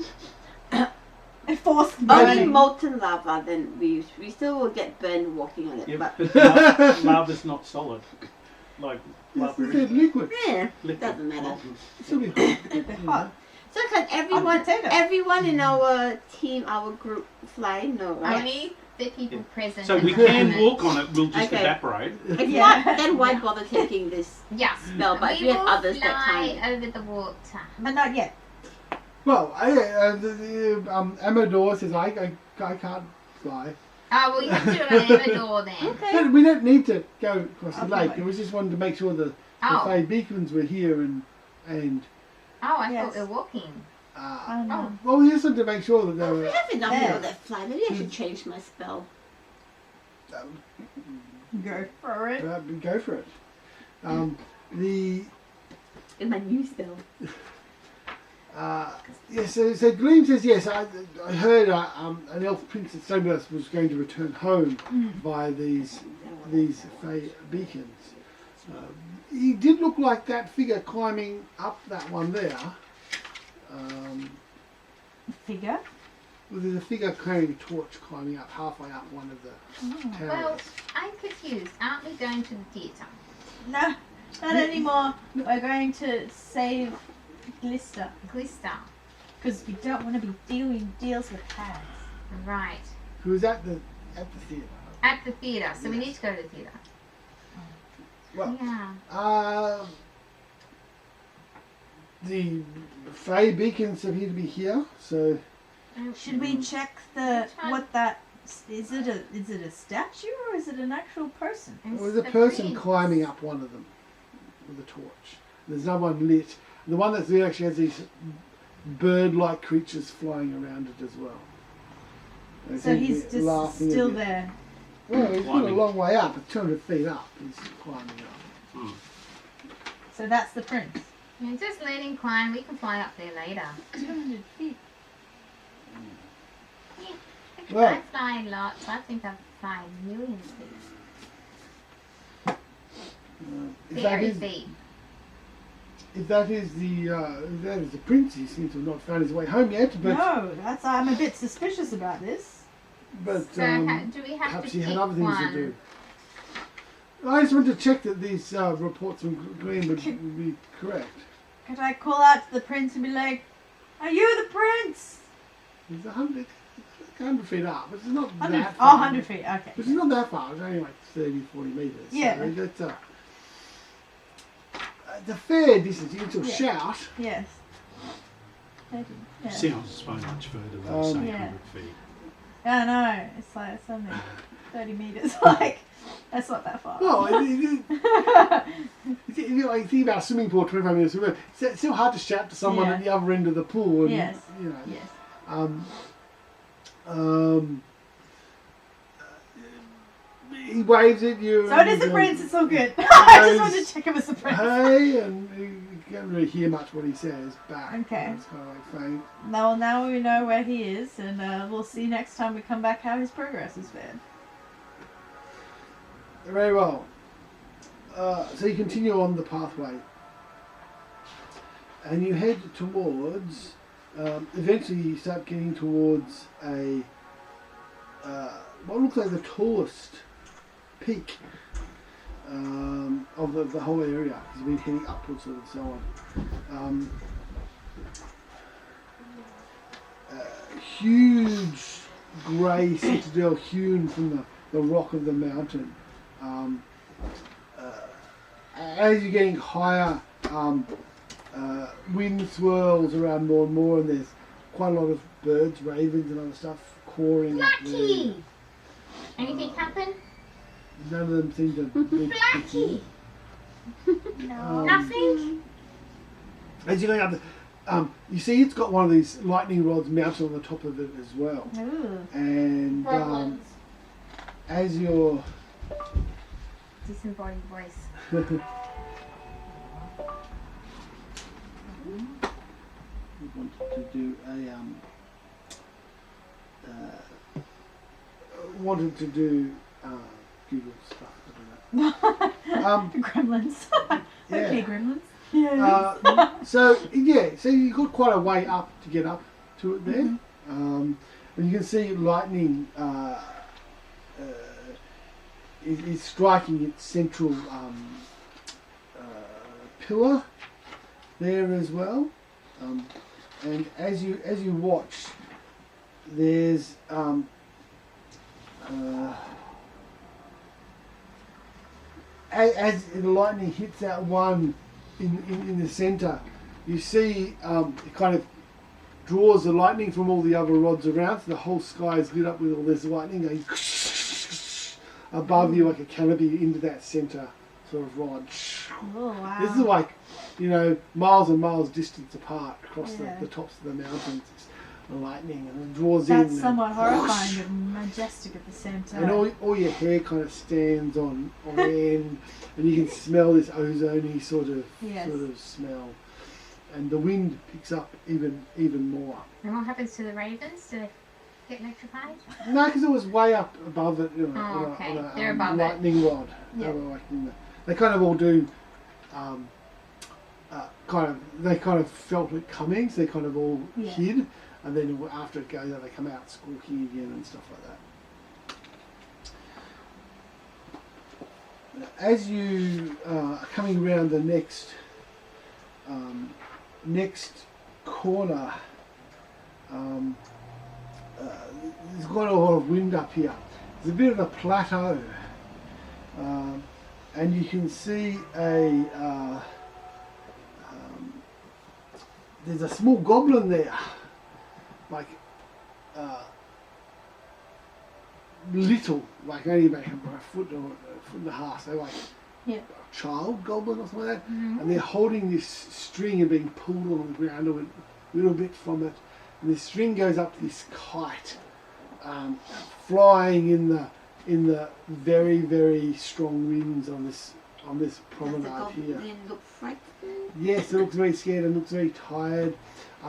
G: it forced
A: Only
G: burning.
A: molten lava, then we still will get burned walking on it.
D: Yeah,
A: But
D: but lava's not solid. Like
C: it's
D: lava
C: it's
D: is
C: liquid.
A: yeah,
D: liquid.
A: doesn't matter.
D: molten.
C: It's still be hot.
G: They're hot.
A: So can everyone,
G: potato.
A: everyone in our team, our group fly? No, right?
B: Only the people
D: Yeah.
B: present.
D: So
B: at
D: we
B: the
D: can
B: moment.
D: walk on it. We'll just
A: Okay.
D: evaporate.
A: If
G: Yeah.
A: not, then why bother taking this
B: Yes.
A: spell? But if you have
B: will
A: others that
B: fly
A: time.
B: over the water.
G: But not yet.
C: Well, Amador says I can't fly.
B: Oh, well, you have to do it on Amador then.
A: Okay.
C: No, we don't need to go across the
G: Okay.
C: lake. We just wanted to make sure the
B: Oh.
C: Fey beacons were here and
B: Oh, I
E: Yes.
B: thought they were walking.
E: I don't know.
C: well, we just wanted to make sure that they
A: Oh, we
C: were.
A: have enough
E: There.
A: of that fly. Maybe I should change my spell.
E: Go for it.
C: Go for it. The
F: In my new spell.
C: so Gleam says yes. I heard an elf prince at Sabriel was going to return home by these Fey beacons. He did look like that figure climbing up that one there.
E: Figure.
C: Well, there's a figure carrying a torch climbing up halfway up one of the towers.
B: Well, I'm confused. Aren't we going to the theatre?
E: No, not anymore. We're going to save Glister
B: Glister.
E: because we don't want to be doing deals with hags.
B: Right.
C: Who was at the theatre.
B: At the theatre. So we
C: Yes.
B: need to go to the theatre.
C: Well,
B: Yeah.
C: the Fey beacons appear to be here, so
E: Should we check what that is? It a statue or is it an actual person?
C: there was a person climbing up one of them with a torch. There's no one lit. The one that's there actually has these bird-like creatures flying around it as well. They
E: So
C: seem to
E: he's
C: be
E: just
C: laughing a
E: still
C: bit.
E: there.
C: Well, he's got a
D: Climbing.
C: long way up, 200 feet up. He's climbing up.
E: So that's the prince.
B: Yeah, just let him climb. We can fly up there later.
E: 200 feet.
C: Well-
B: I fly lots. I think I fly millions of feet.
C: If that
B: Very
C: is
B: feet.
C: if that is the prince, he seems to have not found his way home yet. But
E: No, I'm a bit suspicious about this.
C: but
B: So do we have
C: perhaps
B: to
C: he had
B: pick
C: other things
B: one?
C: to do. I just want to check that these reports from Glenn would be correct.
E: Could I call out to the prince and be like, "Are you the prince?"
C: He's 100 feet up, which is not
E: 100,
C: that
E: oh,
C: far.
E: 100 feet, okay.
C: Which is not that far. It's only like 30, 40 metres.
E: Yeah.
C: So that's the fair distance. You can still
E: Yeah.
C: shout.
E: Yes. Maybe. Yeah.
D: Sounds so much further than say
E: Yeah.
D: 100 feet.
E: I know. It's like it's only 30 meters. Like that's not that far.
C: Well, if you think about a swimming pool, 25 minutes swim, it's still hard to shout to someone
E: Yeah.
C: at the other end of the pool. And,
E: Yes.
C: You know.
E: Yes.
C: He waves at you.
E: So it is the
C: and,
E: prince. It's all good. I just wanted to check him as the prince.
C: Hey, and you can't really hear much what he says back.
E: Okay.
C: It's kind of like faint.
E: Now we know where he is, and we'll see next time we come back how his progress has been.
C: Very well. So you continue on the pathway, and you head towards. Eventually, you start getting towards a what looks like the tallest peak of the whole area. You've been heading upwards and so on. Huge grey citadel hewn from the rock of the mountain. As you're getting higher, wind swirls around more and more, and there's quite a lot of birds, ravens, and other stuff cawing up there.
B: Lucky! Anything happen?
C: None of them seem to be
B: Lucky!
C: No.
B: Nothing?
C: As you're going up, you see it's got one of these lightning rods mounted on the top of it as well.
E: Ooh.
C: And as you're
B: Disembodied voice.
C: we wanted to do Google stuff. I don't know.
E: Gremlins.
C: Yeah.
E: Okay, gremlins. Yeah.
C: So you got quite a way up to get up to it there, and you can see lightning is striking its central pillar there as well, and as you watch, there's as the lightning hits that one in the centre, you see it kind of draws the lightning from all the other rods around, so the whole sky is lit up with all this lightning going above you like a canopy into that centre sort of rod.
E: Oh, wow.
C: This is like, miles and miles distance apart across the tops of the mountains. It's lightning, and it draws in.
E: That's
C: and
E: somewhat horrifying but majestic at the same time.
C: And all your hair kind of stands on end, and you can smell this ozony sort of smell. And the wind picks up even more.
B: And what happens to the ravens? Do they get electrified?
C: No, because it was way up above it,
B: They're above
C: lightning rod.
B: Yeah.
C: They kind of all do. They kind of felt it coming, so they kind of all hid, and then after it goes out, they come out squawking again and stuff like that. As you are coming around the next corner, there's quite a lot of wind up here. There's a bit of a plateau, and you can see there's a small goblin there, like little, like only about a foot or a foot and a half, so like a child goblin or something like that, and they're holding this string and being pulled on the ground a little bit from it, and the string goes up to this kite, flying in the very, very strong winds on this promenade here.
A: Does the goblin look frightened?
C: Yes, it looks very scared and looks very tired.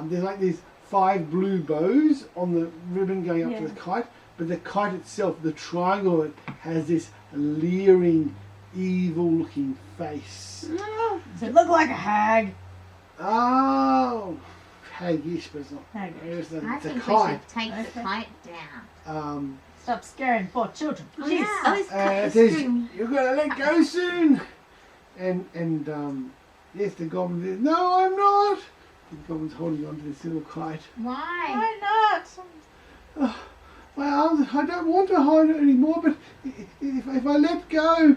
C: There's like these 5 blue bows on the ribbon going up to the kite, but the kite itself, the triangle, it has this leering, evil-looking face.
E: Does it look like a hag?
C: Oh, haggish, but it's not.
E: Haggish.
C: It's
B: I
C: a
B: think we
C: kite.
B: should take the kite down.
E: Stop scaring poor children.
A: Oh,
E: Jeez.
A: yeah. Oh, it's cut
C: It
A: the
C: says,
A: string.
C: "You're gonna let go soon." And yes, the goblin says, "No, I'm not." The goblin's holding onto this little kite.
B: Why?
E: Why not?
C: My arms, I don't want to hold it anymore, but if I let go,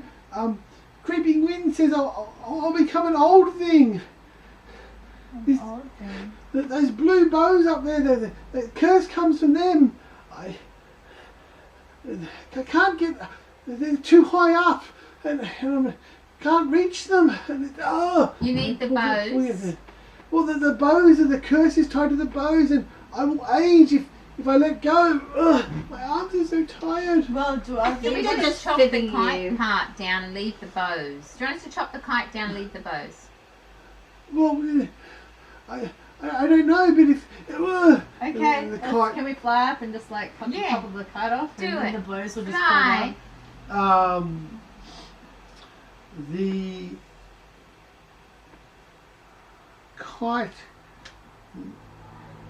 C: creeping wind says I'll become an old thing. This-
E: Old thing.
C: Those blue bows up there, the curse comes from them. I can't get, they're too high up, and I can't reach them. And
B: You need the bows.
C: Well, the bows, and the curse is tied to the bows, and I will age if I let go. Ugh, my arms are so tired.
E: Well, do I
B: Do you
A: think
B: want
A: they're
B: us
A: just
B: to chop the
A: fibbing
B: kite
A: you.
B: part down and leave the bows? Do you want us to chop the kite down and leave the bows?
C: Well, I don't know, but if
E: Okay,
C: the kite,
E: can we fly up and just like cut the
B: Yeah.
E: top of the kite off?
B: Do
E: and then
B: it.
E: the bows will just
B: Fly.
E: fall down?
C: the kite,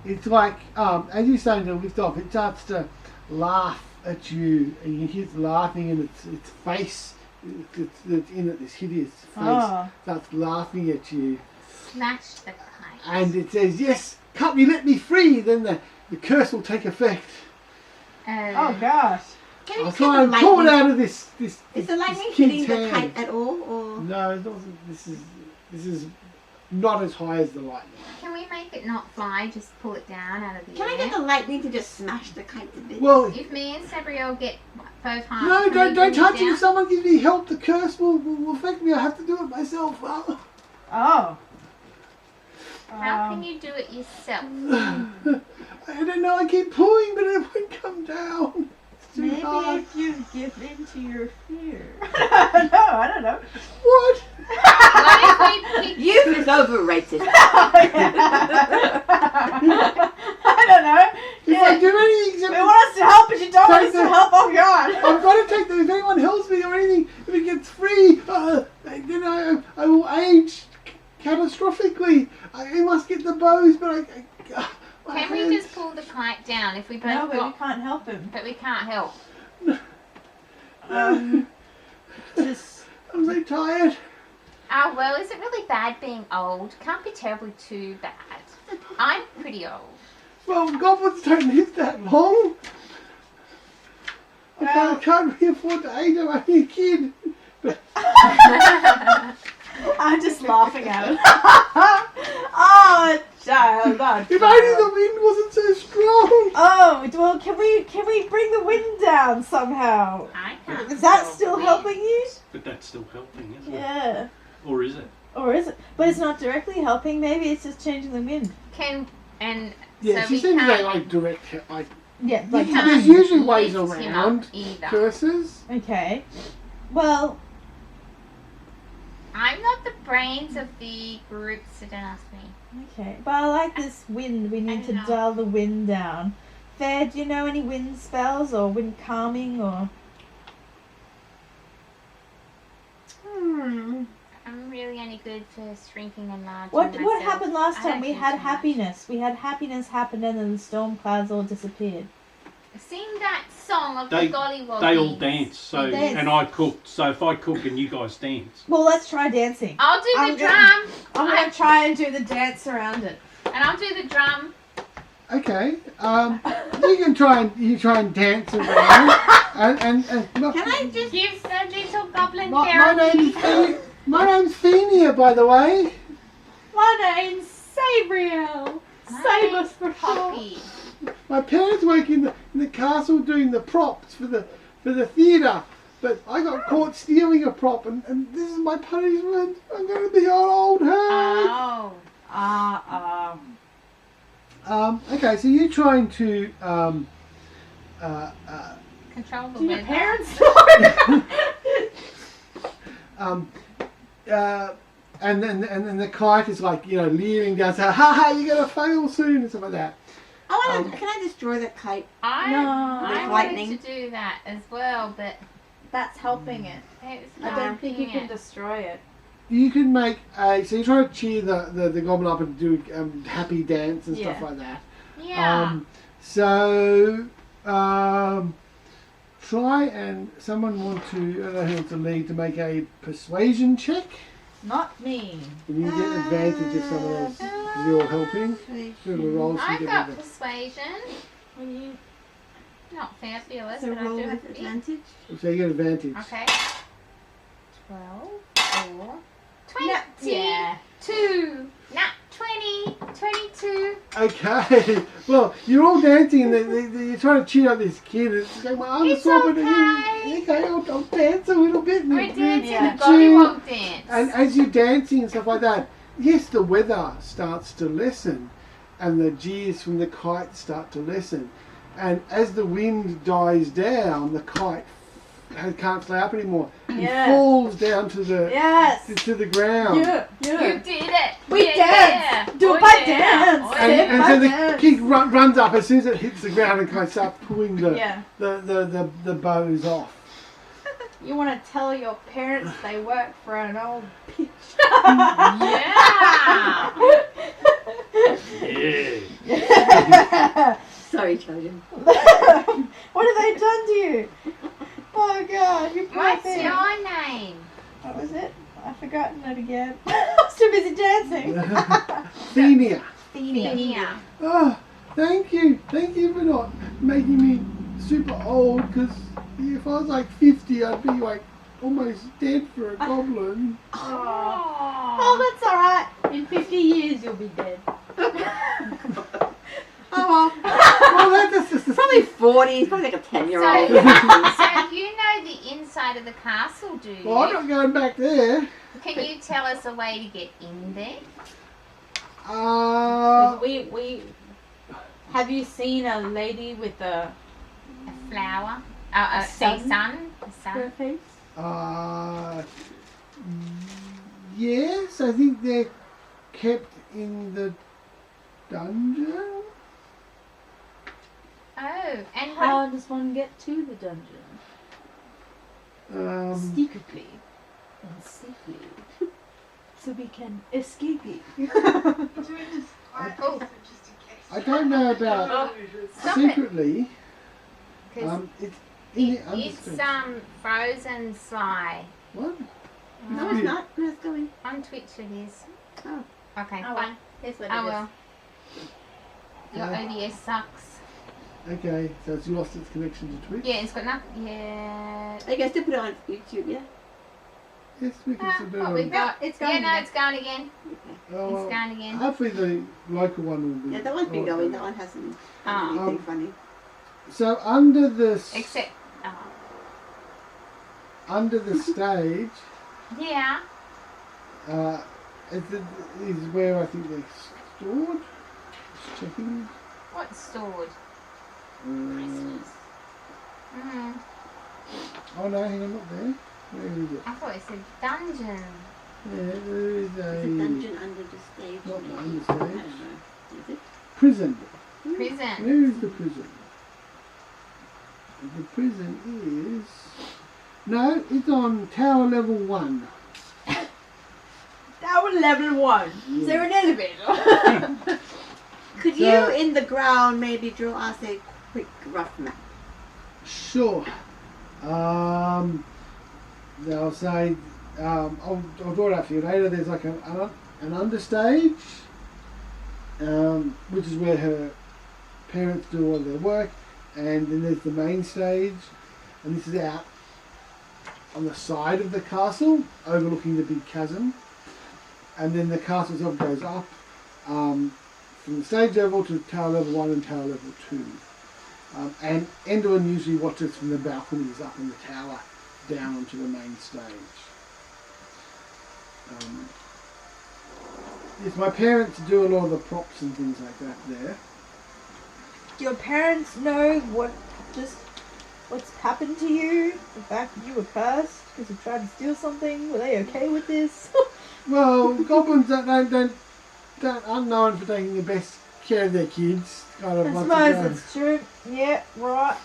C: it's like as you're starting to lift off, it starts to laugh at you, and you hear it laughing, and its face, it's in it, this hideous face, starts laughing at you,
B: Smash the kite.
C: and it says, "Yes, cut me, let me free." Then the curse will take effect.
E: Oh gosh.
A: Can
C: I'll
A: you
C: try
A: get
C: and
A: the
C: pull it
A: lightning?
C: out of this
A: Is the
C: this
A: lightning
C: kid's
A: hitting the
C: hand.
A: kite at all, or?
C: No, it doesn't. This is not as high as the lightning.
B: Can we make it not fly? Just pull it down out of the
A: Can I
B: air?
A: get the lightning to just smash the kite to bits?
C: Well,
B: If me and Sabriel get both halves.
C: no,
B: can we
C: don't
B: bring
C: touch it.
B: down?
C: If someone gives me help, the curse will affect me. I have to do it myself.
E: Oh.
B: How can you do it yourself?
C: I don't know. I keep pulling, but it won't come down. It's too
E: Maybe
C: hard.
E: if you give in to your fear. No, I don't know.
C: What?
B: What if we pick
F: Youth is overrated.
E: I don't know.
C: If I do anything
E: We
C: except
E: want us to help, but you don't want us
C: Take
E: to
C: the-
E: help. Oh God.
C: I've got to take them. If anyone helps me or anything, if it gets free, then I will age catastrophically. I must get the bows, but I
B: Can we
C: can't.
B: just pull the kite down if we both
E: No, but we
B: got?
E: can't help him.
B: But we can't help.
E: Just
C: I'm so tired.
B: Oh well, is it really bad being old? Can't be terribly too bad. I'm pretty old.
C: Well, goblins don't live that long. I can't really afford to age. I'm only a kid.
E: I'm just laughing at it. Oh,
G: child, our
C: If only
G: child.
C: the wind wasn't so strong.
G: Oh, well, can we bring the wind down somehow?
B: I can't.
G: Is that
B: control
G: still
B: wind.
G: helping you?
D: But that's still helping, isn't it?
G: Yeah.
D: Or is it?
G: Or is it? But it's not directly helping. Maybe it's just changing the wind.
C: Yeah,
B: So
C: she
B: we
C: seems
B: can't
C: like direct, like
G: Yeah,
B: We
G: like
B: can't
C: there's usually ways
B: lift him
C: around
B: up either.
C: curses.
G: okay. Well,
B: I'm not the brains of the group, so don't ask me.
G: okay. But I like this wind. We need
B: I
G: to
B: know.
G: dial the wind down. Fair, do you know any wind spells or wind calming or?
B: I'm really only good for shrinking and enlarging
G: What
B: myself.
G: happened last
B: I
G: time?
B: don't
G: We
B: do
G: had
B: too much.
G: happiness. We had happiness happen and then the storm clouds all disappeared.
B: Sing that song of
D: They-
B: the Gollywoggies.
D: They all dance, so
G: We dance.
D: and I cooked. So if I cook and you guys dance,
G: Well, let's try dancing.
B: I'll do
G: I'm
B: the
G: gonna-
B: drum,
G: I'm gonna try and do the dance around it.
B: and I'll do the drum.
C: Okay, you try and dance around, and
A: Can I just?
B: Give the little goblin
C: my
B: therapy.
C: name's Feya, by the way.
G: My name's Sabriel.
B: My
G: Save
B: name's
G: us for sure.
B: Poppy.
C: My parents work in the castle doing the props for the theatre, but I got caught stealing a prop, and this is my punishment. I'm going to be on old herd.
B: Oh.
C: Okay, so you're trying to
B: Control the
G: Do your
B: weather.
G: parents
C: and then the kite is like, you know, leering down, saying, "Ha ha, you're gonna fail soon," and stuff like that.
A: I want to. Can I destroy that kite?
B: I
G: No.
B: wanted
A: Lightning.
B: to do that as well, but
G: That's helping it.
B: it's
G: I don't think you
B: helping
G: can
B: it.
G: destroy it.
C: You can make a, so you try to cheer the goblin up and do happy dance and stuff
G: Yeah.
C: like that.
B: Yeah.
C: So try and someone want to, I don't know who wants to lead, to make a persuasion check.
G: Not me.
C: And you get advantage if someone else, because you're helping. Little rolls you
B: I've
C: get
B: got
C: advantage.
B: persuasion. Not fabulous,
A: So
B: but I
A: roll
B: do
A: with
B: have it.
A: advantage.
C: So you get advantage.
B: Okay. 12 or 20.
G: Yeah.
B: 2. Nat 20. 22.
C: Okay, well, you're all dancing and you're trying to cheer up this kid. And it's going, my arms
B: It's
C: are sore, but
B: okay.
C: okay, I'll dance a little bit.
B: We're dancing
G: Yeah.
B: the Gollywog dance.
C: And as you're dancing and stuff like that, yes, the weather starts to lessen and the jeers from the kite start to lessen. And as the wind dies down, the kite can't fly up anymore.
G: Yeah.
C: It falls down to the
G: Yes.
C: to the ground.
G: Yeah.
B: You did it.
G: We
B: Yeah,
G: dance.
B: yeah.
G: Do
B: Oh,
G: my
B: yeah.
G: dance.
B: Oh,
C: And,
B: yeah.
C: and so the kid runs up as soon as it hits the ground and kind of starts pulling
G: Yeah.
C: the bows off.
G: You want to tell your parents they work for an old bitch.
D: yeah.
F: Sorry, children.
G: What have they done to you? Oh God, you poor
B: What's
G: thing.
B: your name?
G: What was it? I've forgotten it again. I was too busy dancing.
C: Feya.
B: Feya.
C: Oh, thank you for not making me super old. Because if I was like 50, I'd be like almost dead for a goblin.
G: Oh, that's alright. In 50 years you'll be dead.
A: Oh,
C: Well, that's just
F: Probably 40. He's probably like a
B: So,
F: 10-year-old.
B: so you know the inside of the castle, do you?
C: Well, I'm not going back there.
B: Can you tell us a way to get in there?
G: We have you seen a lady with a
B: A flower? A
G: sun?
B: sun? A
G: square
B: sun?
G: face?
C: Yes, I think they're kept in the dungeon.
B: Oh, and what?
G: How does one get to the dungeon? Secretly and safely. So we can escape it.
B: Oh,
C: I don't know about
B: stop it.
C: secretly.
B: 'Cause
C: It's in the
B: it's
C: understood.
B: Frozen Sly.
C: What?
A: no, it's not. No, it's going.
B: On Twitch it is.
A: Oh.
B: Okay,
G: Oh,
B: fine.
G: Here's what
B: I
G: it is.
B: will. Your
C: Yeah.
B: OBS sucks.
C: Okay, so it's lost its connection to Twitch.
B: Yeah, it's got nothing. Yeah.
A: I guess to put it on YouTube, yeah.
C: Yes, we can still do
B: What
C: it.
B: we've got?
E: It's
B: Yeah,
E: going
B: no,
E: again.
B: it's going again.
C: Oh,
B: It's
C: well,
B: going again.
C: hopefully the local one will be.
A: Yeah, that one's been going. That one hasn't done anything funny.
C: So under the
B: Except,
C: under the stage,
B: yeah.
C: is where I think they're stored. Just checking.
B: What's stored?
C: Mm. Oh no, hang on, not there. Where is it?
B: I thought it said dungeon.
C: Yeah, there is
A: There's a dungeon under the stage.
C: Not
A: maybe.
C: under the
A: I don't
C: stage.
A: know. Is it?
C: Prison.
B: Prison.
C: Where is the prison? The prison is... No, it's on tower level 1.
E: That was level 1. Is there an elevator?
A: Could
C: So-
A: you, in the ground, maybe draw us a quick rough map?
C: Sure. They'll say, I'll draw it out for you later. There's like an understage, which is where her parents do all their work, and then there's the main stage, and this is out on the side of the castle, overlooking the big chasm, and then the castle itself goes up from the stage level to tower level 1 and tower level 2. And Enderlin usually watches from the balconies up in the tower down onto the main stage. Yes, my parents do a lot of the props and things like that there.
G: Do your parents know what's happened to you? The fact that you were cursed because you tried to steal something? Were they okay with this?
C: Well, goblins aren't known for taking the best care of their kids. Kind of
G: I
C: once
G: suppose
C: ago.
G: it's true. Yeah, right.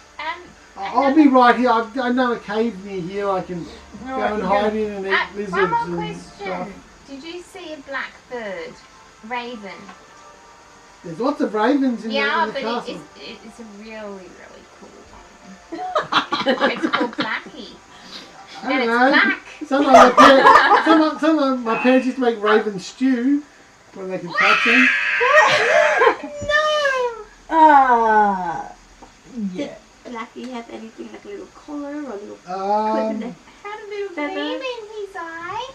C: I'll be right here. I know a cave near here. I can go
G: Alright,
C: and
G: you're
C: hide
G: gonna-
C: in and eat
B: One
C: lizards
B: more
C: and
B: question.
C: stuff.
B: Did you see a blackbird? Raven?
C: There's lots of ravens in
B: Yeah,
C: the
B: but
C: castle.
B: it's a really, really cool one. It's called Blackie.
C: I
B: And
C: don't
B: it's
C: know.
B: black.
C: Some of my parents used to make raven stew when they could catch them.
G: Ah. Yeah.
A: Did Blackie have anything like a little collar or a little clip in
C: Um,
A: there?
B: Had a little
A: Feather.
B: gleam in his eye.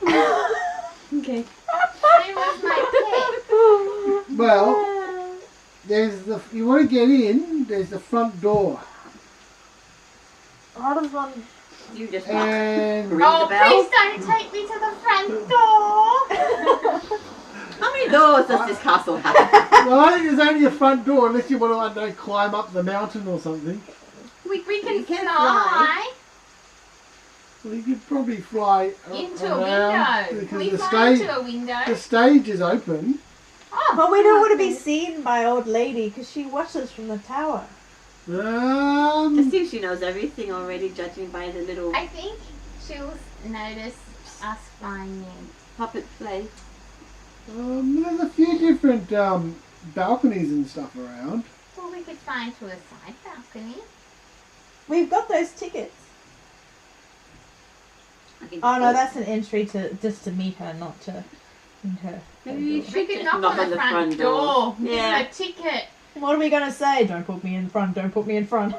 A: Okay.
B: It was my pet.
C: well, you want to get in. There's the front door,
G: How does one...
A: You just walk.
C: and
A: Ring
B: Oh,
A: the bell.
B: please don't take me to the front door.
A: How many doors does this castle have?
C: well, I think there's only a front door unless you want to, I don't know, climb up the mountain or something.
B: We can
A: You can
B: fly.
C: Well, you could probably fly
B: Into a
C: around
B: window.
C: because
B: We
C: the
B: fly
C: stage
B: into a window.
C: the stage is open.
B: Oh,
G: But we don't want to be seen by old lady because she watches from the tower.
A: I think she knows everything already, judging by the little
B: I think she'll notice us flying in.
A: puppet play.
C: There's a few different balconies and stuff around.
B: Well, we could fly into a side balcony.
G: We've got those tickets.
A: I can
G: Oh no,
A: just-
G: that's an entry just to meet her, not to meet her.
A: Maybe we
B: We
A: should
B: could
A: just
B: knock on the front door. Give
A: Yeah.
B: them a ticket.
G: What are we gonna say? Don't put me in front. Don't put me in front.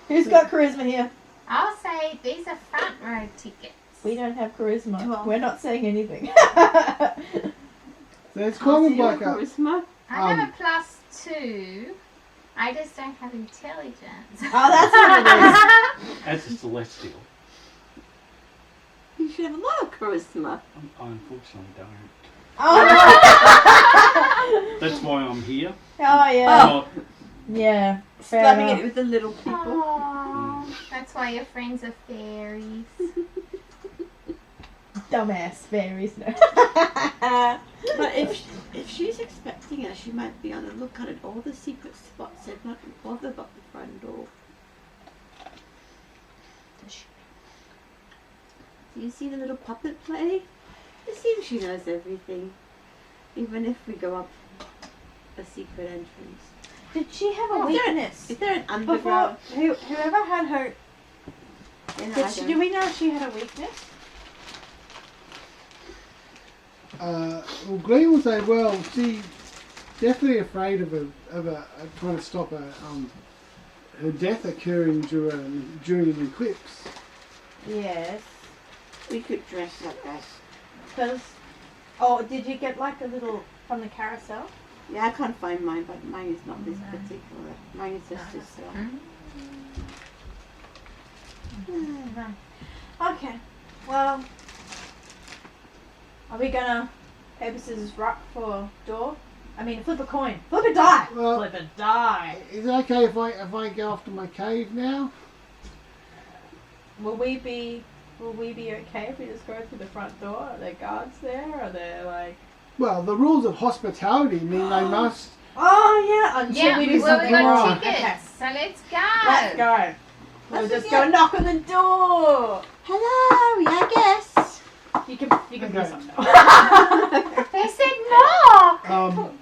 G: Who's got charisma here?
B: I'll say these are front row tickets.
G: We don't have charisma.
A: Well.
G: We're not saying anything.
C: So it's kind of like a
A: charisma.
B: I have a +2. I just don't have intelligence.
G: Oh, that's what it is.
D: As a celestial,
A: You should have a lot of charisma.
D: I unfortunately don't.
G: Oh
D: That's why I'm here.
G: no! Oh yeah.
D: Not,
G: Yeah. Fair
A: Slapping
G: enough.
A: it with the little people.
B: Aww, that's why your friends are fairies.
G: Dumbass fairies. No.
A: But if she's expecting us, she might be on the lookout at all the secret spots and not bother about the front door. Do you see the little puppet play? It seems she knows everything, even if we go up a secret entrance.
G: Did she have a
A: Oh, is there-
G: weakness?
A: Is there an
G: Before
A: underground?
G: whoever had her, do we know if she had a weakness?
C: well, Glenn will say, well, she's definitely afraid of trying to stop her death occurring during an eclipse.
G: Yes.
F: we could dress up as?
E: Because, oh, did you get like a little from the carousel?
A: Yeah, I can't find mine, but mine is not this particular. Mine is just this.
E: Okay, well, are we gonna paper, scissors, rock for door? I mean, flip a coin. Flip a die.
C: Well,
E: Flip a die.
C: is it okay if I go off to my cave now?
E: Will we be okay if we just go through the front door? Are there guards there? Are there like?
C: Well, the rules of hospitality mean they must.
E: Oh yeah, until we do
B: well,
E: something
B: we
E: wrong.
B: got tickets,
E: Okay.
B: so let's go.
E: Let's go. We'll just go knock on the door.
A: Hello, yeah, I guess.
E: You can
C: Okay.
E: do something.
B: They said knock.
C: Um,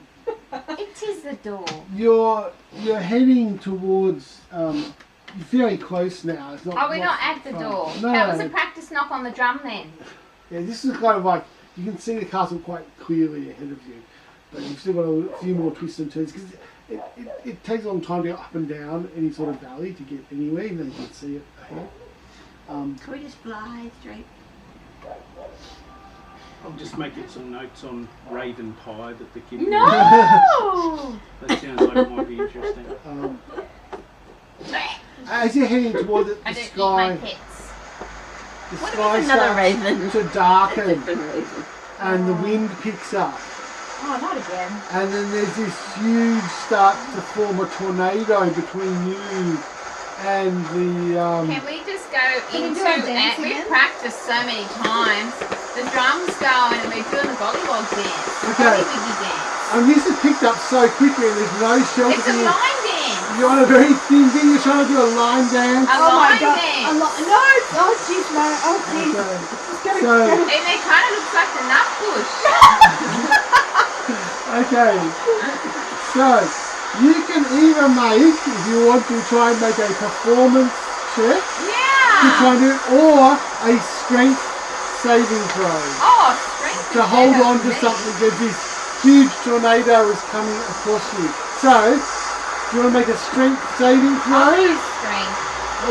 B: It is the door.
C: you're heading towards. You're very close now. It's not.
B: Are we not at the
C: far.
B: door?
C: No.
B: That was a practice knock on the drum then.
C: Yeah, this is kind of like you can see the castle quite clearly ahead of you, but you've still got a few more twists and turns because it takes a long time to go up and down any sort of valley to get anywhere, even though you can see it ahead.
A: Can we just fly straight?
D: I'll just make it some notes on Raven Pie that the kid.
B: No!
D: That sounds like it might be interesting.
C: As you're heading toward it,
B: I
C: the
B: don't eat my
C: sky,
B: pets.
C: the
F: What
C: sky
F: about another
C: starts
F: raven?
C: to darken,
F: Different reason.
C: and the wind picks up.
E: Oh, not again.
C: And then there's this huge starts to form a tornado between you and the
B: Can we just go
E: Can we
B: into
E: do our dance
B: it? We've
E: again?
B: practiced so many times. The drums going and we're doing the gollywog dance.
C: Okay.
B: Gollywiggy dance.
C: and this is picked up so quickly and there's no shelter
B: It's
C: for
B: a
C: you.
B: line dance.
C: You're on a very thin thing, you're trying to do a line dance.
B: A
E: Oh my
B: line
E: god.
B: dance.
E: No! Oh jeez, man. Oh jeez.
C: Okay.
E: Go,
C: So,
B: And it kind of looks like the nut bush.
C: okay. So, you can either make, if you want to try and make a performance check, to
B: Yeah.
C: try and do it, or a strength saving throw.
B: Oh, strength.
C: To
B: is
C: hold
B: better
C: on
B: for
C: to
B: me.
C: something because this huge tornado is coming across you. So, do you want to make a strength saving
B: I'll
C: throw
B: use strength.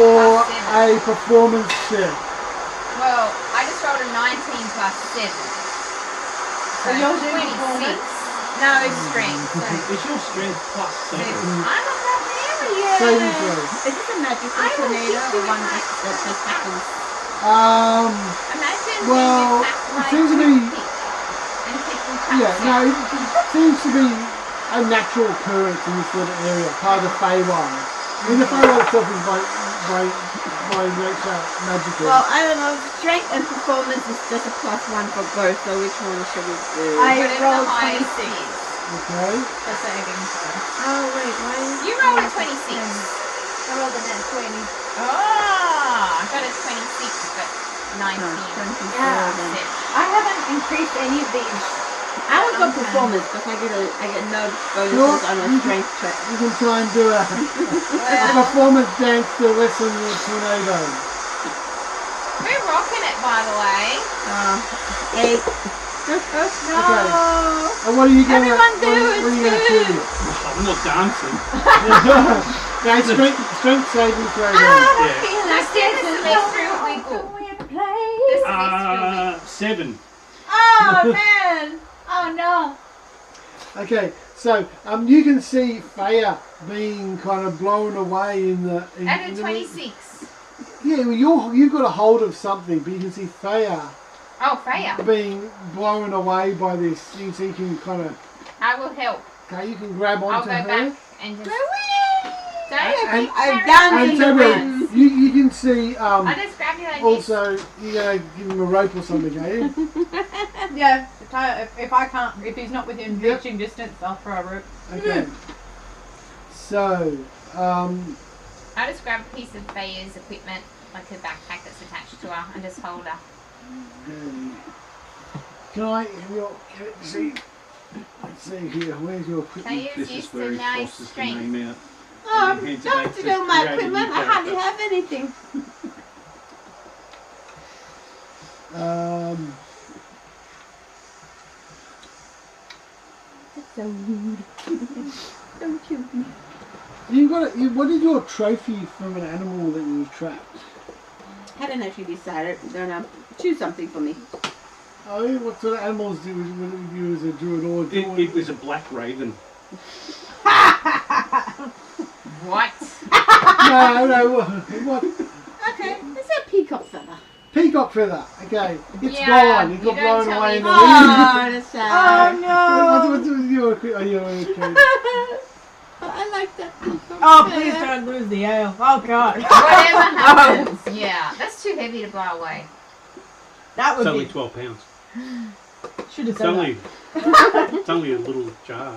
C: or
B: plus
C: a performance check?
B: Well, I just rolled a 19 plus 7. So
E: you're doing
B: 26.
E: performance?
B: No, it's strength. So
D: Is your strength plus 7?
B: I'm a barbarian.
C: Saving throw.
A: Is this a magical
B: I will
A: tornado
B: keep
A: or
B: doing
A: one
B: my-
A: that just happens?
B: Imagine
C: Well,
B: being attacked
C: it
B: by
C: seems to
B: a
C: be-
B: toothpick and people
C: Yeah,
B: touch
C: no,
B: it.
C: it seems to be a natural occurrence in this sort of area, part of the feywild. I mean, the feywild itself is by nature magical.
A: Well, I don't know. Strength and performance is just a +1 for both. So which one should we do?
E: I
B: Whatever
E: rolled
B: the highest
E: 26
B: is.
C: Okay.
E: for saving throw.
A: Oh wait, why?
B: You rolled a 26.
E: I rolled a net 20.
B: Oh, I got a 26, but 19.
E: Yeah.
A: then.
B: Seven.
E: I haven't increased any of these.
A: I would go performance because I get no bonuses
C: Sure.
A: on a strength check.
C: You can try and do a performance dance to lessen the tornado.
B: We're rocking it, by the way.
A: 8.
E: No!
C: And what are you going to
A: Everyone do
C: what
A: it
C: are you going to
A: too.
C: do?
D: I'm not dancing.
C: Okay, strength saving throw. then.
D: Yeah.
B: Let's do the celestial wiggle. The celestial wiggle.
D: 7.
E: Oh man! Oh no!
C: Okay, so you can see Feya being kind of blown away in the.
B: At
C: in
B: a
C: the-
B: 26.
C: Yeah, well, you've got a hold of something, but you can see Feya
B: Oh, Feya.
C: being blown away by this. You can kind of.
B: I will help.
C: Okay, you can grab
B: I'll
C: onto
B: go
C: her.
B: back and just. Don't
C: And-
B: keep
A: I've
B: carrying
A: done
B: on.
C: And so
A: Wings.
C: you can see
B: I just grab you like this.
C: also you're gonna give him a rope or something, are you?
E: Yeah, if he's not within
C: Yep.
E: reaching distance, I'll throw a rope.
C: Okay. So
B: I just grab a piece of Feya's equipment, like a backpack that's attached to her, and just hold her.
C: can I have your see? Let's see here. Where's your
B: Can
C: equipment?
B: I use
D: This is
B: this
D: where
B: to
D: he
B: nice
D: crosses the
B: strength?
D: name out.
A: Oh,
D: And hands it
A: don't
D: back
A: to
D: to
A: do my
D: create a new
A: equipment. I hardly
D: character.
A: have anything. That's so rude. Don't shoot me.
C: You got it. What is your trophy from an animal that you trapped?
A: Hadn't actually decided. Don't know.
F: Choose something for me.
C: Oh, yeah, what sort of animals do you as a druid or
D: It was a black raven.
B: What?
C: No, what?
A: Okay, it's a peacock feather.
C: Peacock feather. Okay, it's
B: Yeah,
C: gone. It
B: you
C: got
B: don't
C: blown
B: tell
C: away
B: me
C: in the
B: that.
C: wind.
A: Oh, that's sad.
G: Oh
C: You're okay.
A: I like that peacock
G: Oh,
A: feather.
G: please don't lose the ale. Oh god.
B: Whatever happens. Yeah, that's too heavy to blow away.
G: That
D: It's
G: would
D: only
G: be.
D: 12 pounds.
G: Should have
D: It's
G: said
D: only,
G: that.
D: it's only a little jar.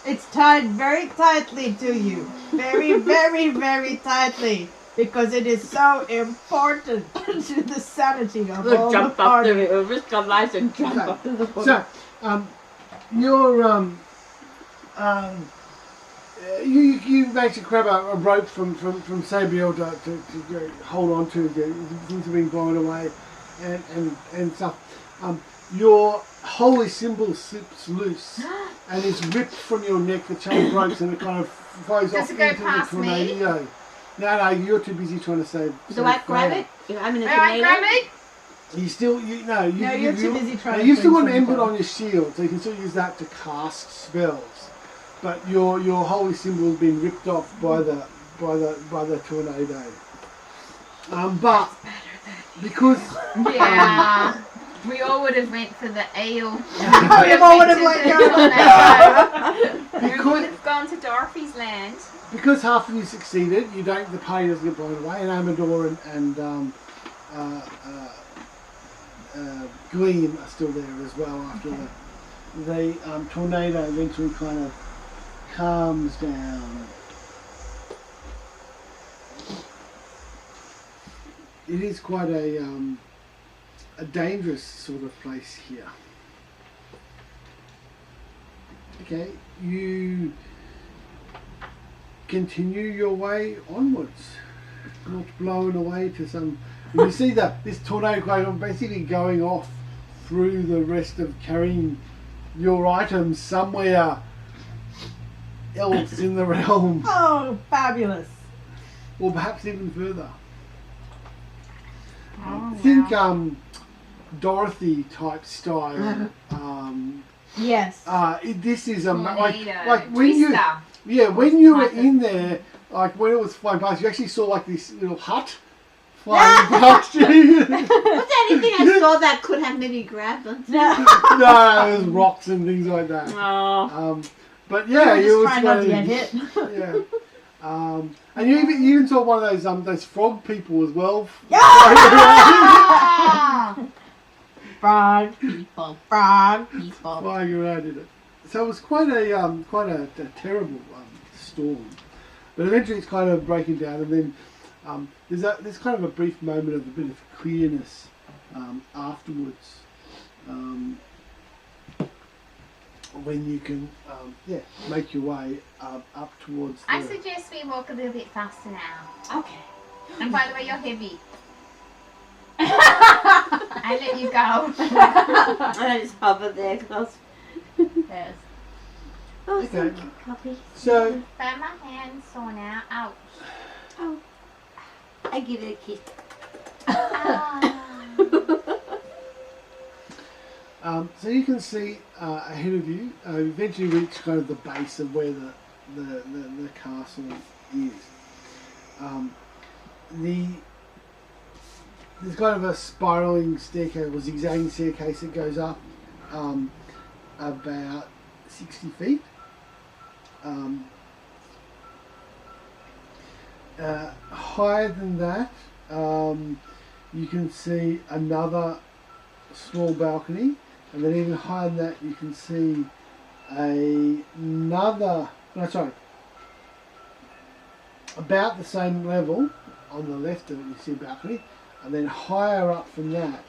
G: It's tied very tightly to you. Very, very, very tightly. Because it is so important to the sanity of all
F: Look,
G: the
F: jump up
G: party.
F: the risk our lives and jump
C: Okay.
F: up to the water.
C: So, you're you managed to grab a rope from Sabriel to hold on to. Things are being blown away, and stuff. Your holy symbol slips loose and is ripped from your neck. The chain breaks and it kind of flies
B: Does
C: off
B: it go
C: into the
B: past me?
C: tornado. No, you're too busy trying to save.
A: Do I grab it? If I'm in a
B: May I
A: tornado?
B: grab it?
C: You still,
G: No, you're too busy trying to
C: you've still got an
G: bring
C: emblem
G: something.
C: on your shield, so you can still use that to cast spells. But your holy symbol has been ripped off by the tornado. But because
B: Yeah. We all would have went for the ale.
G: We all would have let go.
B: We would have gone to Dorothy's land.
C: because half of you succeeded, the party doesn't get blown away, and Amador and Gleam are still there as well after the tornado eventually kind of calms down. It is quite a dangerous sort of place here. Okay, you continue your way onwards, not blown away to some. You see this tornado going basically going off through the rest of carrying your items somewhere else in the realm,
G: Oh, fabulous.
C: or perhaps even further.
B: Oh,
C: Think
B: wow.
C: Dorothy type style.
G: Yes.
C: This is a
B: Tornado.
C: like when you
B: Twister.
C: when you were
B: Type of-
C: in there, like when it was flying past, you actually saw like this little hut flying past you.
A: Was there anything I saw that could have maybe grabbed onto?
G: No.
C: No, there's rocks and things like that.
F: Oh.
C: But yeah,
G: We
C: you
G: were
C: was
G: just trying not to
C: kind
G: get
C: of
G: hit.
C: yeah. And you even saw one of those frog people as well.
G: Frog people, frog people.
C: Flying around in it. So it was quite a terrible storm. But eventually it's kind of breaking down, and then there's kind of a brief moment of a bit of clearness afterwards, when you can make your way up towards the...
B: I suggest we walk a little bit faster now.
A: Okay.
B: And by the way, you're heavy. I let you go.
F: And I just hover there because
G: Yes.
A: Oh,
C: Okay.
A: thank you, Copy.
C: So,
B: But my hand's sore now. Ouch.
A: Oh, I give it a kiss.
B: Ah.
C: so you can see ahead of you, eventually reach kind of the base of where the castle is. There's kind of a spiraling staircase, or zigzagging staircase that goes up about 60 feet. Higher than that, you can see another small balcony, and then even higher than that you can see about the same level on the left of it you see a balcony, and then higher up from that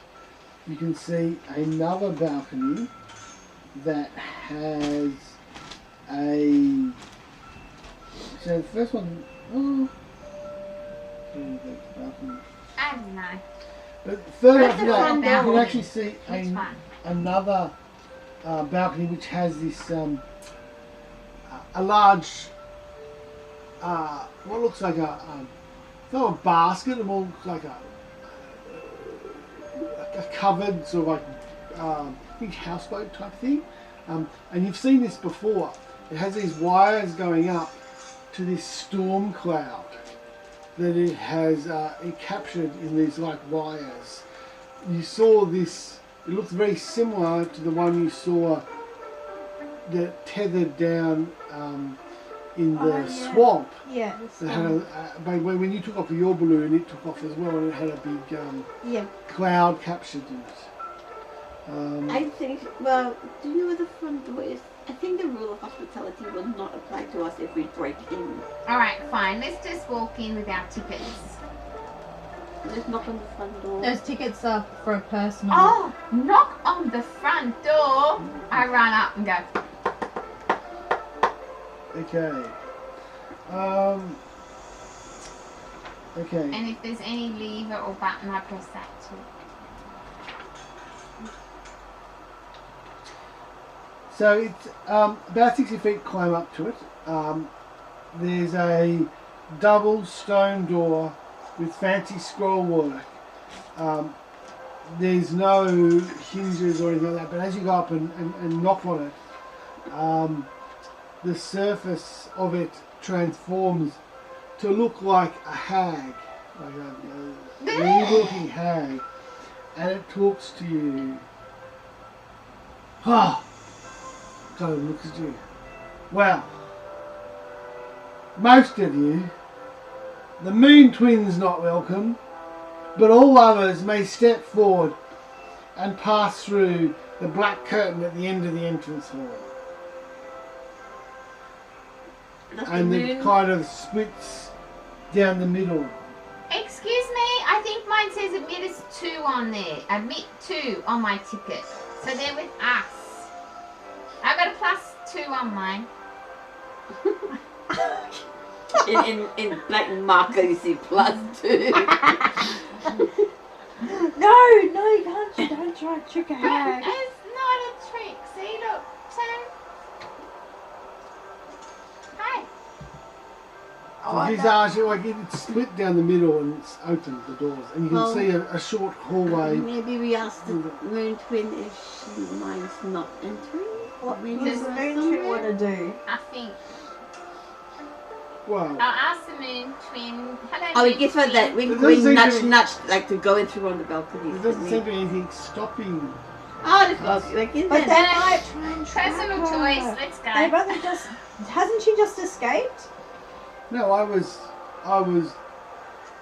C: you can see another balcony that has so the first one, balcony.
B: I don't know.
C: But further
B: Where's
C: up
B: the
C: that,
B: front
C: you can
B: balcony?
C: actually see
B: Which one?
C: another balcony which has this a large what looks like it's not a basket, it more looks like a covered sort of like big houseboat type thing. And you've seen this before. It has these wires going up to this storm cloud that it has it captured in these like wires. You saw this, it looks very similar to the one you saw that tethered down in the swamp.
G: Yeah.
C: That had but when you took off your balloon, it took off as well, and it had a big
A: Yeah.
C: cloud captured in it.
A: I think, well, do you know where the front door is? I think the rule of hospitality will not apply to us if we break in.
B: Alright, fine. Let's just walk in with our tickets.
A: Let's knock on the front door.
E: Those tickets are for a personal.
B: Oh, knock on the front door. I run up and go,
C: Okay. Okay.
B: and if there's any lever or button, I press that too.
C: So it's about 60 feet climb up to it. There's a double stone door with fancy scroll work. There's no hinges or anything like that, but as you go up and knock on it, the surface of it transforms to look like a hag, like a evil-looking hag, and it talks to you. Ah, kind of looks at you. Well, most of you, the Moon Twins not welcome, but all others may step forward and pass through the black curtain at the end of the entrance hall. And it kind of splits down the middle.
B: Excuse me, I think mine says admit is 2 on there. Admit 2 on my ticket. So they're with us. I got a +2 on mine.
F: In black marker you see +2.
G: No, you can't. You don't try to trick a hag.
B: It's not a trick. See, look. Hi.
C: So he's actually like it's split down the middle and it's open, the doors, and you can
A: Well,
C: see a short hallway.
A: Maybe we ask the Moon Twin if she minds not entering.
G: What
A: Maybe
G: does the
A: we're
G: moon twin
A: somewhere.
G: want to do?
B: I think
C: Well,
B: I'll ask the Moon Twin. Hello,
A: Oh, we
B: Moon
A: guess what?
B: Twin.
A: That we
C: It doesn't seem
A: nudge,
C: to be-
A: nudge, like to go in through on the balcony.
C: there doesn't seem to be anything stopping.
A: Oh, let's go like in
G: But
A: there.
G: they might try and track
B: Personal
G: her.
B: choice. Let's go.
G: They've only just. Hasn't she just escaped?
C: No, I was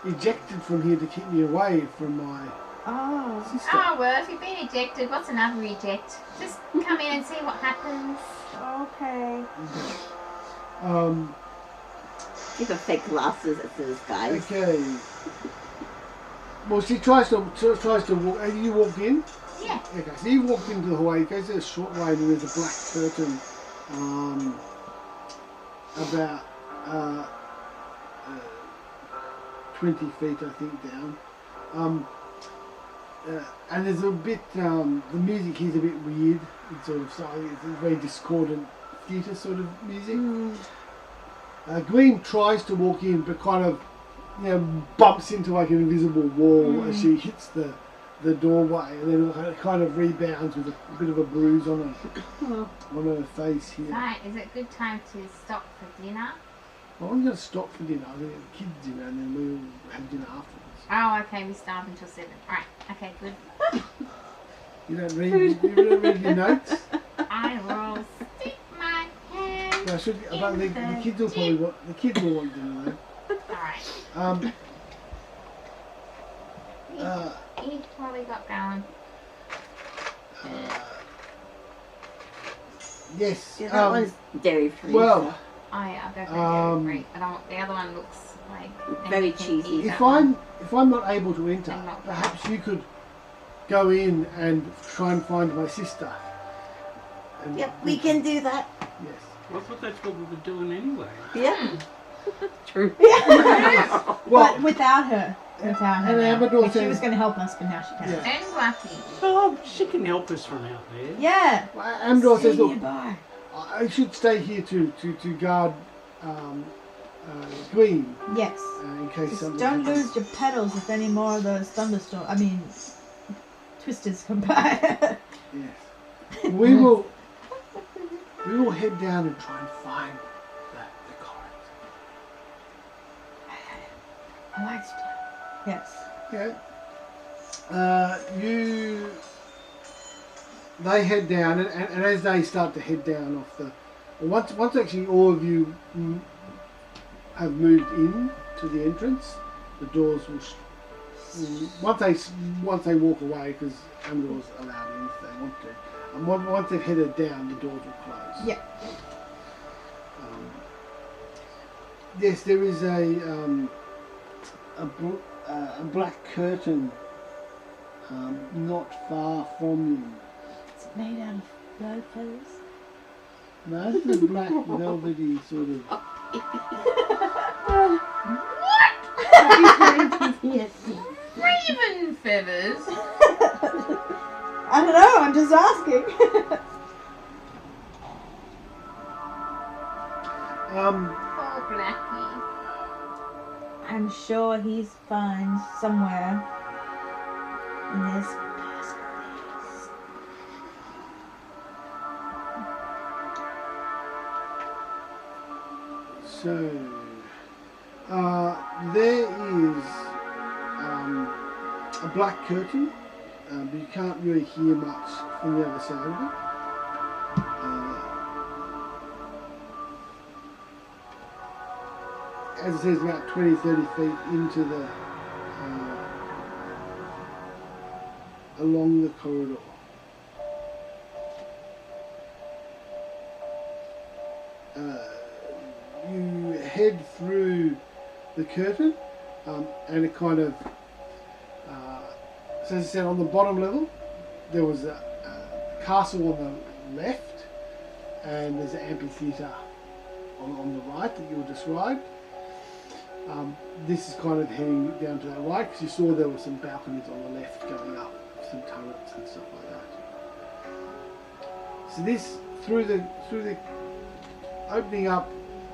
C: ejected from here to keep me away from my
G: Oh.
C: sister.
B: Oh, well, if you've been ejected, what's another eject? Just come in and see what happens.
G: Okay.
A: Give her fake glasses at this guy.
C: Okay. Well, she tries to walk. And you walked in.
B: Yeah.
C: Okay, so you walked into the hallway. It goes a short way, and there's a black curtain, about 20 feet, I think, down. And there's a bit. The music here's a bit weird. It's sort of it's a very discordant theatre sort of music. Green tries to walk in, but kind of, bumps into like an invisible wall as she hits the doorway, and then it kind of rebounds with a bit of a bruise on her face here.
B: Right, is it a good time to stop for dinner?
C: Well, I'm going to stop for dinner. I'm going to get the kids dinner, and then we'll have dinner afterwards.
B: Oh, okay, we starve until 7. Alright, okay, good.
C: You don't read your notes.
B: I will stick my hand.
C: Well, but the kids will probably want dinner
B: Alright,
C: though.
B: eat what we got going.
C: Yes.
A: Yeah, that one's dairy free.
C: Well,
B: Oh yeah, I'll go for dairy free. I don't, the other one looks like
A: Very
B: anything
A: cheesy.
B: eat
C: if
B: that one.
C: I'm not able to enter,
B: I'm not.
C: perhaps you could go in and try and find my sister. And
A: Yep, we can do that.
C: Yes.
D: I thought that's what we were doing anyway.
A: Yeah. True.
C: Well,
E: But without her. Without her.
C: and
E: now.
C: Amador
E: She
C: says-
E: was going to help us, but now she can't.
C: Yeah.
B: And Fluffy.
D: Oh, she can help us from out there.
E: Yeah.
C: Amador says,
G: Stay
C: look,
G: nearby.
C: I should stay here to guard Green
E: Yes.
C: in case
E: Just
C: something
E: don't
C: happens.
E: lose your petals if any more of those thunderstorms. I mean,
G: twisters come by.
C: Yes. We will head down and try and find the corridor.
E: I like to
G: Yes.
C: Yeah. They head down, and as they start to head down off the, once actually all of you have moved in to the entrance, the doors will once they walk away, because Amdor's allowed in if they want to. And once they've headed down, the doors will close.
G: Yeah.
C: Yes, there is a black curtain not far from you.
G: It's made out of bird feathers.
C: No, it's a black velvety sort of.
A: Yes.
B: Raven feathers.
G: I don't know, I'm just asking.
B: Poor Blackie.
G: I'm sure he's fine somewhere in this place.
C: So, there is a black curtain, but you can't really hear much from the other side of it. As it says, about 20-30 feet into the along the corridor. You head through the curtain, and it kind of, so as I said, on the bottom level, there was a castle on the left, and there's an amphitheatre on the right that you described. This is kind of heading down to that right, because you saw there were some balconies on the left going up, some turrets and stuff like that. So this, through the opening up,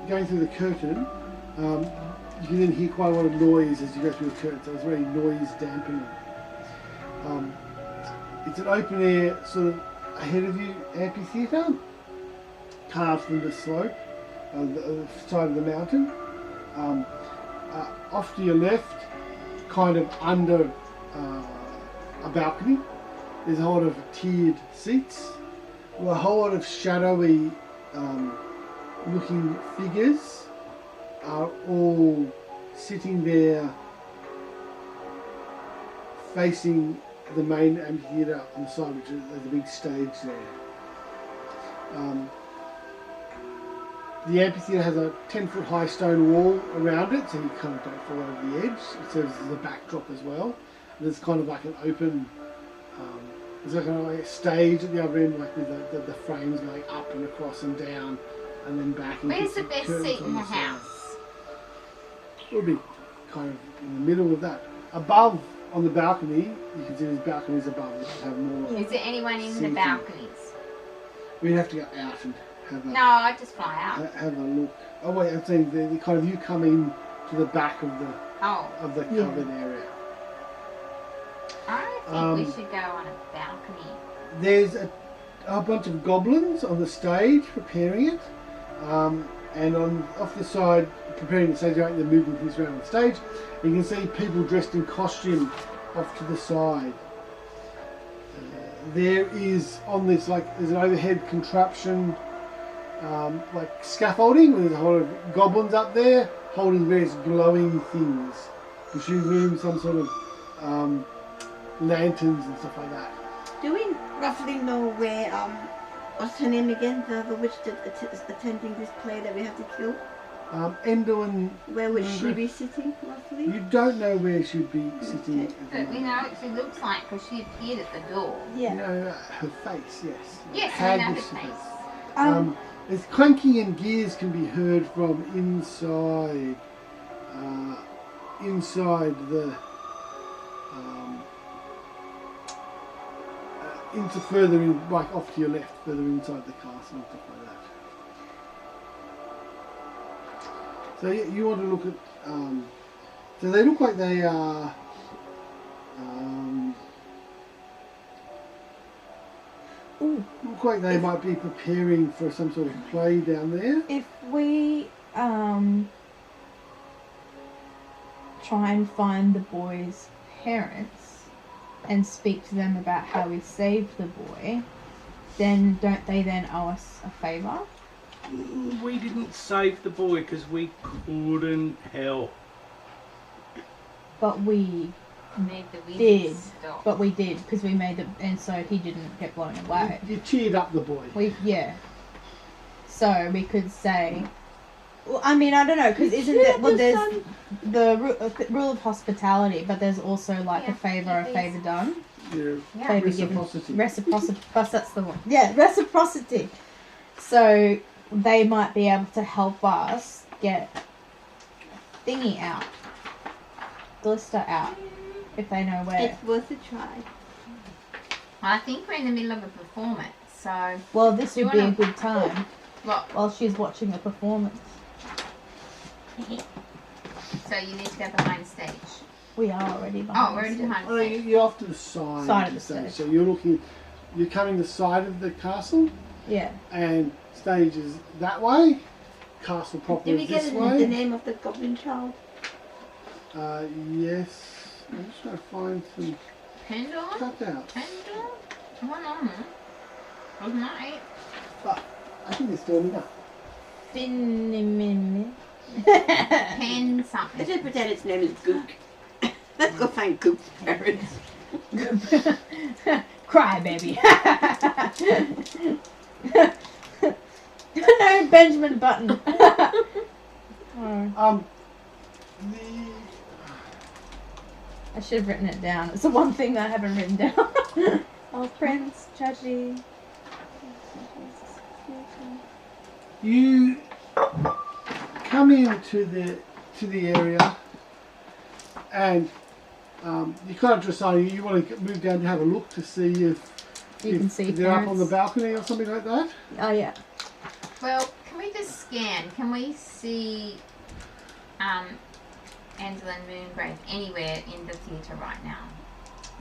C: going through the curtain, you can then hear quite a lot of noise as you go through the curtain, so it's very noise dampening. It's an open air, sort of ahead of you amphitheatre, carved from the slope, the side of the mountain. Off to your left, kind of under a balcony, there's a whole lot of tiered seats, with a whole lot of shadowy looking figures are all sitting there facing the main amphitheatre on the side, which is there's a big stage there. The amphitheatre has a 10-foot high stone wall around it, so you kind of don't fall over the edge. It serves as a backdrop as well. And there's kind of like an open, there's like a stage at the other end, like with the frames going up and across and down, and then back.
B: Where's the best seat in the house?
C: It would be kind of in the middle of that. Above, on the balcony, you can see there's balconies above which have more.
B: Is there anyone in the balconies?
C: We'd have to go out and have a.
B: No, I just fly out.
C: Have a look. Oh wait, I'm saying the kind of you come in to the back of the covered area.
B: I think we should go on a balcony.
C: There's a bunch of goblins on the stage preparing it, and off the side preparing the stage, they're moving things around the stage. You can see people dressed in costume off to the side. There is on this there's an overhead contraption, like scaffolding, where there's a whole lot of goblins up there holding various glowing things, presumably some sort of lanterns and stuff like that.
A: Do we roughly know where, what's her name again, the witch that is attending this play that we have to kill?
C: Endowin.
A: Where would she be sitting, roughly?
C: You don't know where she'd be sitting.
A: Okay.
B: But we know what she looks like because she appeared at the door.
G: Yeah.
C: You know her face, yes.
B: Yes, I know her
C: Haggish
B: face.
C: As clanking and gears can be heard from inside, inside the, into further in, like off to your left, further inside the castle and stuff like that. So you want to look at, so they look like they are look like they might be preparing for some sort of play down there.
E: If we try and find the boy's parents and speak to them about how we saved the boy, then don't they then owe us a favour?
D: We didn't save the boy because we couldn't help.
E: But we
B: Made the wizard
E: did.
B: stop.
E: But we did because we made the, and so he didn't get blown away.
C: You cheered up the boy.
E: Yeah. So we could say. Well, I mean, I don't know, because isn't it? Well, there's the rule of hospitality, but there's also like a favour done.
C: Yeah.
B: Yeah.
E: Favour given.
C: Reciprocity.
E: Reciprocity. That's the one. Yeah, reciprocity. So they might be able to help us get thingy out, Glister out, if they know where.
A: It's worth a try.
B: I think we're in the middle of a performance, so
E: Well, this
B: Do
E: would
B: you
E: be a
B: wanna-
E: good time
B: what?
E: while she's watching the performance.
B: So you need to go behind stage.
E: We are already behind.
B: Oh, we're already
E: the
B: behind
C: Oh,
B: stage.
C: you're off to the side.
E: Side of
C: you
E: the
C: say.
E: stage.
C: So you're coming the side of the castle,
E: stage. Yeah.
C: and stage is that way. Castle proper
A: Did we
C: is
A: get
C: this
A: the
C: way.
A: name of the goblin child?
C: Yes. I'm just trying to find some
B: Pendulum?
C: cutouts.
B: Pendulum? One on there. Wasn't that it?
C: I think it's doing enough.
B: Pen
A: Let's
B: something.
A: just pretend its name is Gook. Let's go find Gook's parents.
E: Cry, baby. No, Benjamin Button. Oh,
C: The
E: I should have written it down. It's the one thing that I haven't written down. Oh, Prince, tragedy.
C: you come into the area, and you kind of decide you want to move down to have a look to see if
E: You can see
C: they're up on the
E: parents.
C: balcony or something like that.
E: Oh, yeah.
B: Well, can we just scan? Can we see Angela and Moongrave anywhere in the theatre right now?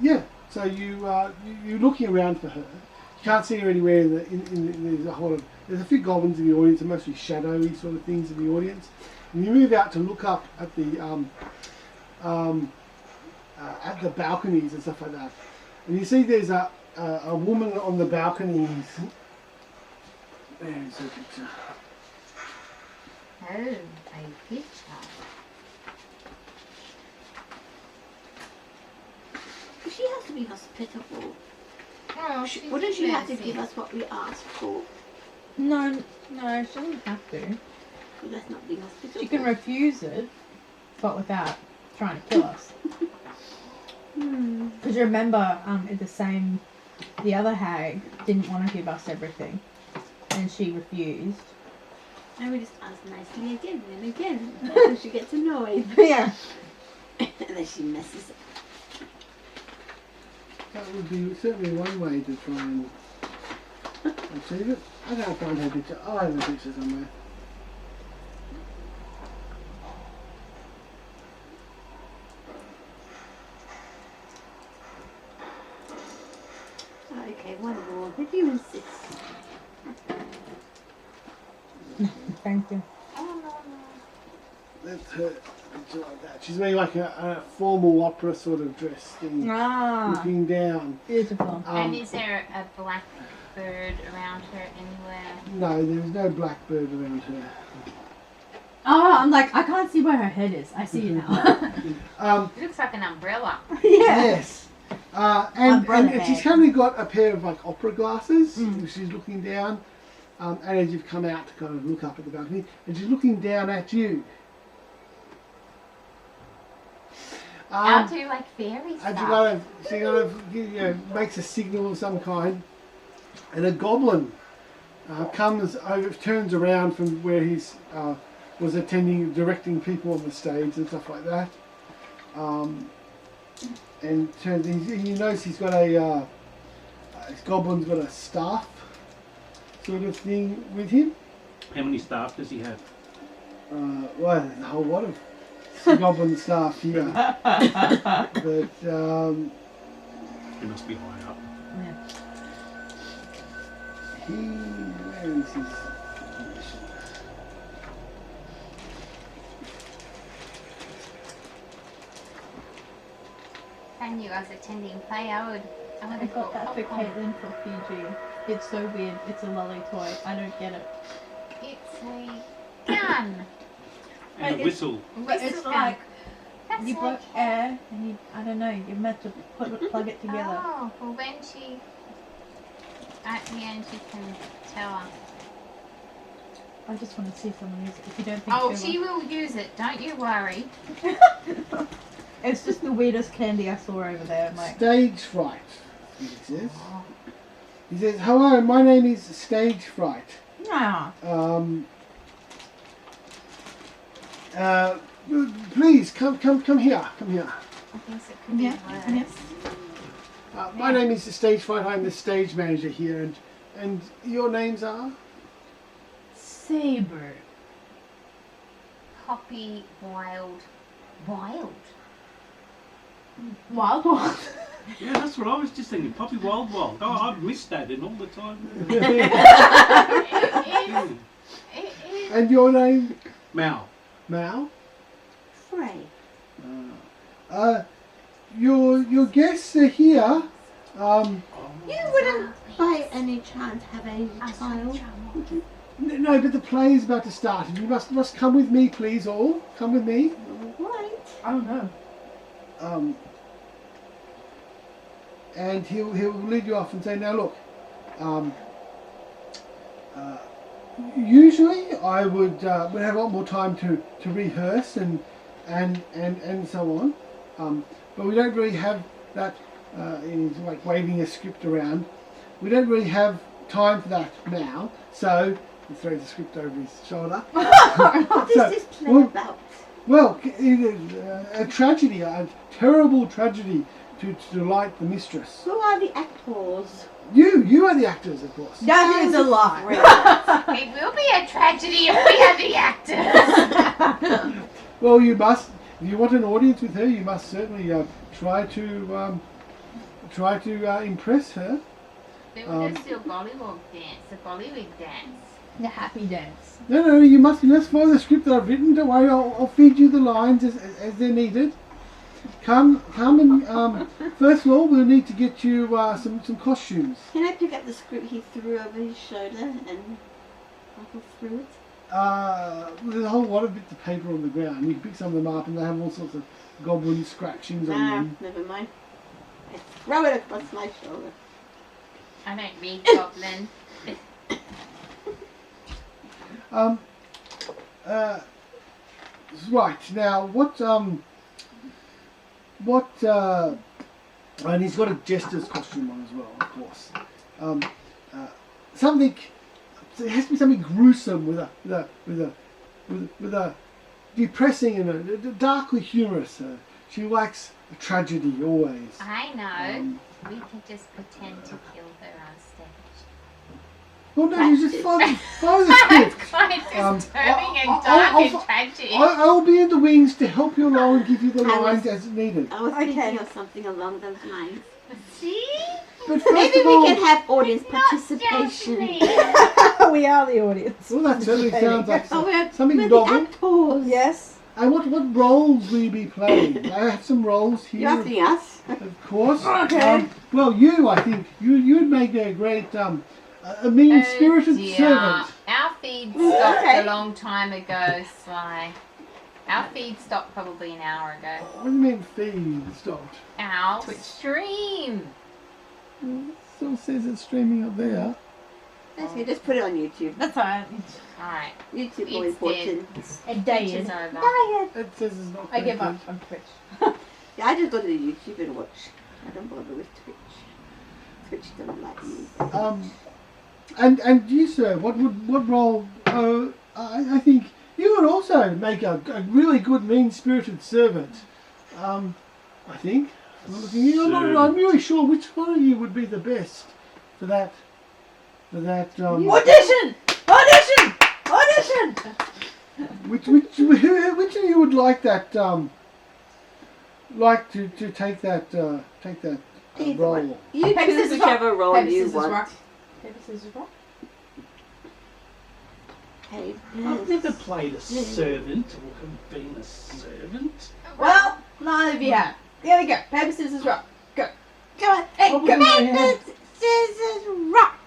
C: Yeah. So you're looking around for her. You can't see her anywhere in there's a whole of, there's a few goblins in the audience, and mostly shadowy sort of things in the audience. And you move out to look up at the balconies and stuff like that. And you see there's a woman on the balconies. There's a picture.
B: Oh, a picture.
A: She has to be hospitable.
B: Oh,
A: Wouldn't she have to give us what we asked for?
E: No, she doesn't have to.
A: Well, that's not being hospitable.
E: She can refuse it, but without trying to kill us. Because remember, the other hag didn't want to give us everything, and she refused.
A: And we just ask nicely again and again until she gets annoyed.
E: Yeah.
A: And then she messes up.
C: That would be certainly one way to try and achieve it. I can't find her picture. Oh, I have a picture somewhere.
A: Okay, one more. If you insist.
E: Thank you.
C: That's her picture like that. She's wearing like a formal opera sort of dress thing,
E: Ah,
C: looking down.
E: beautiful.
B: And is there a black bird around her anywhere?
C: No, there's no blackbird around her.
E: Oh, I'm like, I can't see where her head is. I see it now.
B: It looks like an umbrella.
E: Yeah.
C: Yes. And
E: Umbrella
C: she's
E: bag.
C: currently got a pair of like opera glasses.
E: Mm.
C: She's looking down, and as you've come out to kind of look up at the balcony, and she's looking down at you.
B: I'll do like fairy
C: And
B: stuff.
C: she kind of makes a signal of some kind, and a goblin comes over, turns around from where he's was directing people on the stage and stuff like that, and turns. You notice he's got his goblin's got a staff sort of thing with him.
D: How many staff does he have?
C: Well, there's a whole lot of goblin staff here, but
D: He must be high up.
C: Where is his information?
B: And you guys attending play, I would
G: I
B: have
G: got that for
B: popcorn.
G: Caitlin for Fiji. It's so weird. It's a lolly toy. I don't get it.
B: It's a gun.
D: And a whistle.
G: But it's
B: Whistle
G: like
B: That's
G: you blow
B: okay.
G: air and you, I don't know, you're meant to plug it together.
B: Oh, well when she, at the end you can tell her.
G: I just want to see someone use it. If you don't think
B: Oh,
G: they
B: she will use it, don't you worry.
G: will. It's just the weirdest candy I saw over there. I'm like,
C: Stage fright, he says. He says, hello, my name is Stage Fright.
G: nah.
C: Please, come here, come here.
B: I guess it could be
G: Yeah,
B: worse.
C: My name is Stage Fright, I'm the stage manager here, and your names are?
G: Saber.
B: Poppy Wild. Wild?
G: Wild one.
D: Yeah, that's what I was just thinking. Poppy Wild. Oh, I've missed that in all the time.
B: It is.
C: And your name?
D: Mal.
C: Mal?
A: Frey.
C: Your guests are here.
A: You wouldn't by any chance have a child, would you?
C: No, but the play is about to start, and you must come with me, please, all. Come with me.
A: All right.
G: I don't know.
C: And he'll lead you off and say, now look, usually I would have a lot more time to rehearse and so on, but we don't really have that. He's like waving a script around. We don't really have time for that now, so he throws the script over his shoulder.
A: What is this play about?
C: Well, it is a tragedy, a terrible tragedy to delight the mistress.
A: Who are the actors?
C: You are the actors, of course.
G: That is a lie.
B: It will be a tragedy if we have the actors.
C: Well, you must. If you want an audience with her, you must certainly try to impress her.
B: They would just do a Bollywood dance, a Bollywood dance.
G: The happy dance.
C: No, you must follow the script that I've written. Don't worry, I'll feed you the lines as they're needed. Come and first of all, we'll need to get you some costumes.
A: Can I pick up the script he threw over his shoulder and rattle through it?
C: There's a whole lot of bits of paper on the ground. You can pick some of them up, and they have all sorts of goblin scratchings on them.
A: Never mind. I throw it across my shoulder.
B: I don't read Goblin.
C: Right now, and he's got a jester's costume on as well, of course. Something. It has to be something gruesome with a depressing and a darkly humorous. She likes a tragedy always.
B: I know. We can just pretend to kill her on stage.
C: Well, no, you just follow the script.
B: That's quite disturbing and dark
C: I'll-
B: and tragic.
C: I'll be in the wings to help you along and give you the lines as needed.
A: I was thinking
G: Okay.
A: of something along those lines.
B: See?
C: But first
A: Maybe
C: of
A: we
C: all,
A: can have audience
B: Not
A: participation.
B: just me.
G: We are the audience.
C: well, that certainly sounds like
A: Oh, we're
C: something
A: the
C: novel.
A: actors.
G: Yes.
C: And what roles will you be playing? I have some roles here,
A: You're asking us.
C: of course.
G: Okay.
C: Well, I think you'd make a great a mean-spirited
B: dear.
C: servant.
B: Our feed stopped
A: Okay.
B: a long time ago, Sly. Our feed stopped probably an hour ago.
C: What do you mean feed stopped?
B: Our stream.
C: It still says it's streaming up there.
A: Okay, just put it on YouTube.
G: That's alright.
B: Alright.
A: YouTube more
B: It's
A: important.
G: A
B: Twitch
G: day
B: is
G: is.
B: over.
C: It says it's not.
G: I give up
C: connected.
G: on Twitch.
A: Yeah, I just go to the YouTube and watch. I don't bother with Twitch. Twitch doesn't like me.
C: And you, sir, what role? I think you would also make a really good mean-spirited servant. I think. I'm really sure which one of you would be the best for that.
G: Audition! Audition! Audition!
C: Which of you would like that? Like to take that
A: Either
C: role?
A: one. You
G: Paper,
A: choose
G: scissors,
A: whichever role
G: Paper,
A: you
G: scissors,
A: want.
G: rock. Paper, scissors, rock.
A: Okay.
D: I've never played a servant or have been a servant.
E: Well, neither of you have. There we go. Paper, scissors, rock. Go.
A: Come on. Hey,
C: Probably not, yeah.
A: paper, scissors, rock.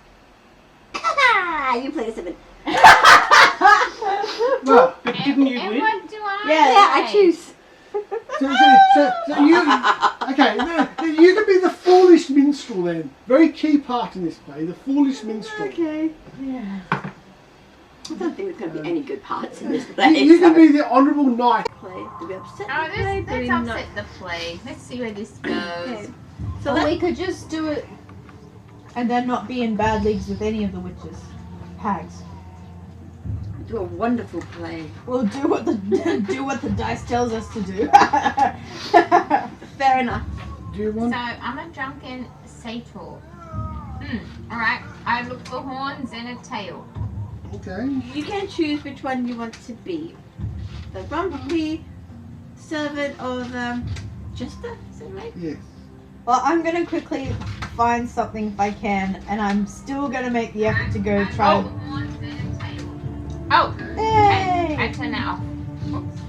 A: You play a 7.
C: Well,
D: But didn't you
B: And
D: win?
B: what do I
A: Yeah, I
B: say?
A: choose.
C: so you okay? You can be the foolish minstrel then. Very key part in this play, the foolish minstrel.
A: Okay.
E: Yeah.
A: I don't think there's going to be any good parts in this play.
C: You can be the honourable knight.
A: Play. Do we upset
B: Oh,
A: the play? Do we
B: let's
A: not?
B: upset the play. Let's see where this goes.
A: Okay. So
E: Or
A: that,
E: we could just do it and then not be in bad leagues with any of the witches. Hags.
F: Do a wonderful play.
E: We'll do what the do what the dice tells us to do.
A: fair enough.
C: Do you
B: So
C: want?
B: I'm a drunken satyr. Alright, I look for horns and a tail.
C: Okay.
A: You can choose which one you want to be. The grumpy servant or the jester, is that right?
C: Yes.
E: Well, I'm gonna quickly find something if I can, and I'm still gonna make the effort to go try.
B: Oh, horns and a tail. Oh, I
E: Hey!
B: turn that off. Oops.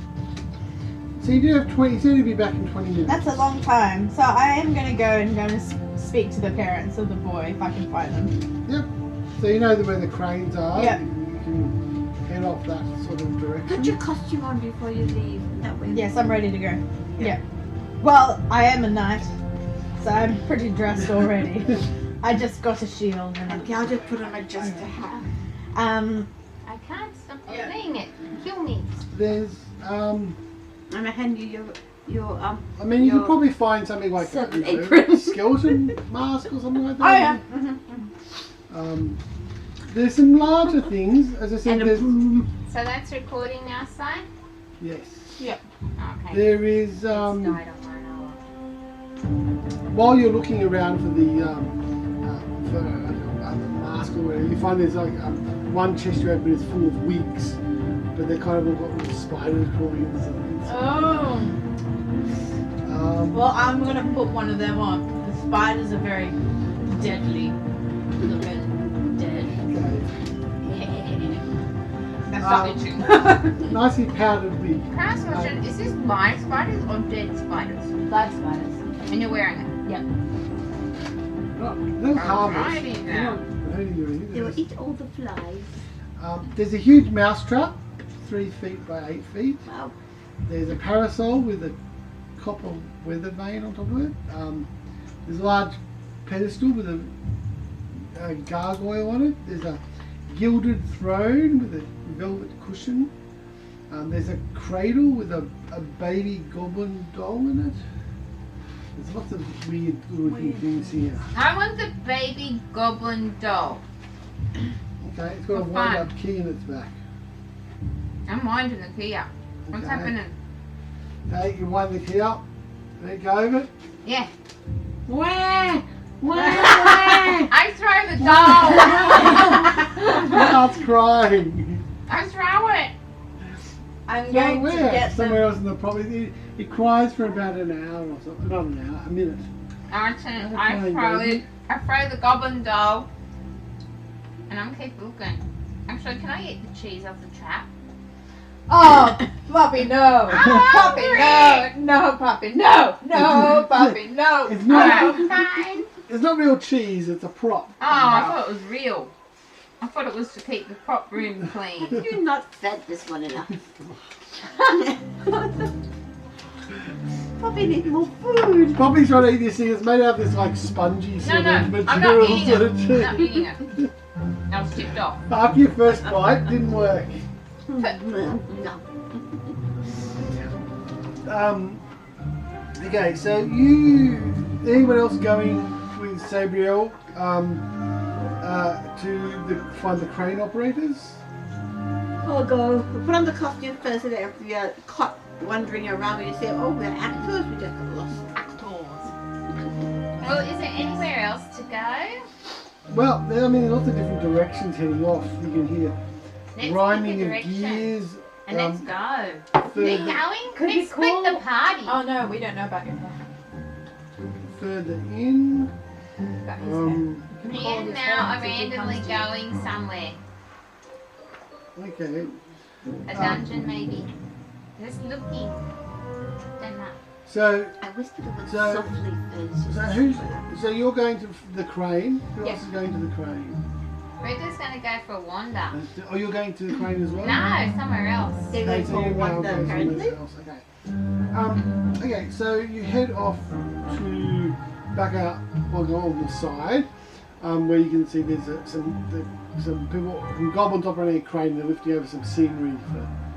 C: So you do have 20. You said you'd be back in 20 minutes.
E: That's a long time. So I am gonna go and speak to the parents of the boy if I can find them.
C: So you know where the cranes are.
E: Yep.
C: You can head off that sort of direction.
A: Put your costume on before you leave. That way.
E: Yes, I'm ready to go. Yeah. Well, I am a knight, so I'm pretty dressed already. I just got a shield and
A: Okay, I'll just put on a jester hat.
B: I can't stop playing it. Kill me.
C: There's
A: I'm gonna hand you your
C: I mean, you
A: Your
C: could probably find something like
A: servant
C: you know,
A: apron.
C: skeleton mask or something like
E: Oh
C: that.
E: yeah.
C: There's some larger things, as I said.
A: and a
C: There's
A: broom.
B: So that's recording our side?
C: yes.
B: Okay.
C: There is
B: It's died on my hour.
C: while you're looking around for the mask or whatever, you find there's like one chest you open is full of wigs, but they're kind of all got little spiders crawling into something.
E: Oh. Well, I'm gonna put one of them on. The spiders are very deadly looking. Dead.
B: That's
C: Um,
B: not itching.
C: Nicely powdered wig.
B: Can I ask a question? Is this live spiders or dead spiders?
E: Live spiders.
B: And you're wearing it?
C: No harmless.
B: Alrighty
C: They're
B: now.
C: not hurting you or anything.
A: They will eat all the flies.
C: There's a huge mouse trap, 3 feet by 8 feet.
A: Wow.
C: There's a parasol with a copper weather vane on top of it. There's a large pedestal with a gargoyle on it. There's a gilded throne with a velvet cushion. There's a cradle with a baby goblin doll in it. There's lots of weird looking things here.
B: I want the baby goblin doll.
C: Okay, it's got a
B: Oh,
C: wind
B: fine.
C: up key in its back.
B: I'm winding the key up. What's
C: Okay.
B: happening?
C: Okay, you wind the key up. Let go of it.
B: Yeah.
A: Wah! Wah!
B: I throw the doll.
C: Starts crying.
B: I throw it.
E: I'm
C: So
E: going to
C: where?
E: get
C: Somewhere
E: them.
C: else in the property. It cries for about an hour or something. Not an hour, a minute.
B: I throw the goblin doll. And I'm keep looking. Actually, can I get the cheese off the trap?
E: Oh, puppy, no. Puppy, no.
B: hungry.
E: No, puppy, no. No, puppy, no.
C: It's not.
B: Alright, fine.
C: It's not real cheese. It's a prop.
B: Oh, I thought it was real. I thought it was to keep the prop room clean.
A: You're not fed this one enough. Probably need more food.
C: Poppy's trying to eat this thing. It's made out of this like spongy sort
B: No,
C: of
B: I'm
C: material.
B: not eating
C: sort
B: it.
C: of
B: I'm
C: cheese.
B: not eating it. I was tipped off.
C: After your first bite, didn't work.
A: No.
C: Okay, so anyone else going with Sabriel to find the crane operators?
A: I'll go. We'll put on the costume first, and then if we are caught wandering around, we say, "Oh, we're actors. We just got lost actors."
B: Well, is there anywhere else to go?
C: Well, I mean, there's lots of different directions heading off. You can hear
B: Let's
C: grinding
B: pick a
C: of
B: direction.
C: gears.
B: And let's go.
C: Further,
B: We're going?
E: Could we
B: Let's split
E: call-
B: the party.
E: Oh no, we don't know about your
C: further in.
E: About his
C: Um,
B: Me and Mal are randomly going somewhere.
C: Okay.
B: A dungeon, maybe. Just looking. Don't know.
C: So,
A: I whispered the word
C: So-
A: softly first.
C: so you're going to the crane. Who
B: Yes.
C: else is going to the crane?
B: We're just gonna go for a wander.
C: Oh, you're going to the crane as well?
B: No, somewhere else.
A: They're
C: Okay,
A: going
C: so
A: for
C: you're
A: one
C: going
A: the
C: somewhere
A: currently.
C: else. Okay. Okay, so you head off to back out on the side, where you can see there's some people, some goblins operating a crane. They're lifting over some scenery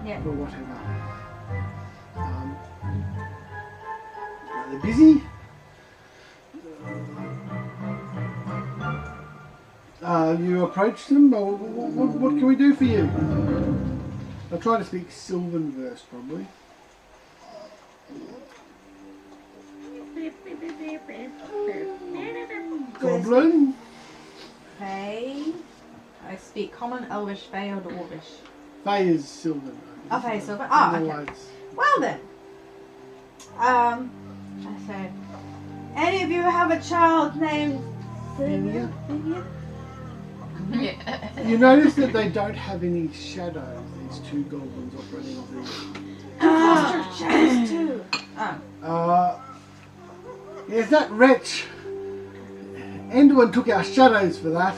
E: Yeah.
C: for whatever. They're busy. You approach them. What can we do for you? I'll try to speak Sylvan verse, probably. Goblin.
E: Fey. I speak Common, Elvish, Fey, or Dwarvish.
C: Fey is Sylvan.
E: Oh, Fey is Sylvan. Oh, okay.
C: Otherwise-
E: Well then. I said, any of you have a child named
C: Feya?
E: Feya?
B: Yeah.
C: You notice that they don't have any shadows, these two goblins operating off
E: Shadows too. Oh.
C: Yes, that wretch. Enduin took our shadows for that.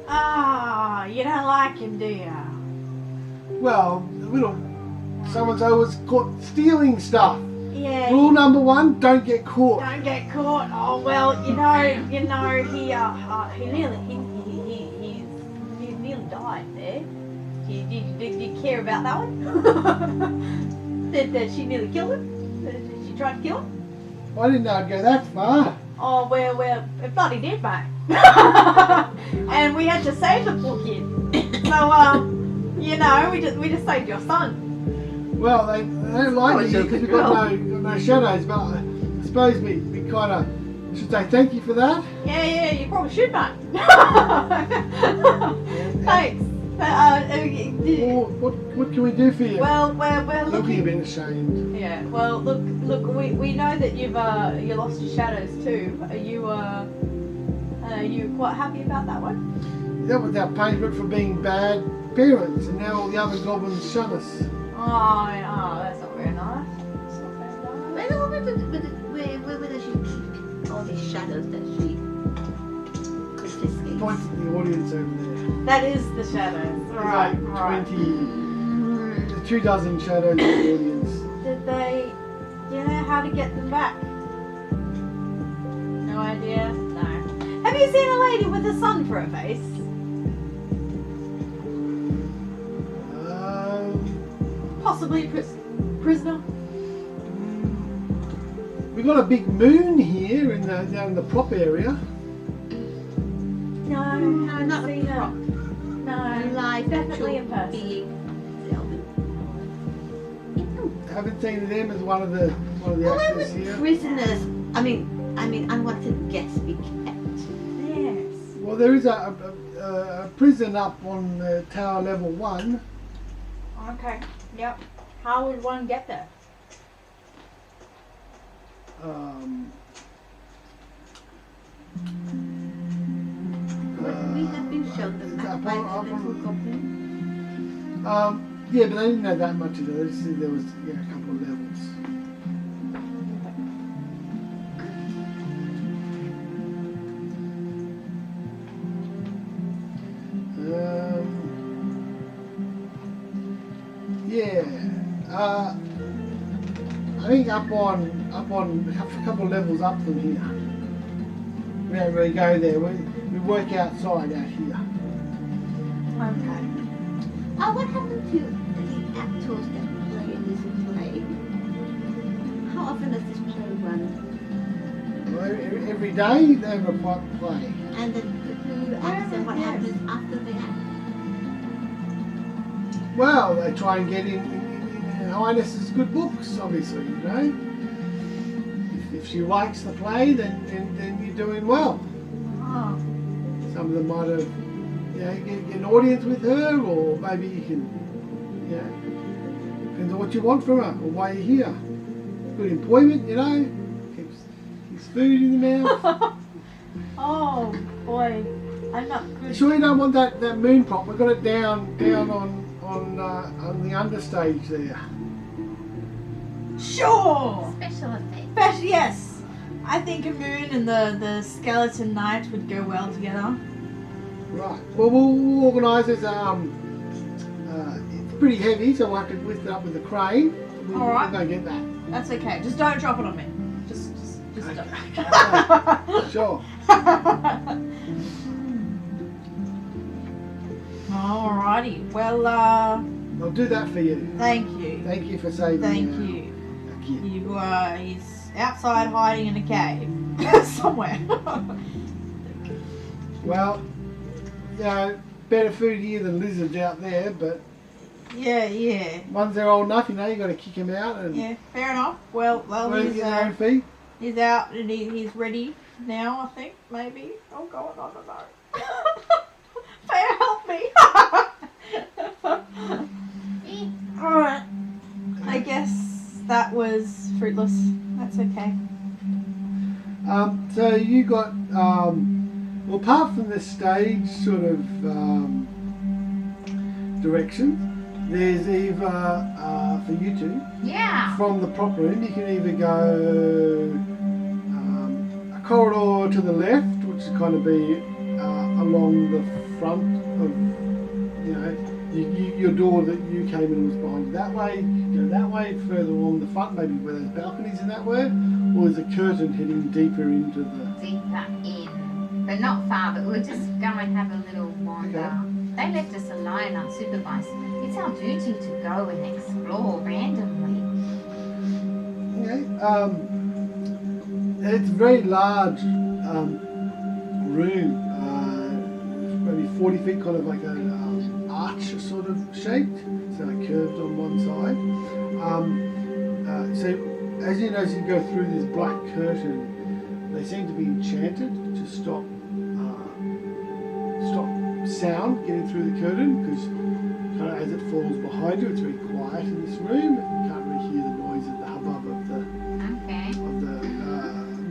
E: Ah, you don't like him, do you?
C: Well, someone's always caught stealing stuff.
E: Yeah.
C: Rule number 1, don't get caught.
E: Don't get caught. Oh well, you know, he nearly died there. Did you care about that one? That she nearly killed him? Did she try to kill him?
C: I didn't know I'd go that far.
E: Oh well, it bloody did, mate. And we had to save the poor kid. So you know, we just saved your son.
C: Well, they don't like you because we've got no shadows, but I suppose we kind of should say thank you for that.
E: Yeah, you probably should, mate. Thanks.
C: Or what can we do for you?
E: Well, we're
C: Looking a
E: looking.
C: bit ashamed.
E: Yeah. Well, look. We know that you lost your shadows too. Are you quite happy about that one?
C: That was our punishment for being bad parents, and now all the other goblins shun us.
E: Oh, that's not very nice. That's not very nice.
A: Where does she keep all these shadows that she confiscates?
C: Point at the audience over there.
E: That is the shadows.
C: There's
E: Right.
C: like 20, there's 24 shadows in the audience.
E: Do you know how to get them back? No idea? No. Have you seen a lady with a sun for a face? Possibly a prisoner?
C: We've got a big moon here down in the prop area.
E: No,
A: not a
E: seen
A: prop.
E: her. No,
A: Live
E: definitely in
A: actual
E: person.
A: being.
C: Haven't seen them as one of the
A: Where
C: actors
A: would
C: here.
A: prisoners, I mean, unwanted guests be kept?
E: Yes.
C: Well, there is a prison up on tower level 1.
E: Okay. Yep. How would one get there?
A: We have been shown the map by the little goblin.
C: Yeah, but they didn't know that much of it. They just said there was a couple of levels. I think up on a couple of levels up from here. We don't really go there. We work outside out here.
E: Okay.
A: What happened to the actors that play in this play? How often does this play run?
C: Well, every day they have a play.
A: And then who acts and what happens after they act?
C: Well, they try and get in Her Highness's good books, obviously, you know. If she likes the play, then you're doing well.
E: Oh.
C: Some of them might have, get an audience with her, or maybe you can, depends on what you want from her, or why you're here. Good employment, keeps food in the mouth.
E: Oh boy. I'm not
C: You
E: good.
C: sure you don't want that moon prop? We've got it down on the understage there.
E: Sure!
B: Special effect.
E: But yes, I think a moon and the skeleton knight would go well together.
C: Right. Well, we'll organise it. It's pretty heavy, so we'll have to lift it up with a crane.
E: All right.
C: We'll go get that.
E: That's okay. Just don't drop it on me. Just
C: Okay.
E: don't.
C: Sure.
E: Alrighty. Well,
C: I'll do that for you.
E: thank you.
C: Thank you for saving.
E: Thank
C: our
E: you.
C: kid.
E: He's outside hiding in a cave somewhere.
C: Well, better food here than lizards out there, but
E: yeah.
C: once they're old enough, you got to kick them out and
E: Yeah, fair enough. Well,
C: let them get their own feet.
E: he's out and he's ready now, I think, maybe. Oh god, I don't know. Feya, help me! Alright. I guess that was fruitless. That's okay.
C: So you got, well, apart from the stage sort of directions, there's either, for you two,
B: Yeah.
C: from the prop room, you can either go a corridor to the left, which is kind of be along the front of, your door that you came in was behind you that way. You go that way, further along the front, maybe where there's balconies in that way, or there's a curtain heading deeper into the.
B: Deeper in, but not far. But we'll just go and have a little wander. They left us alone, unsupervised. It's our duty to go and explore randomly.
C: Okay. It's a very large room, maybe 40 feet, kind of like an arch sort of shaped, so like curved on one side. So as you notice, you go through this black curtain, they seem to be enchanted to stop sound getting through the curtain, because kind of as it falls behind you, it's very quiet in this room. You can't really hear the noise of the hubbub of the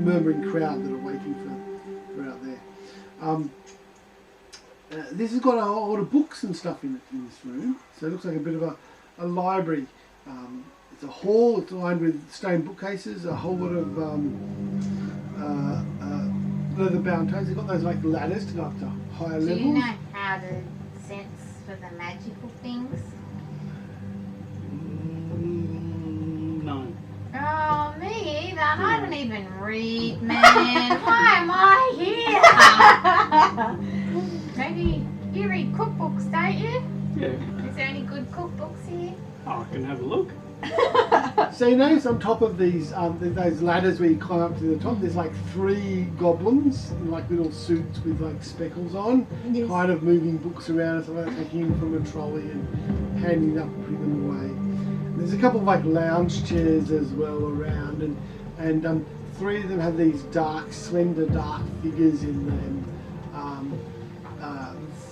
C: murmuring crowd that are waiting for out there. This has got a lot of books and stuff in this room, so it looks like a bit of a library. It's a hall, it's lined with stone bookcases, a whole lot of leather-bound tomes. They've got those like ladders to go up to higher levels.
B: Do you know how to sense for the magical things?
D: No.
B: Oh, me either. I don't even read, man. Why am I here? Maybe you read cookbooks, don't you?
D: Yeah.
B: Is there any good cookbooks here?
D: Oh, I can have a look.
C: So you notice on top of these, those ladders where you climb up to the top, there's like 3 goblins in like little suits with like speckles on,
E: Yes.
C: kind of moving books around and something, taking them from a trolley and handing up, putting them away. There's a couple of like lounge chairs as well around, and 3 of them have these dark, slender, dark figures in them.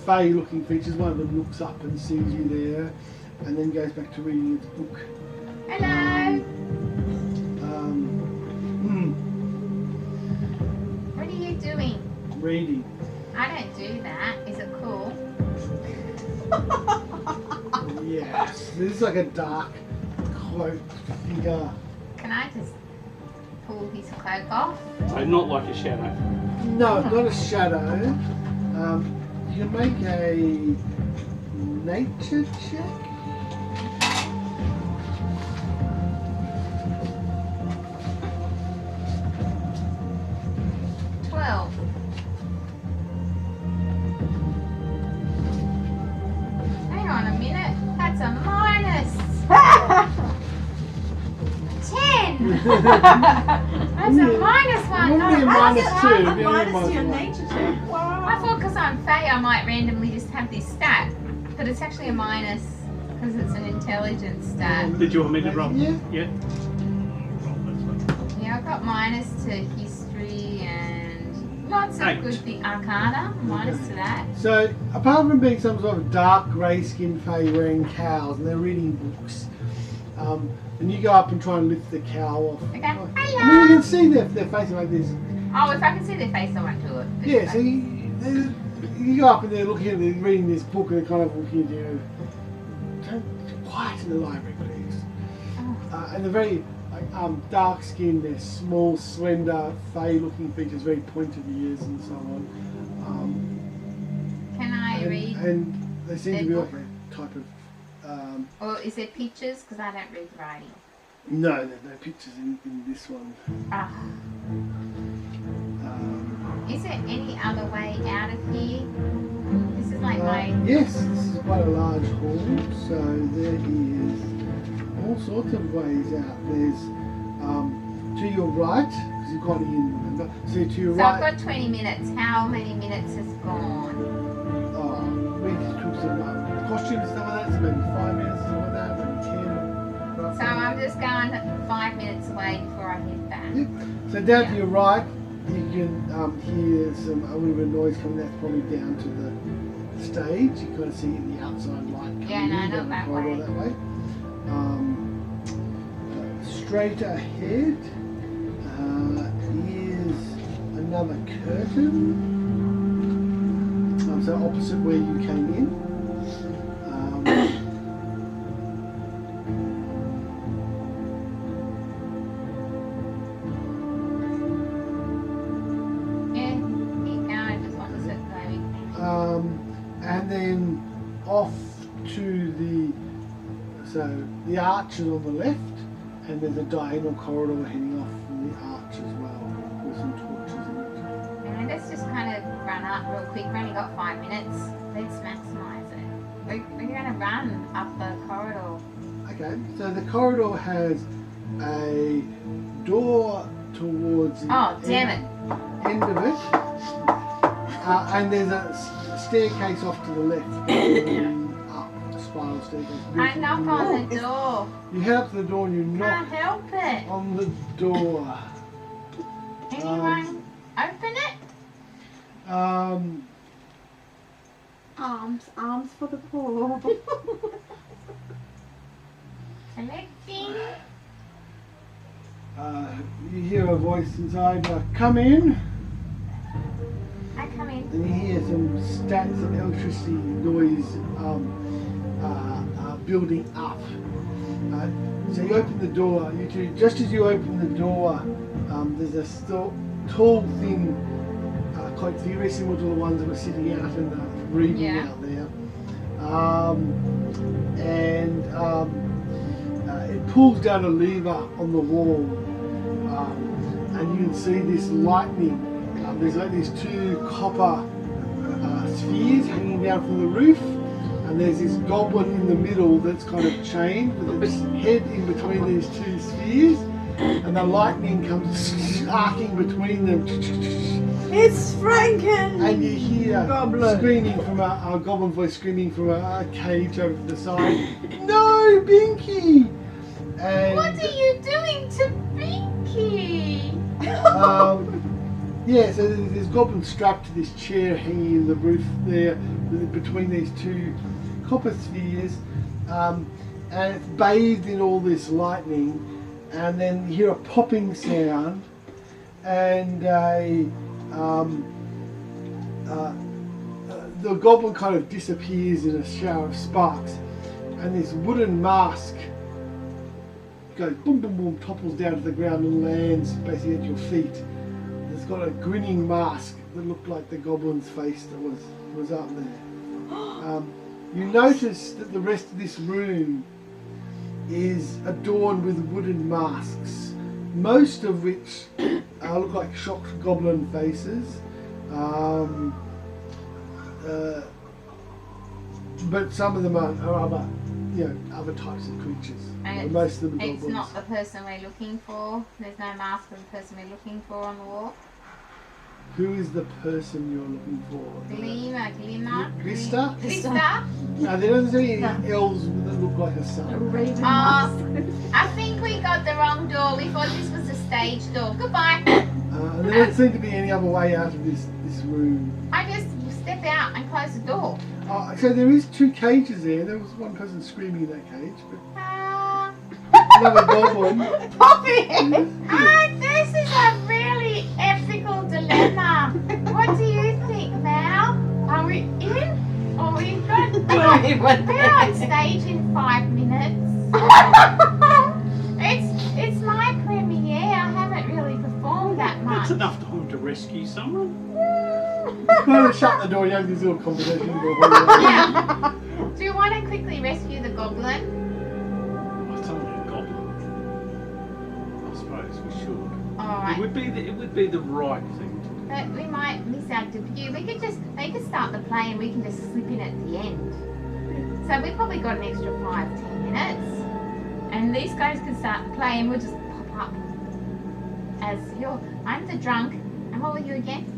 C: Fey-looking features. One of them looks up and sees you there, and then goes back to reading its book.
B: Hello. What are you doing?
C: Reading.
B: I don't do that. Is it cool?
C: Yes. This is like a dark cloaked figure.
B: Can I just pull his cloak off?
D: So not like a shadow.
C: No, it's not a shadow. You can make a nature check.
B: Hang on a minute. That's a minus 10. That's a minus 1.
C: It wouldn't be a minus 2. It'd be only a
E: Minus your
C: one.
E: nature check.
B: I thought because I'm Feya I might randomly just have this stat, but it's actually a minus because it's an intelligence stat.
D: Did you want me to roll?
C: Yeah.
D: Yeah. Roll this one.
B: Yeah, I've got minus to history and lots of
D: 8.
B: good thing. Arcana, minus to that.
C: So, apart from being some sort of dark grey-skinned fey wearing cows, and they're reading books, and you go up and try and lift the cow off.
B: Okay.
C: I mean, you
B: Hello.
C: can see their face like this.
B: Oh, if I can see their face, I won't do it.
C: Yeah, so you you go up and they're looking at it, reading this book, and they're kind of looking at you. Don't quiet in the library, please. And they're very dark-skinned. They're small, slender, fey-looking features, very pointed ears, and so on.
B: Can I read?
C: And they seem to be
B: book?
C: like a type of.
B: Or is there pictures? Because I don't read writing.
C: No, there's no pictures in this one.
B: Ah. Is there any other way out of here? This is like my...
C: Yes, this is quite a large hall, so there is all sorts of ways out. There's to your right, because you've got in, remember? So to your
B: So
C: right.
B: I've got 20 minutes. How many minutes has gone?
C: We just took some costumes and stuff like that, so maybe 5 minutes, something like that, maybe 10.
B: So I'm just going 5 minutes away before I hit that.
C: Yep. So down to your right, you can hear some a little bit of noise coming. That's probably down to the stage. You kind of see the outside light coming
B: Yeah, no,
C: in,
B: not
C: down the
B: that
C: corridor
B: way.
C: that way. Straight ahead is another curtain. So opposite where you came in. And then off to the arch is on the left, and there's a diagonal corridor heading off from the arch as well, with some torches in it.
B: And let's just kind of run up real quick. We've only got 5 minutes. Let's maximise it. We're going to run up the corridor.
C: Okay, so the corridor has a door towards the end of it, and there's a staircase off to the left, up spiral staircase.
B: I knock on the door.
C: You head up to the door and you knock
B: Can't help it.
C: on the door.
B: Anyone open it?
A: Arms for the poor.
B: Collecting.
C: You hear a voice inside, come in.
B: I come in.
C: And you hear some stats of electricity noise building up. So you open the door. Just as you open the door, there's a tall, thin, quite very similar to the ones that were sitting out in the reading out there. It pulls down a lever on the wall, and you can see this lightning. There's like these two copper spheres hanging down from the roof, and there's this goblin in the middle that's kind of chained with its head in between these two spheres, and the lightning comes arcing between them.
G: It's Franken!
C: And you hear
G: Goblin.
C: screaming from a goblin voice screaming from a cage over to the side. No, Binky! And
B: What are you doing to Binky?
C: yeah, so there's this goblin strapped to this chair hanging in the roof there between these two copper spheres, and it's bathed in all this lightning, and then you hear a popping sound, and the goblin kind of disappears in a shower of sparks, and this wooden mask goes boom, boom, boom, topples down to the ground and lands basically at your feet. It's got a grinning mask that looked like the goblin's face that was up there. You notice that the rest of this room is adorned with wooden masks, most of which look like shocked goblin faces. But some of them are other types of creatures.
B: And
C: Most of them are
B: it's
C: goblins.
B: not the person we're looking for. There's no mask of the person we're looking for on the wall.
C: Who is the person you're looking for?
B: Glimmer.
C: Glista?
B: Glista?
C: No, there doesn't see any elves that look like a sun.
A: Raven
B: I think we got the wrong door. We thought this was a stage door. Goodbye.
C: And there doesn't seem to be any other way out of this room.
B: I just step out and close the door.
C: So there is two cages there. There was one person screaming in that cage, but another goblin.
G: Poppy!
B: This is a really ethical dilemma. What do you think, Mal?
G: Are we
B: We're on stage in 5 minutes. It's my premiere. I haven't really performed that much.
D: That's enough time to rescue someone.
C: Kind of shut the door, you have this little conversation.
B: Yeah. Do you want to quickly rescue the goblin?
D: Oh, it's only a goblin. I suppose we should.
B: Alright.
D: It would be the right thing to do.
B: But we might miss our debut. They could start the play and we can just slip in at the end. So we've probably got an extra 5-10 minutes. And these guys can start the play and we'll just pop up. I'm the drunk. And what were you again?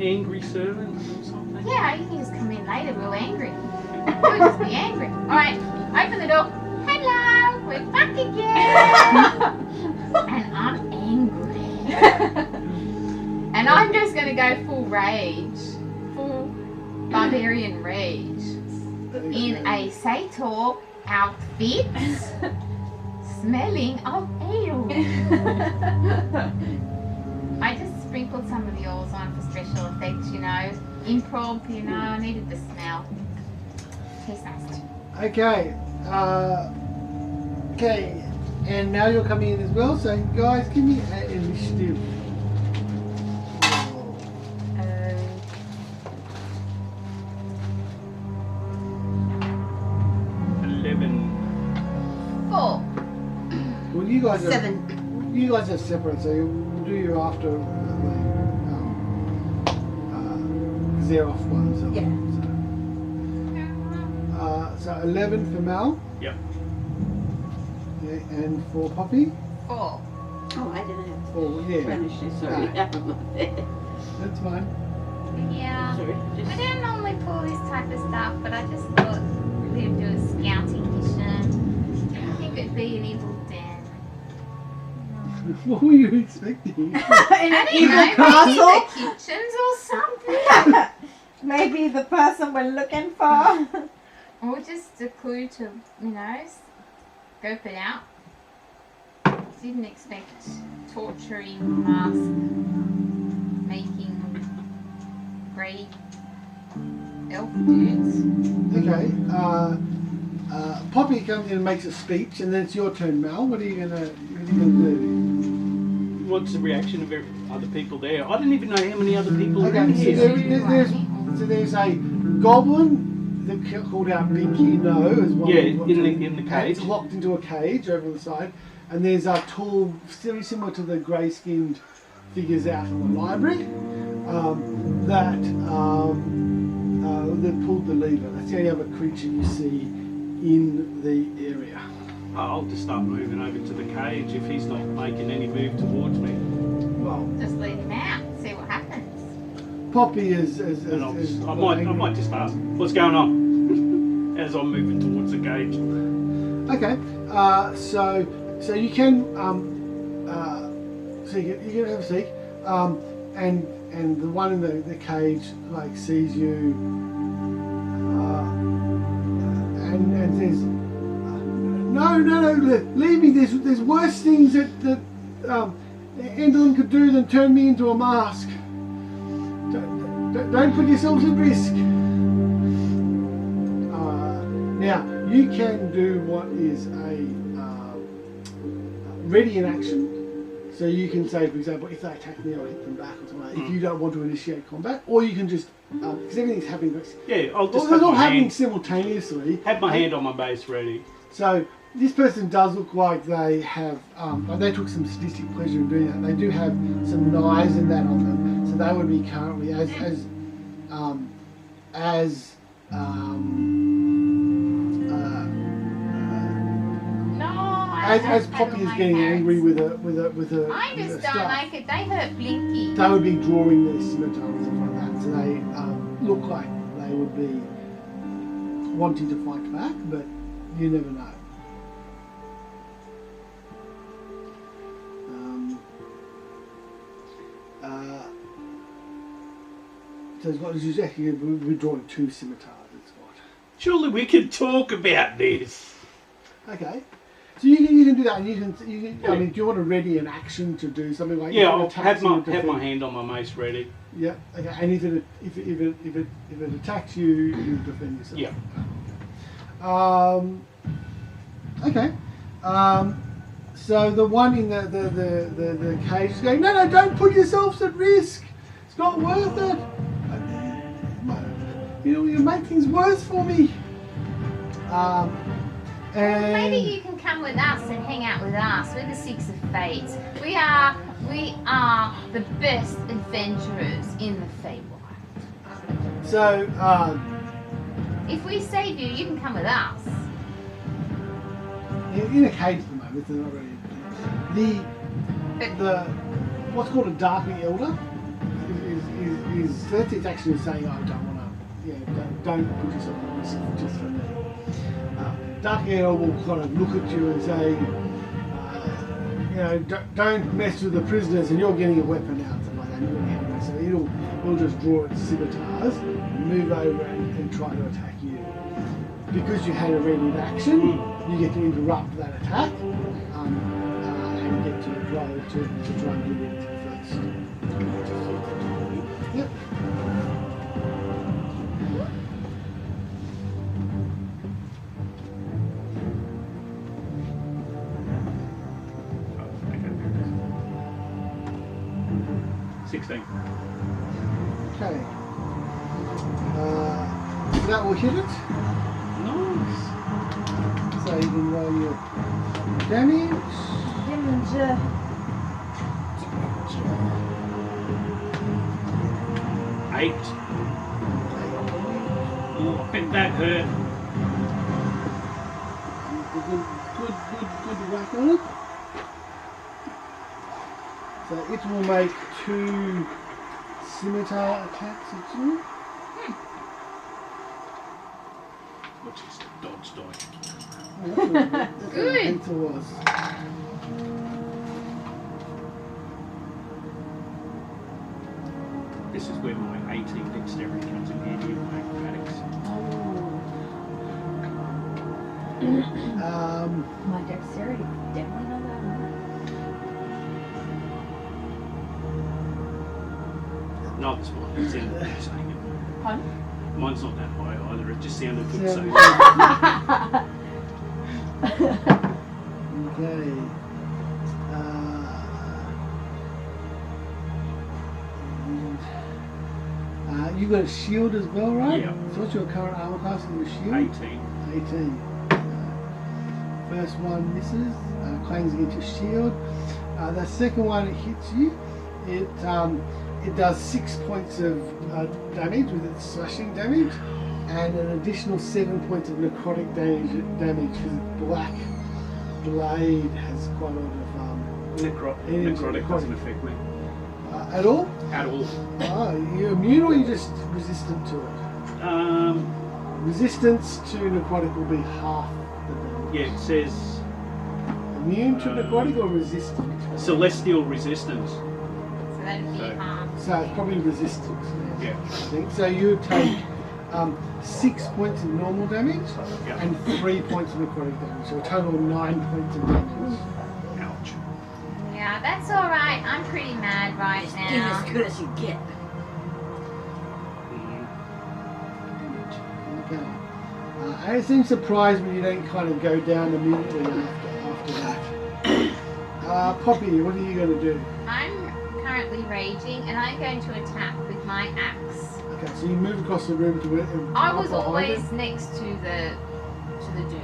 D: Angry servant or something?
B: Yeah, you can just come in later, we're angry. We'll just be angry. Alright, open the door. Hello, we're back again. And I'm angry. And I'm just gonna go full rage. Full barbarian rage. In a satyr outfit. Smelling of ale. I just sprinkled some of the oils on for special effects, improv, I needed the smell. Tastes nice.
C: Okay. Okay. And now you're coming in as well, so guys, give me an initiative.
D: 11.
B: 4.
C: Well, you guys are
A: 7.
C: You guys are separate, so we'll do you after they're off one. So,
A: Yeah.
C: so 11 for Mal.
D: Yep.
C: Yeah, and for Poppy.
B: 4.
A: Oh, I didn't have
C: Oh, yeah.
F: Finish it, sorry.
C: That's fine.
B: Yeah.
F: Sorry.
B: I don't normally pull this type of stuff, but I just thought we'd do a scouting mission. I think it'd be an evil den.
C: What were you expecting?
G: In an
B: I
G: evil
B: don't know,
G: castle?
B: maybe the kitchens or something.
G: Maybe the person we're looking for.
B: Or just a clue to, scope it out. Didn't expect torturing, mask making grey elf dudes.
C: Okay. Poppy comes in and makes a speech, and then it's your turn, Mal. What are you gonna do?
D: What's the reaction of other people there? I didn't even know how many other people are
C: Okay,
D: in
C: so
D: here.
C: there's a goblin that called out Binky No as one.
D: Yeah, in the cage.
C: It's locked into a cage over on the side, and there's a tall, very similar to the grey-skinned figures out in the library that pulled the lever. That's the only other creature you see in the area.
D: I'll just start moving over to the cage if he's not making any move towards me.
C: Well,
B: Just leave him out, see what happens.
C: Poppy is
D: And I might just ask, what's going on? As I'm moving towards the cage.
C: Okay, so you can so you can have a seek, and the one in the cage sees you, and says, no, leave me. There's worse things that Endlin could do than turn me into a mask. Don't put yourselves at risk. Now, you can do what is a ready in action. So you can say, for example, if they attack me, I'll hit them back or something. If you don't want to initiate combat, or you can just, because everything's happening.
D: Yeah, I'll just
C: They're
D: have
C: all
D: my
C: happening
D: hand,
C: simultaneously.
D: have my hand on my base ready.
C: So this person does look like they have, they took some sadistic pleasure in doing that. They do have some knives and that on them, so they would be currently as Poppy is getting angry with a.
B: I just don't like it. They hurt Blinky.
C: They would be drawing their scimitar and stuff like that, so they look like they would be wanting to fight back, but you never know. So it's got, it's actually we're drawing 2 scimitars. It's got.
D: Surely we can talk about this.
C: Okay. So you can do that, and you can. I mean, do you want to ready an action to do something like?
D: Yeah,
C: if it
D: I'll
C: attacks
D: have
C: you,
D: my
C: defend-
D: hand on my mace ready.
C: Yeah. Okay. And if it attacks you, you defend yourself.
D: Yeah.
C: Okay. So the one in the cage is going, no, don't put yourselves at risk. It's not worth it. You make things worse for me. And
B: Maybe you can come with us and hang out with us. We're the Six of Fates. We are the best adventurers in the Feywild.
C: so
B: If we save you, you can come with us.
C: in a cage at the moment, they're not ready. The what's called a Darkening Elder is that's its actually saying, I don't want to, don't put yourself at risk just for me. Darkening Elder will kind of look at you and say, don't mess with the prisoners, and you're getting a weapon out, something like that. You're getting a weapon. So it'll just draw its scimitars, move over and try to attack you. Because you had a ready action, you get to interrupt that attack and get to try and do it first. Yep.
D: Oh, okay. 16.
C: Okay. That will hit it.
D: Nice.
C: So you can roll your damage.
G: Damage.
D: 8. Oh, I bet that hurt.
C: Good whack on it. So it will make 2 scimitar attacks at you.
D: What's this? Dog's dodge.
B: Good.
C: It was.
D: This is where my 18 dexterity comes in handy in my acrobatics.
G: My dexterity definitely not that high.
D: No, it's mine. It sounded good saying it.
G: Pardon?
D: Mine's not that high either. It just sounded good saying it.
C: Okay. You got a shield as well, right?
D: Yeah.
C: So what's your current armor class in your shield?
D: 18.
C: 18. First one misses, clangs against your shield. The second one, it hits you. It does 6 points of damage with its slashing damage, and an additional 7 points of necrotic damage because its black blade has quite a lot of
D: Necrotic doesn't affect me
C: at all.
D: at all.
C: You're immune, or you just resistant to it? Resistance to necrotic will be half the damage.
D: Yeah, it says
C: Immune to necrotic or resistant?
D: celestial resistance.
B: So that'd be
D: So-
B: half.
C: So it's probably resistance.
D: Yeah.
C: I think. So you would take 6 points of normal damage
D: Yeah.
C: and 3 points of necrotic damage. So a total of 9 points of damage.
D: Ouch.
B: Yeah, that's all right. I'm pretty mad right
F: Give
B: now.
F: as good as you get.
C: Okay. And it seems surprised when you don't kind of go down immediately after that. Poppy, what are you going to do?
B: I'm currently raging, and I'm going to attack with my axe.
C: Okay, so you move across the room to where
B: I was
C: behind
B: always
C: it.
B: next to the dude.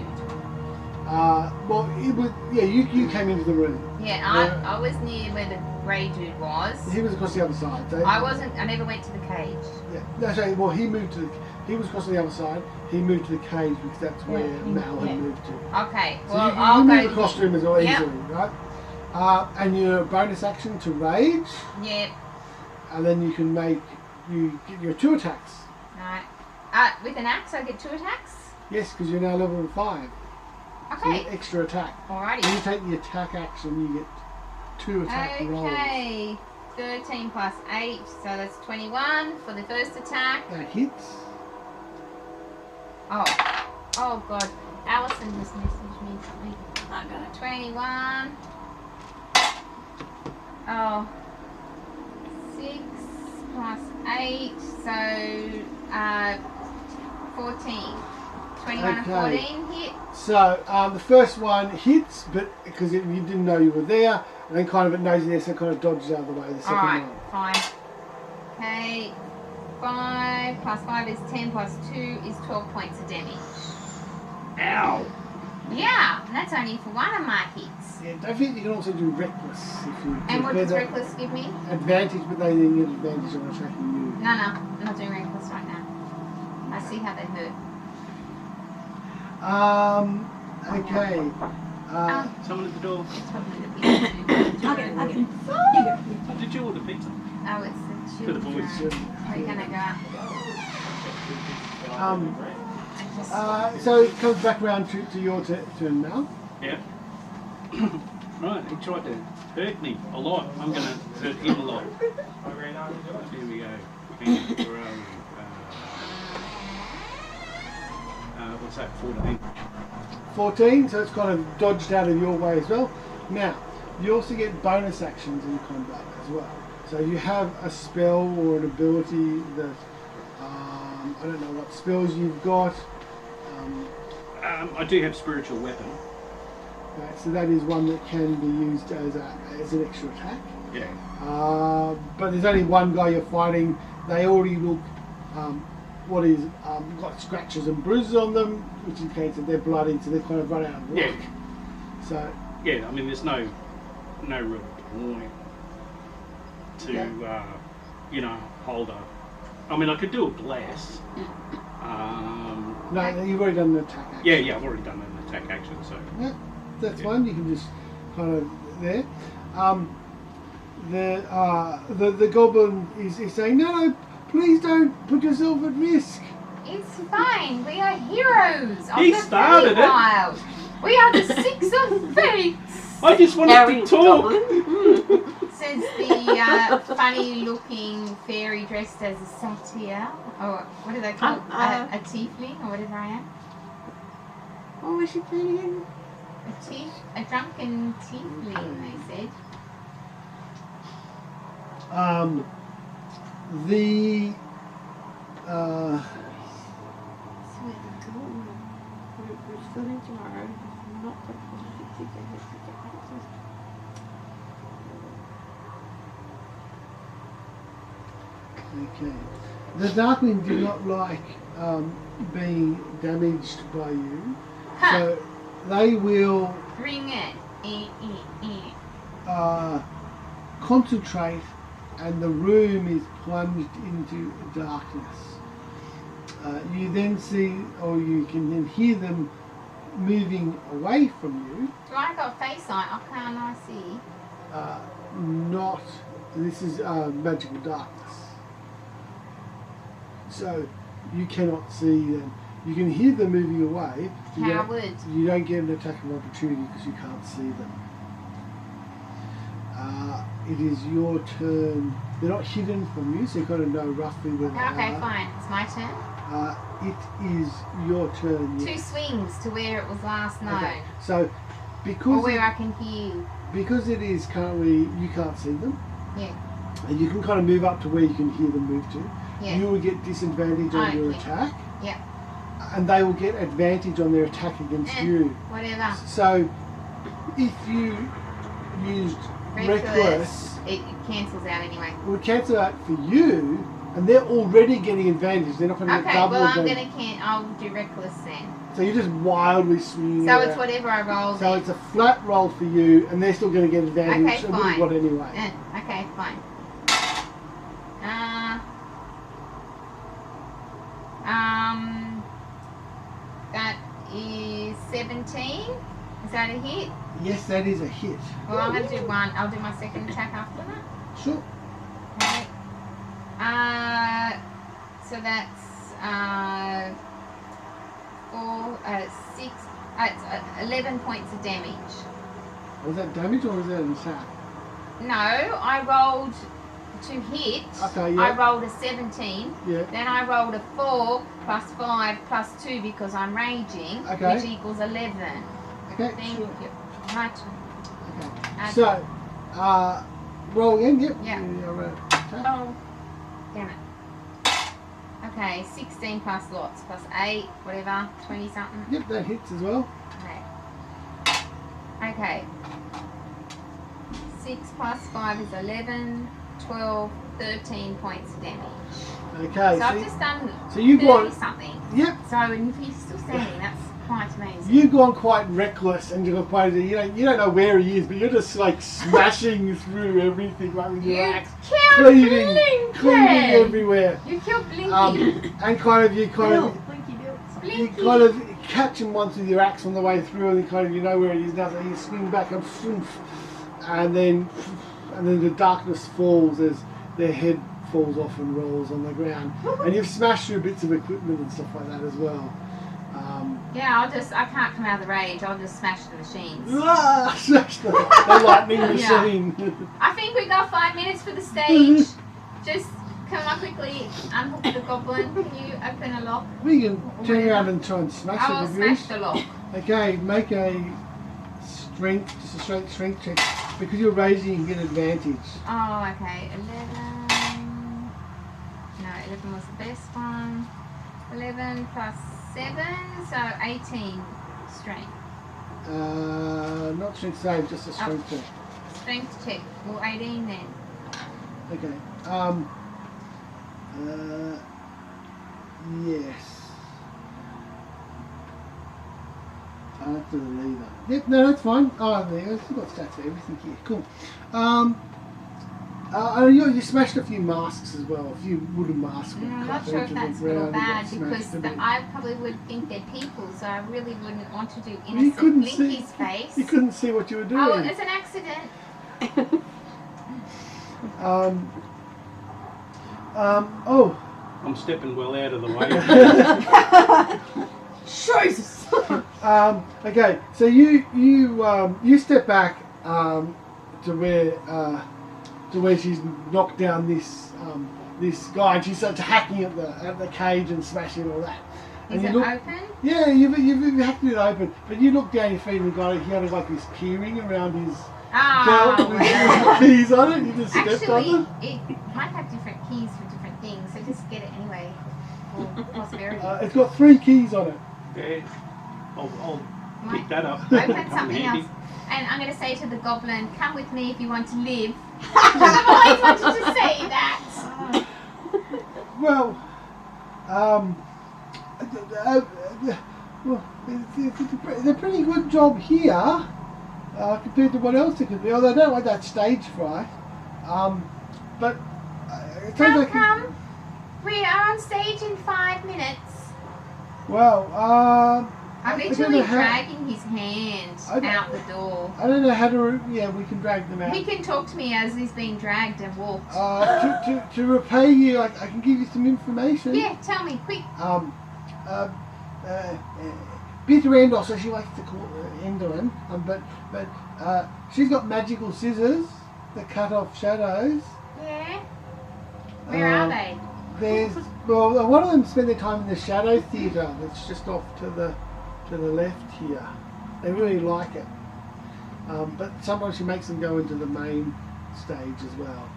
C: Well, it was, yeah, you came into the room.
B: Yeah, I was near where the grey dude was.
C: He was across the other side. So
B: I never went to the cage.
C: Yeah, no, sorry, well, he was across the other side. He moved to the cage because that's where Mal had moved to.
B: Okay,
C: So
B: well,
C: you
B: I'll
C: move
B: go.
C: across the room as well
B: Yep.
C: easily, right? And your bonus action to rage,
B: Yep.
C: and then you can get your 2 attacks.
B: Right. With an axe, I get 2 attacks.
C: Yes, because you're now level 5. So you
B: Okay.
C: get extra attack. When you
B: Alrighty.
C: take the attack action, you get 2 attack rolls.
B: Okay. 13 plus 8, so that's 21 for the first attack.
C: That hits.
B: Oh God. Alison just messaged me something.
F: not gonna.
B: 21. Oh. 6 plus 8, so 14. 21 and
C: Okay.
B: 14 hit.
C: So the first one hits, but because you didn't know you were there, and then kind of it knows you're there, so it kind of dodges out of the way. The second
B: Alright,
C: one.
B: fine. Okay, 5 plus 5 is 10 plus 2 is 12 points of damage.
D: Ow!
B: Yeah, and that's only for one of my hits.
C: Yeah, don't forget you can also do reckless if you.
B: And what does
C: there's
B: Reckless give me?
C: advantage, but they then get advantage on attacking
B: No, I'm not doing Reckless right now. I see how they hurt.
C: you. Okay.
D: Someone at the door.
B: It's probably the pizza.
F: I'll get it. You go.
D: Did you order pizza?
B: Oh, it's the
D: For the
B: children.
D: boys.
B: Are you gonna go up?
C: So it comes back around to your turn now.
D: Yeah. Right, he tried to hurt me a lot. I'm going to hurt him a lot. Here we go. And throw, what's that, 14?
C: 14, so it's kind of dodged out of your way as well. Now, you also get bonus actions in combat as well. So you have a spell or an ability that, I don't know what spells you've got.
D: I do have spiritual weapon.
C: Right, so that is one that can be used as an extra attack.
D: Yeah.
C: But there's only one guy you're fighting. They already look, got scratches and bruises on them, which indicates that they're bloody, so they've kind of run out of luck.
D: Yeah.
C: So
D: Yeah, I mean, there's no real point to, hold a... I mean, I could do a bless.
C: no, you've already done an attack action.
D: Yeah, I've already done an attack action, so...
C: Yeah, that's fine. You can just kind of there. The goblin is saying, no, please don't put yourself at risk.
B: It's fine. We are heroes of
D: He
B: the
D: started it.
B: Feywild. We are the Six of Fates.
D: I just wanted
F: Harry
D: to talk!
B: Says the funny-looking fairy dressed as a satyr, or what do they call it? A tiefling, or whatever I am.
A: What was she playing again?
B: A drunken tiefling, they said.
A: We're starting tomorrow. Not quite
C: Okay. The Darkling do not like being damaged by you, so they will
B: Bring it.
C: concentrate, and the room is plunged into darkness. You then see, or you can then hear them moving away from you.
B: Do I got face on? Oh, can't I see?
C: This is magical darkness. So you cannot see them. You can hear them moving away.
B: Coward.
C: You don't get an attack of opportunity because you can't see them. It is your turn. They're not hidden from you, so you kind of know roughly where they
B: Okay,
C: are.
B: fine. It's my turn.
C: It is your turn.
B: Two swings to where it was last known.
C: Okay. So
B: Or
C: because
B: where I can hear you.
C: because it is currently you can't see them,
B: Yeah.
C: and you can kind of move up to where you can hear them move to.
B: Yeah.
C: You will get disadvantage on your
B: Okay.
C: attack.
B: Yeah.
C: And they will get advantage on their attack against you.
B: Whatever.
C: So, if you used Reckless,
B: It cancels out anyway.
C: it would cancel out for you, and they're already getting advantage. They're not going to get
B: Okay,
C: double
B: well I'm
C: advantage.
B: I'll do Reckless then.
C: So you're just wildly swinging.
B: So
C: it
B: it's
C: out.
B: whatever I roll
C: So
B: then.
C: it's a flat roll for you, and they're still going to get advantage.
B: Okay,
C: so what you've
B: fine.
C: got anyway.
B: Okay, fine. That is 17. Is that a hit?
C: Yes, that is a hit.
B: Well, I'm going to do one. I'll do my second attack after that.
C: Sure.
B: Okay. So that's 6. It's 11 points of damage.
C: Was that damage or was that an attack?
B: No, I rolled to hit.
C: Okay, yeah.
B: I rolled a 17.
C: Yeah.
B: Then I rolled a 4 plus 5 plus 2 because I'm raging,
C: Okay.
B: which equals 11.
C: Okay.
B: Thank
C: Sure.
B: you. Right.
C: Okay. So, roll again. Yep.
B: Yeah.
C: Attack.
B: Oh, damn it. Okay, 16 plus lots, plus 8, whatever, 20 something.
C: Yep, that hits as well.
B: Okay. 6 plus 5 is 11, 12, 13 points of damage.
C: Okay.
B: So I've just done
C: so you've
B: 30
C: gone.
B: something.
C: Yep.
B: So if he's still standing, that's quite amazing.
C: You've gone quite reckless, and you've quite. You don't know where he is, but you're just like smashing through everything, like with your axe,
B: killed
C: cleaving
B: Blinky!
C: everywhere.
B: You killed Blinky!
C: And kind of you
B: Blinky!
C: kind of catch him once with your axe on the way through, and you know where he is now. So you swing back and then the darkness falls as their head falls off and rolls on the ground, and you've smashed through bits of equipment and stuff like that as well.
B: Yeah, I can't come out of the rage, I'll just smash the machines.
C: Smash the lightning machine.
B: I think we got 5 minutes for the stage. Just come on quickly, unhook the goblin. Can you open a lock?
C: We can turn around and try and smash
B: I will
C: it.
B: smash the lock.
C: Okay, make a strength, just a straight strength check. Because you're raising, you can get advantage.
B: Oh, okay. 11. No, 11 was the best one. 11 plus 7, so 18 strength.
C: Not strength save, just a strength check.
B: Strength check. Well, 18 then.
C: Okay. Yes. After the leader. Yep, no, that's fine. Oh, there, I've got stats for everything here. Cool. You smashed a few masks as well, a few wooden masks.
B: I'm not sure if that's good or bad because I probably would think they're people, so I really wouldn't want to do innocent Blinky's face.
C: You couldn't see what you were doing.
B: Oh, it's an accident.
D: I'm stepping well out of the way.
G: Jesus!
C: Okay, so you step back to where she's knocked down this guy, and she starts hacking at the cage and smashing all that.
B: Is
C: and
B: it open?
C: Yeah, you've hacked it open, but you look down your feet and he had like this keyring around his belt with keys on it. You just stepped on them.
B: It might have different keys for different things, so just get it anyway for prosperity.
C: It's got 3 keys on it.
D: Yeah, I'll pick that up.
B: Open something else. And I'm going to say to the goblin, come with me if you want to live. I've always wanted to say that.
C: Well, it's a pretty good job here compared to what else it could be. Although I don't like that stage fright. But it sounds like
B: come. We are on stage in 5 minutes.
C: Well,
B: I'm literally dragging his hand out the door.
C: I don't know how to. Yeah, we can drag them out.
B: He can talk to me as he's being dragged and walked.
C: To repay you, I can give you some information.
B: Yeah, tell me, quick.
C: Bitter End, also she likes to call her Enderman, but she's got magical scissors that cut off shadows.
B: Yeah. Where are they?
C: One of them spend their time in the Shadow Theatre that's just off to the left here. They really like it. But sometimes she makes them go into the main stage as well.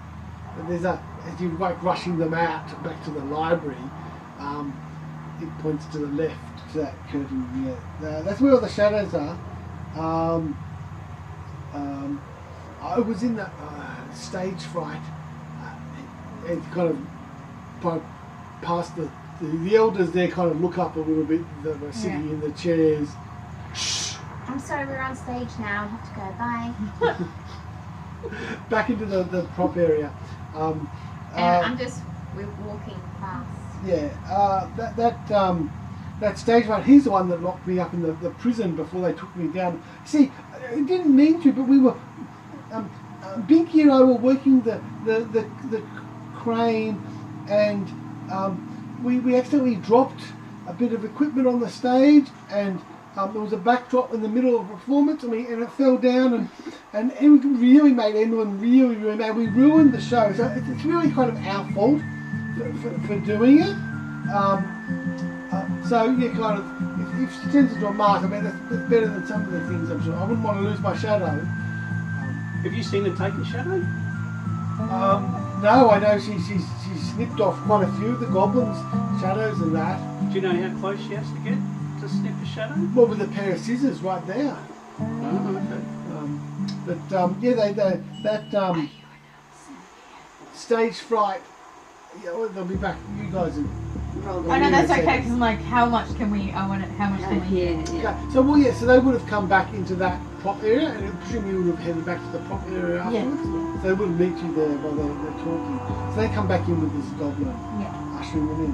C: But as you like rushing them out back to the library, it points to the left to that curtain there. That's where all the shadows are. I was in that stage fright. It's kind of past the elders there kind of look up a little bit that were sitting in the chairs. Shh.
B: I'm sorry, we're on stage now. I have to go. Bye.
C: Back into the prop area.
B: And we're walking fast.
C: Yeah, that stage fright, he's the one that locked me up in the prison before they took me down. See, I didn't mean to, but we were, Binky and I were working the crane, and we accidentally dropped a bit of equipment on the stage, and there was a backdrop in the middle of a performance, and it fell down, and it really made everyone really mad. We ruined the show, so it's really kind of our fault for doing it. So yeah, kind of if she turns into a mark, I mean, that's better than some of the things I'm sure. I wouldn't want to lose my shadow.
D: Have you seen her take a shadow?
C: No, I know she's snipped off quite a few of the goblins' shadows and that.
D: Do you know how close she has to get to snip a shadow?
C: Well, with a pair of scissors right there.
D: Oh, okay.
C: Stage fright. Yeah, well, they'll be back. You guys are.
E: I know that's okay because I'm like, how much can we? How much can we?
F: Yeah.
C: Okay, so so they would have come back into that prop area, and I presume you would have headed back to the prop area afterwards.
E: Yeah.
C: So they would meet you there while they're talking. So they come back in with this goblin, ushering them in.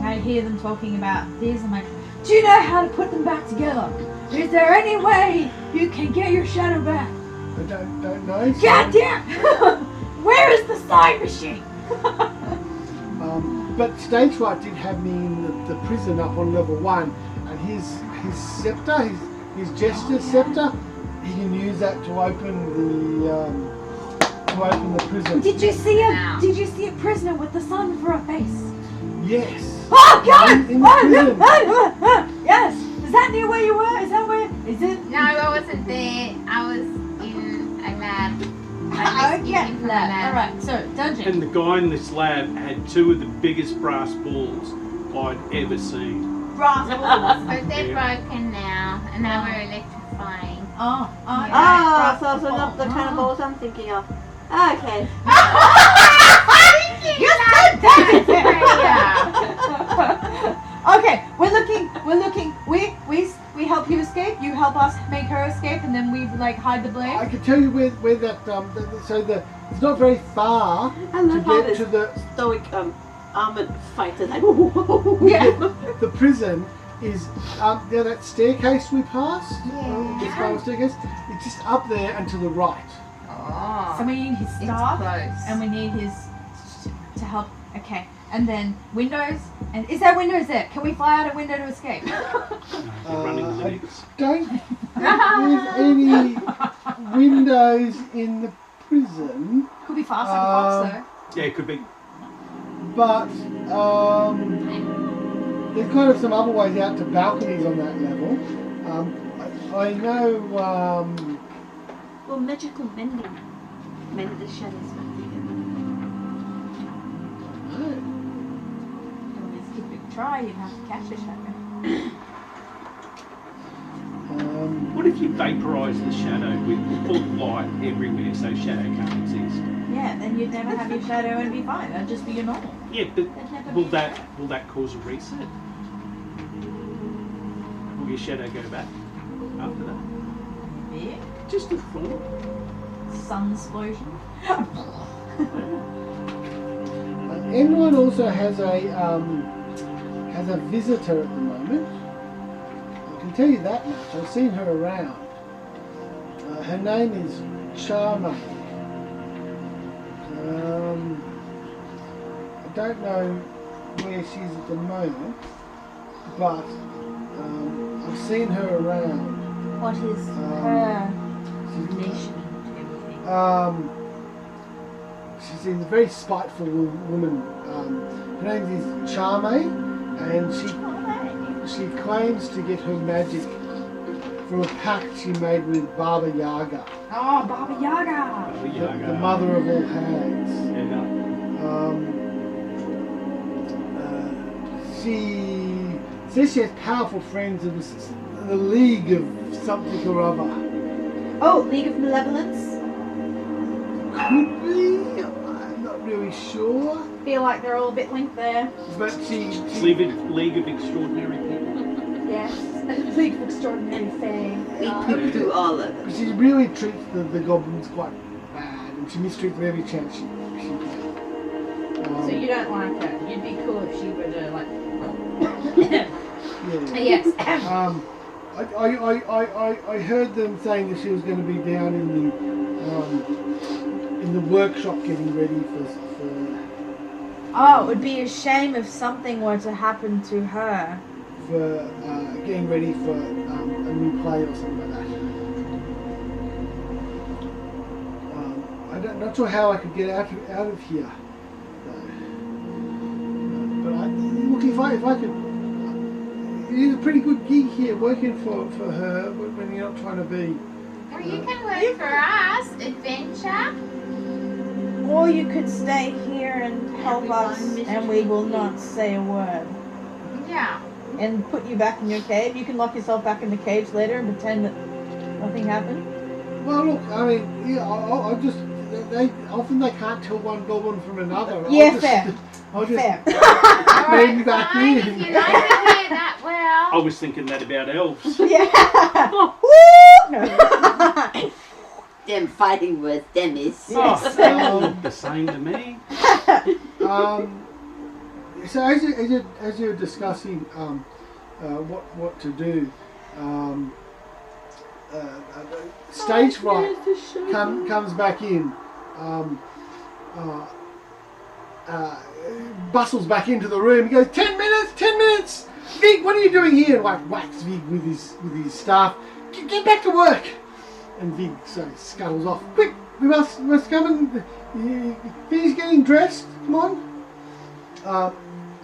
E: I hear them talking about these. I'm like, do you know how to put them back together? Is there any way you can get your shadow back?
C: I don't know.
E: God damn! Where is the sign machine?
C: But Stage Fright did have me in the prison up on level 1, and his scepter, his gesture scepter, he can use that to open the prison.
E: Did you see a prisoner with the sun for a face?
C: Yes.
E: Oh God!
C: In the prison.
E: Yes. Is that near where you were? Is that where? Is it?
B: No, I wasn't there. I was in a lab. I rescued him from the lab.
E: Alright, so dungeon.
D: And the guy in this lab had 2 of the biggest brass balls I'd ever seen.
E: Brass balls.
B: But they're broken now, and now we're electrifying.
E: Oh,
F: Ah, so not the kind of balls I'm thinking of. Okay.
E: You're so Okay, we're looking. We help you escape. You help us make her escape, and then we like hide the blade.
C: I can tell you where that it's not very far
F: I
C: to
F: love how
C: get to the
F: stoic armored fighters. Like,
C: the prison is that staircase we passed. The spiral staircase. It's just up there and to the right.
B: Oh.
E: So we need his
B: It's
E: staff,
B: close.
E: and we need his to help. Okay, and then windows. And is there windows there? Can we fly out a window to escape?
D: Running
C: I
D: limits.
C: don't think there's any windows in the prison,
E: Could be faster than Fox
D: Yeah, it could be.
C: but there's kind of some other ways out to balconies on that level. I know.
F: well, magical mending. Mend the shadows back together.
E: Try, you'd have to catch a shadow.
D: What if you vaporise the shadow with full light everywhere so shadow can't exist?
E: Yeah, then you'd never have your shadow and be fine. That'd just be your normal.
D: Yeah, but
E: That'd never
D: will
E: be
D: that cause a reset? Will your shadow go back after that?
E: Yeah.
D: Just a thought.
E: Sun explosion.
C: Anyone also has a visitor at the moment. I can tell you that much. I've seen her around. Her name is Charmaine. I don't know where she is at the moment, but I've seen her around.
E: What is her
C: She's,
E: nation to everything?
C: she's a very spiteful woman. Her name is Charmaine, and she claims to get her magic from a pact she made with Baba Yaga,
E: Oh, Baba Yaga!
C: the mother of all hags. She says she has powerful friends in the League of something or other.
E: Oh, League of Malevolence?
C: Could be, I'm not really sure.
E: Feel like they're all a bit linked there.
C: But she
D: League of Extraordinary People.
E: Yes. League of Extraordinary Thing.
F: We could do all of it.
C: she really treats the goblins quite bad, and she mistreats them every chance she gets.
G: So you don't like her. You'd be cool if she were to like.
C: Yeah.
E: Yes.
C: I heard them saying that she was going to be down in the workshop getting ready for
E: Oh, it would be a shame if something were to happen to her.
C: getting ready for a new play or something like that. I'm not sure how I could get out of here. But if I could, is a pretty good gig here working for her when you're not trying to be.
B: Well, you can work for us. Adventure.
G: Or you could stay here and help us, and we will not say a word.
B: Yeah.
G: And put you back in your cave. You can lock yourself back in the cage later and pretend that nothing happened.
C: Well, look, I mean, yeah, I'll just. Often they can't tell one goblin from another.
G: Yeah, fair.
C: I'll just
G: Fair.
C: bring you back
B: Fine,
C: in.
B: if you like to hear that well.
D: I was thinking that about elves.
G: Yeah. No.
A: Them fighting words, them is.
D: Oh, they all look the same to me.
C: So as you're discussing what to do, stage fright comes back in, bustles back into the room. He goes, 10 minutes. Vig, what are you doing here? And like whacks Vig with his staff. Get back to work. And Vig scuttles off. Quick, we must come and finish getting dressed. Come on.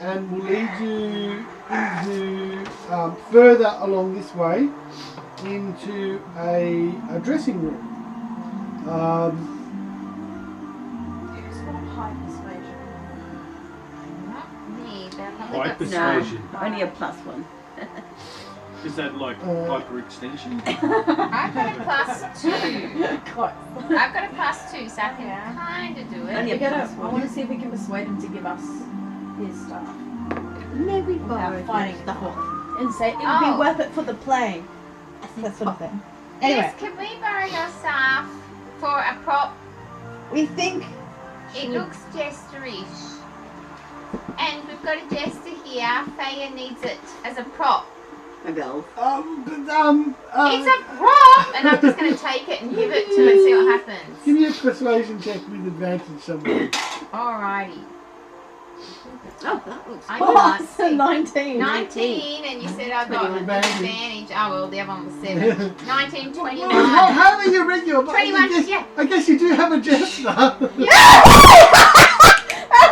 C: And we'll lead you into further along this way into a dressing room.
E: Who's got high persuasion?
B: Not me, but I've probably
D: High
B: got
D: persuasion.
A: Only a +1.
D: Is that like hyperextension?
B: I've got a +2.
E: Close.
B: I've got a +2, so I can kind of do
A: Only
B: it.
A: a
E: I want to see if we can persuade him to give us his stuff.
A: Maybe
E: Without
A: borrow
E: fighting
A: stuff.
G: And say it would
B: Oh.
G: be worth it for the play. That sort of thing. Anyway,
B: Yes, can we borrow your staff for a prop?
G: we think
B: It looks jesterish. And we've got a jester here. Feya needs it as a prop.
A: Maybe elf.
B: It's a prop! And I'm just going to take it and give it to him and see what happens.
C: Give me a persuasion check with advantage somewhere.
B: Alrighty.
A: Oh, that looks
B: I
A: cool.
B: got
G: it's a 19.
B: 19 and you said I got an
C: Advantage.
B: advantage. Oh well, the other one was 7. 19, 21.
C: Well, how are you regular?
B: 21, yeah.
C: I guess you do have a jester.
G: That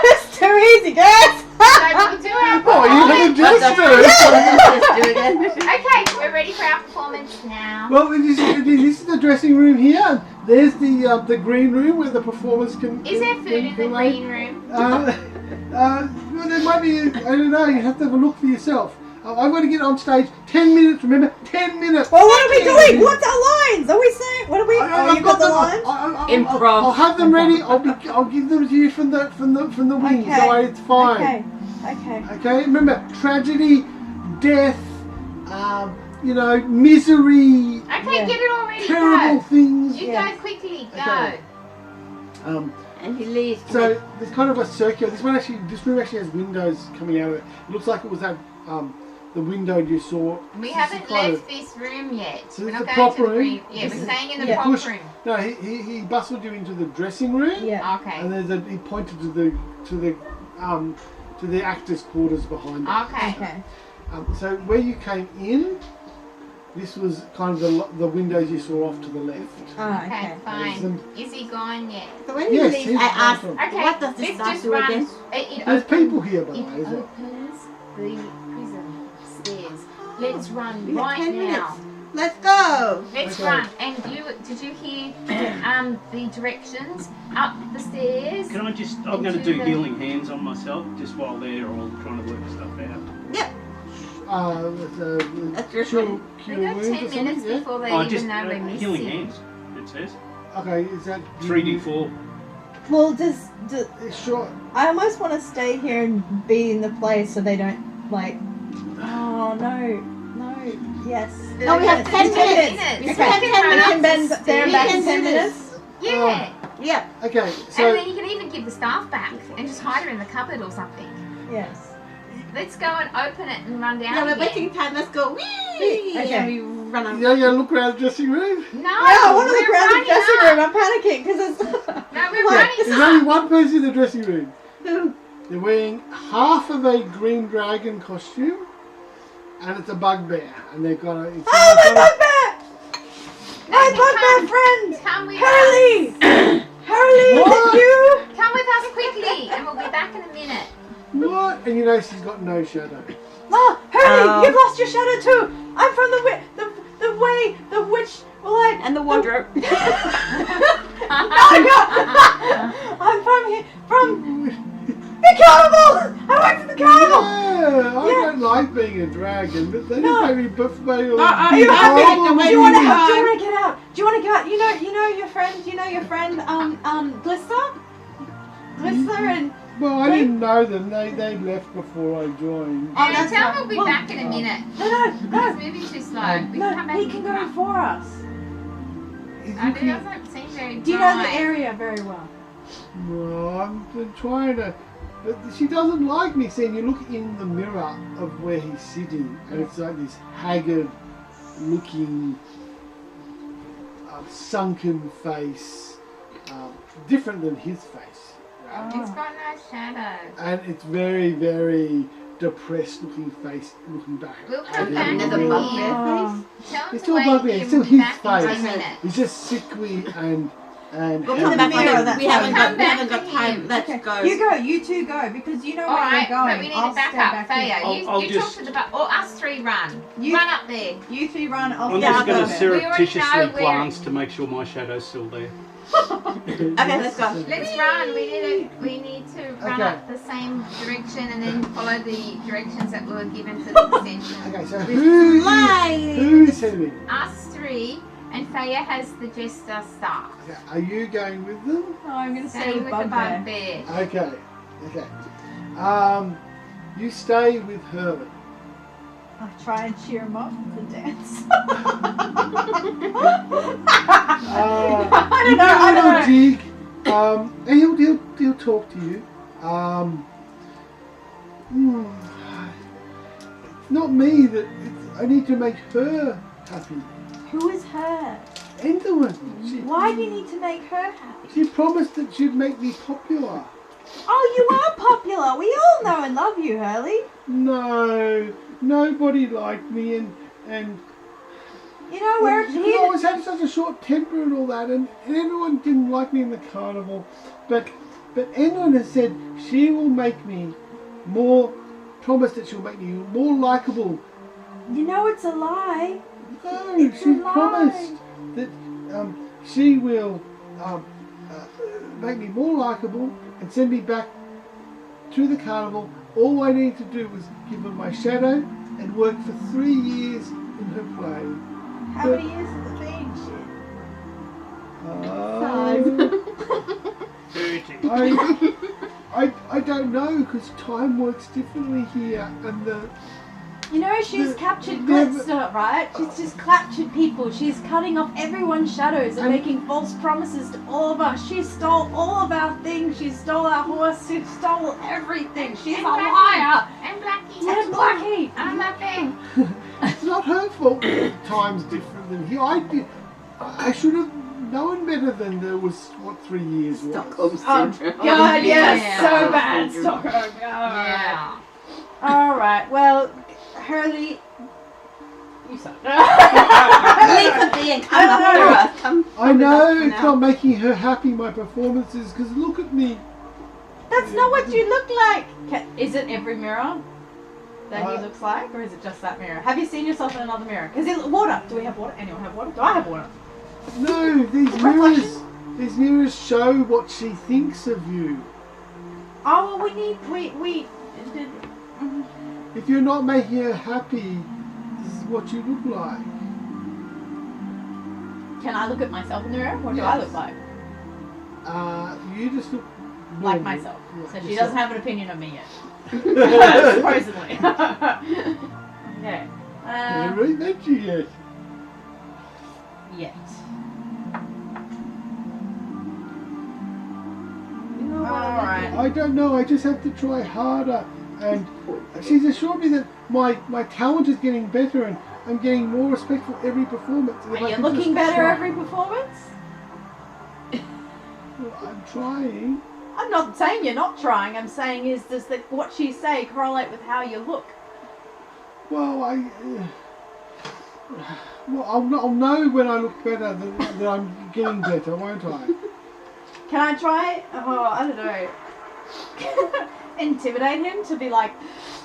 G: was too easy, guys!
B: So we do our
C: Oh, you have a
B: performance.
C: jester.
A: Let's do it again.
B: Okay, we're ready for our performance now.
C: Well, this is the dressing room here. There's the green room where the performers can.
B: Is there food in the green room?
C: Well, there might be. I don't know. You have to have a look for yourself. I'm going to get on stage. 10 minutes. Remember, 10 minutes.
G: Well, what are we doing? What's our lines? Are we saying? What are we? Oh, you got the lines?
A: Improv.
C: I'll have them ready. I'll give them to you from the wings.
G: Okay.
C: So it's fine.
G: Okay.
C: Okay. Remember, tragedy, death, misery,
B: Okay, get it all ready.
C: terrible
B: Go.
C: things.
B: You
G: Yes.
B: go quickly. Go.
C: Okay.
A: And he leaves.
C: So there's kind of a circular. This room actually has windows coming out of it. It looks like it was that the window you saw.
B: We
C: This is
B: haven't
C: kind
B: left
C: of-
B: this room yet.
C: So
B: We're
C: this
B: not
C: is the
B: going to
C: prop
B: the green.
C: room?
B: Yeah,
C: This
B: we're
C: is-
B: staying in the
G: yeah.
B: prop
C: Push.
B: room.
C: No, he bustled you into the dressing room.
G: Yeah.
B: Okay.
C: And he pointed to the actors' quarters behind it.
B: Okay.
G: Okay.
C: So where you came in, this was kind of the windows you saw off to the left.
G: Ah,
B: Okay,
G: okay.
B: fine. Is he gone yet?
A: So when he
C: Yes,
A: leaves,
C: he's
A: I ask,
C: gone.
B: Okay.
A: what does this
B: let's
A: stuff
B: just
A: do
B: run.
A: again?
B: It
C: There's
B: opens,
C: people here, by the way. Is it?
B: opens the prison stairs. Let's run
A: We have
B: right
A: 10 minutes.
B: now.
A: Let's go.
B: Let's
C: Okay.
B: run. And did you hear the directions up the stairs?
D: Can I just? I'm going to
B: Into
D: do
B: the-
D: healing hands on myself just while they're all trying to work stuff out.
A: That's your
C: cure
A: thing.
B: We
C: wounds
B: got
C: or
B: 10
C: something,
B: minutes
C: yeah?
B: before they
D: Oh,
B: even
D: just
B: know we're
D: healing
B: missing.
D: hands. It says
C: Okay, is that
D: 3d4.
G: Well, does
C: Sure.
G: I almost want to stay here and be in the place so they don't like. Oh no. Yes.
A: No, we have 10 minutes.
B: We
A: We
B: can
A: have 10
B: run
G: We
A: minutes.
G: can bend there and back
A: We
G: in
A: can
G: 10
A: do this.
G: minutes.
B: Yeah.
A: Yeah.
C: Okay,
B: And
C: so
B: then you can even give the staff back and just hide her in the cupboard or something.
G: Yes.
B: Let's go and open it and run down
A: Yeah, we're
B: again.
A: wasting time. Let's go. Whee!
G: Okay.
A: And we run out.
C: you're gonna look around the dressing room.
B: No,
G: Yeah, I want to
B: we're
G: look around the
B: running
G: dressing
B: up.
G: room. I'm panicking because it's.
B: No, we're
C: Yeah,
B: running
C: there's
B: up.
C: only one person in the dressing room.
A: Who?
C: They're wearing half of a green dragon costume, and it's a bugbear, and they've got a. It's
G: Oh, my
C: got a-
G: bugbear! My bugbear friend!
B: Come with
G: Harley! Harley, is
C: What?
G: it you?
B: us. Come with us quickly, and we'll be back in a minute.
C: What? And you know she's got no shadow.
E: Oh, Harley,
F: Oh.
E: you've lost your shadow too. I'm from the witch. Well,
F: And the wardrobe.
E: no, I'm from the carnival. I work for the carnival.
C: Yeah, I don't like being a dragon, but they just made me buff my
E: Are you happy? Do you want to get out? Do you want to get out? You know your friend. Glister and.
C: Well, I didn't know them. They left before I joined.
E: Oh, that's
B: tell
E: right.
B: we'll be
E: Well,
B: back in a minute.
E: No.
B: It's moving too slow. We can come back
E: He
B: and
E: can
B: pick
E: go
B: it up.
E: for us.
C: Is
B: It
C: looking-
B: doesn't seem very
E: Do you know the
B: dry.
E: area very well?
C: No, I'm trying to. But she doesn't like me. Saying you look in the mirror of where he's sitting, and it's like this haggard-looking, sunken face, different than his face.
B: It's got no shadow.
C: And it's very, very depressed-looking face, looking back.
B: We'll
C: at
B: come
C: him.
B: back
A: Another
B: in.
A: bugbear
E: Oh.
A: face.
B: Tell him
C: It's
B: to
C: still
B: wait
C: bugbear,
B: here.
C: it's
B: We'll
C: still
B: be
C: his
B: back in 10
C: face.
B: minutes.
C: He's just sickly and
A: We'll
E: Come
A: come back
E: back
A: on
E: here,
A: it.
E: that's
A: We haven't
E: fine.
A: got time.
E: Okay.
A: Let's go.
E: You two go because you know where
B: Alright,
E: you're going.
B: but we need
E: I'll
B: to back
E: stay
B: up.
E: back
B: Feya,
E: here.
D: I'll
B: you
D: just-
B: talk to the back. Or us three run.
E: You-
B: Run up there.
E: You three run. I'll
D: I'm
E: stay
D: just
E: back
D: going to
E: there.
D: surreptitiously
B: already know where-
D: glance to make sure my shadow's still there.
A: Okay, let's go.
B: Let's run. We need to run
C: Okay.
B: up the same direction and then follow the directions that were given for the extension.
C: Okay, so
A: Flying.
C: who's heading?
B: Us three, and Feya has the jester staff.
C: Okay, are you going with them?
E: No, I'm going to stay
B: Staying
E: with
B: with the
E: Bugbear.
B: bugbear.
C: Okay. You stay with Harley.
E: I'll try and cheer him up to dance. I don't know.
C: Jig. And he'll talk to you. It's not me that I need to make her happy.
E: Who is her?
C: Enderman.
E: Why do you need to make her happy?
C: She promised that she'd make me popular.
E: Oh, you are popular. We all know and love you, Harley.
C: No, nobody liked me, and
E: You know where
C: I
E: he.
C: always had such a short temper and all that, and everyone didn't like me in the carnival. But Enderman has said she will make me more. Promised that she'll make me more likable.
E: You know it's a lie.
C: No,
E: It's
C: she
E: a lie.
C: promised that she will make me more likable and send me back to the carnival. All I need to do was give her my shadow and work for 3 years in her play.
E: How many years has it been? Shit.
C: I don't know because time works differently here, and
E: You know she's captured Glister, right? She's just captured people. She's cutting off everyone's shadows and making false promises to all of us. She stole all of our things. She stole our horse. She stole everything. She's a liar.
B: And Blackie.
E: And Blackie.
B: I'm up there.
C: it's not her fault. Time's different than here. I should have known better than there was 3 years was.
A: Stockholm syndrome.
E: God, yes,
B: Yeah.
E: so bad. Stockholm.
B: Yeah.
E: All right. Well, Harley, you suck.
A: Leave her be and come up to us. Come.
C: I know
A: come
C: it's
A: now.
C: not making her happy, my performances, because look at me.
E: That's not what you look like. Is it every mirror that he looks like, or is it just that mirror? Have you seen yourself in another mirror? Water. Do we have water? Anyone have water? Do I have water?
C: No, these mirrors show what she thinks of you.
E: Oh, well, we.
C: If you're not making her happy, this is what you look like.
E: Can I look at myself in the mirror? What do I look like?
C: You just look
E: Like
C: normal.
E: myself.
C: Like
E: So she
C: yourself.
E: doesn't have an opinion of me yet. Supposedly. Okay.
C: I haven't really met you yet.
E: Yet.
A: Alright.
C: I don't know, I just have to try harder. And she's assured me that my talent is getting better and I'm getting more respect for every performance. And if
E: Are
C: I
E: you
C: can
E: looking
C: just
E: better
C: try-
E: every performance?
C: Well, I'm trying.
E: I'm not saying you're not trying. I'm saying does what she say correlate with how you look?
C: Well, I'll know when I look better that I'm getting better, won't I?
E: Can I try? Oh, I don't know. intimidate him to be like,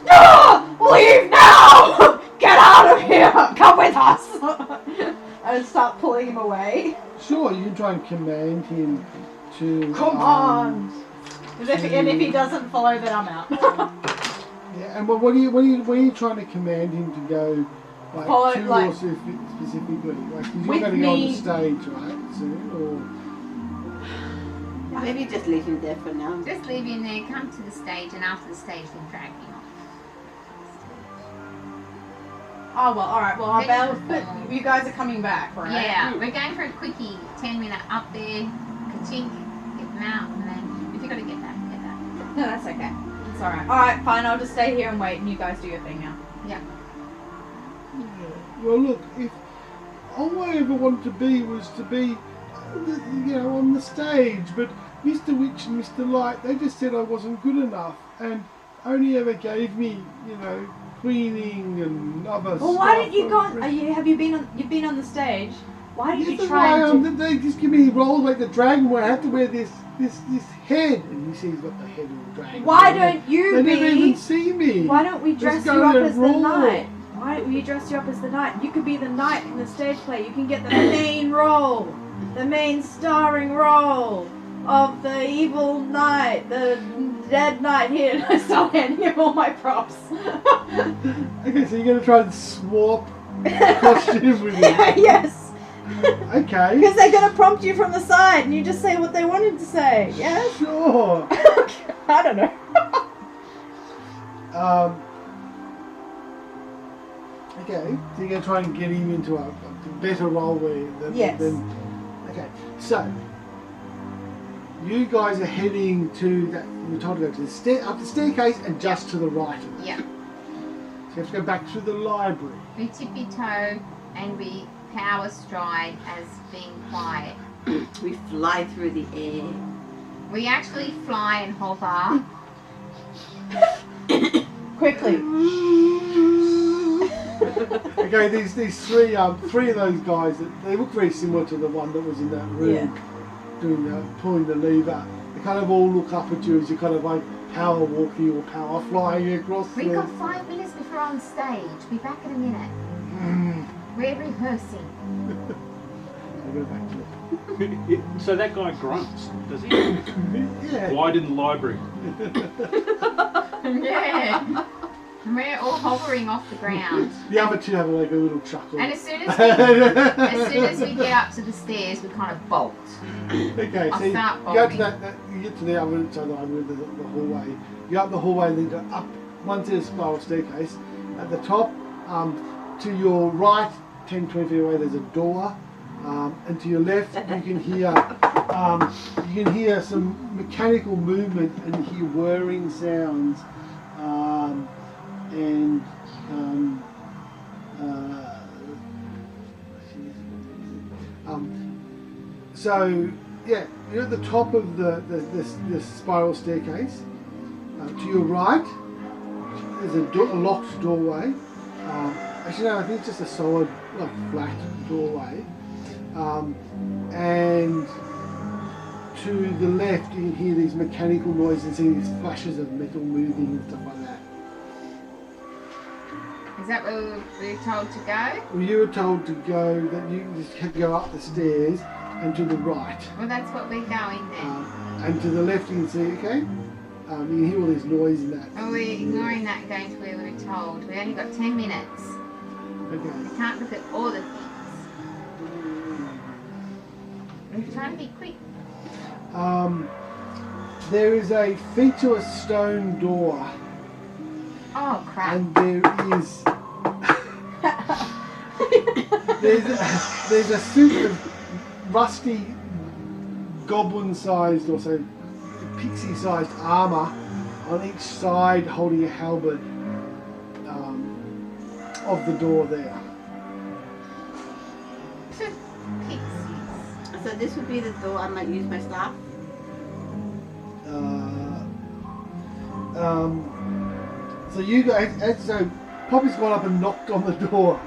E: no! Leave now! Get out of here! Come with us! And start pulling him away.
C: Sure, you can try and command him to.
E: Command! And if he doesn't follow, then I'm out.
C: Yeah, and what are you trying to command him to go? Like
E: Follow,
C: to
E: like,
C: or specifically? Like, 'cause you're
E: with
C: going to go on the
E: me-
C: stage, right? Soon,
A: Maybe just leave him there for now.
B: Just leave him there, come to the stage, and after the stage, then drag him off.
E: Oh, well, alright, well, I'll
B: Then-
E: bail, but you guys are coming back, right?
B: Yeah, we're going for a quickie 10-minute up there, ka-chink, get them out, and then if you got to get that, get that.
E: No, that's okay. It's alright. Alright, fine, I'll just stay here and wait, and you guys do your thing now.
B: Yeah.
C: Well, look, if all I ever wanted to be was to be, on the stage, but Mr. Witch and Mr. Light, they just said I wasn't good enough, and only ever gave me, cleaning and other stuff.
E: Well, why did you go
C: and-
E: have you been on the stage? Why did
C: Yes,
E: you try and do...
C: they just give me roles like the dragon where I have to wear this head, and you see he's got the head of the dragon.
E: Why don't you
C: They
E: be...
C: never even see me.
E: Why don't we dress
C: Just
E: you
C: go
E: up
C: there
E: as the
C: raw.
E: knight? Why don't we dress you up as the knight? You could be the knight in the stage play. You can get the main role. The main starring role of the evil knight, the dead knight here. And I start handing him all my props.
C: Okay, so you're going to try and swap costume with me.
E: Yes.
C: Okay.
E: Because they're going to prompt you from the side and you just say what they wanted to say. Yes?
C: Sure.
E: I don't know.
C: Okay, so you're going to try and get him into a better role
E: Yes.
C: Okay, so you guys are heading to that. You're told to go to up the staircase and just to the right of it.
B: Yeah.
C: So you have to go back to the library.
B: We tippy toe and we power stride as being quiet.
A: We fly through the air.
B: We actually fly and hover.
E: Quickly.
C: Okay, these three of those guys, they look very similar to the one that was in that room pulling the lever. They kind of all look up at you as you're kind of like power walking or power flying across
B: We've got 5 minutes before on stage. Be back in a minute. We're rehearsing.
C: I'll go back to it.
D: So that guy grunts, does he?
C: Yeah.
D: Wide in the library.
B: Yeah. And we're all hovering off the ground.
C: The other two have like a little chuckle.
B: And as soon as we get up to the stairs, we kind of bolt.
C: Okay,
B: I'll
C: so you
B: start
C: go to
B: bolting.
C: you get to the other side of the library, the hallway. You go up the hallway and then go up one to the spiral staircase. At the top, to your right, 10-20 feet away, there's a door. And to your left, you can hear some mechanical movement and you hear whirring sounds. So yeah, you're at the top of this spiral staircase. To your right, there's a locked doorway. Actually, no, I think it's just a solid, flat doorway. And to the left, you can hear these mechanical noises and see these flashes of metal moving and stuff like that.
B: Is that where we're told to go?
C: Well, you were told to go, that you just had to go up the stairs and to the right.
B: Well, that's what we're going then.
C: And to the left, you can see, okay? You can hear all this noise and that.
B: Oh, we're ignoring that and going to where we were told. We only got 10 minutes.
C: Okay.
B: We can't look at all the things. We're trying to be quick.
C: There is a featureless stone door.
B: Oh, crap.
C: And there is there's a suit of rusty goblin-sized or so pixie-sized armour on each side, holding a halberd of the door there.
B: Pixies.
A: So this would be the door I might use my staff.
C: So you guys, so Poppy's gone up and knocked on the door.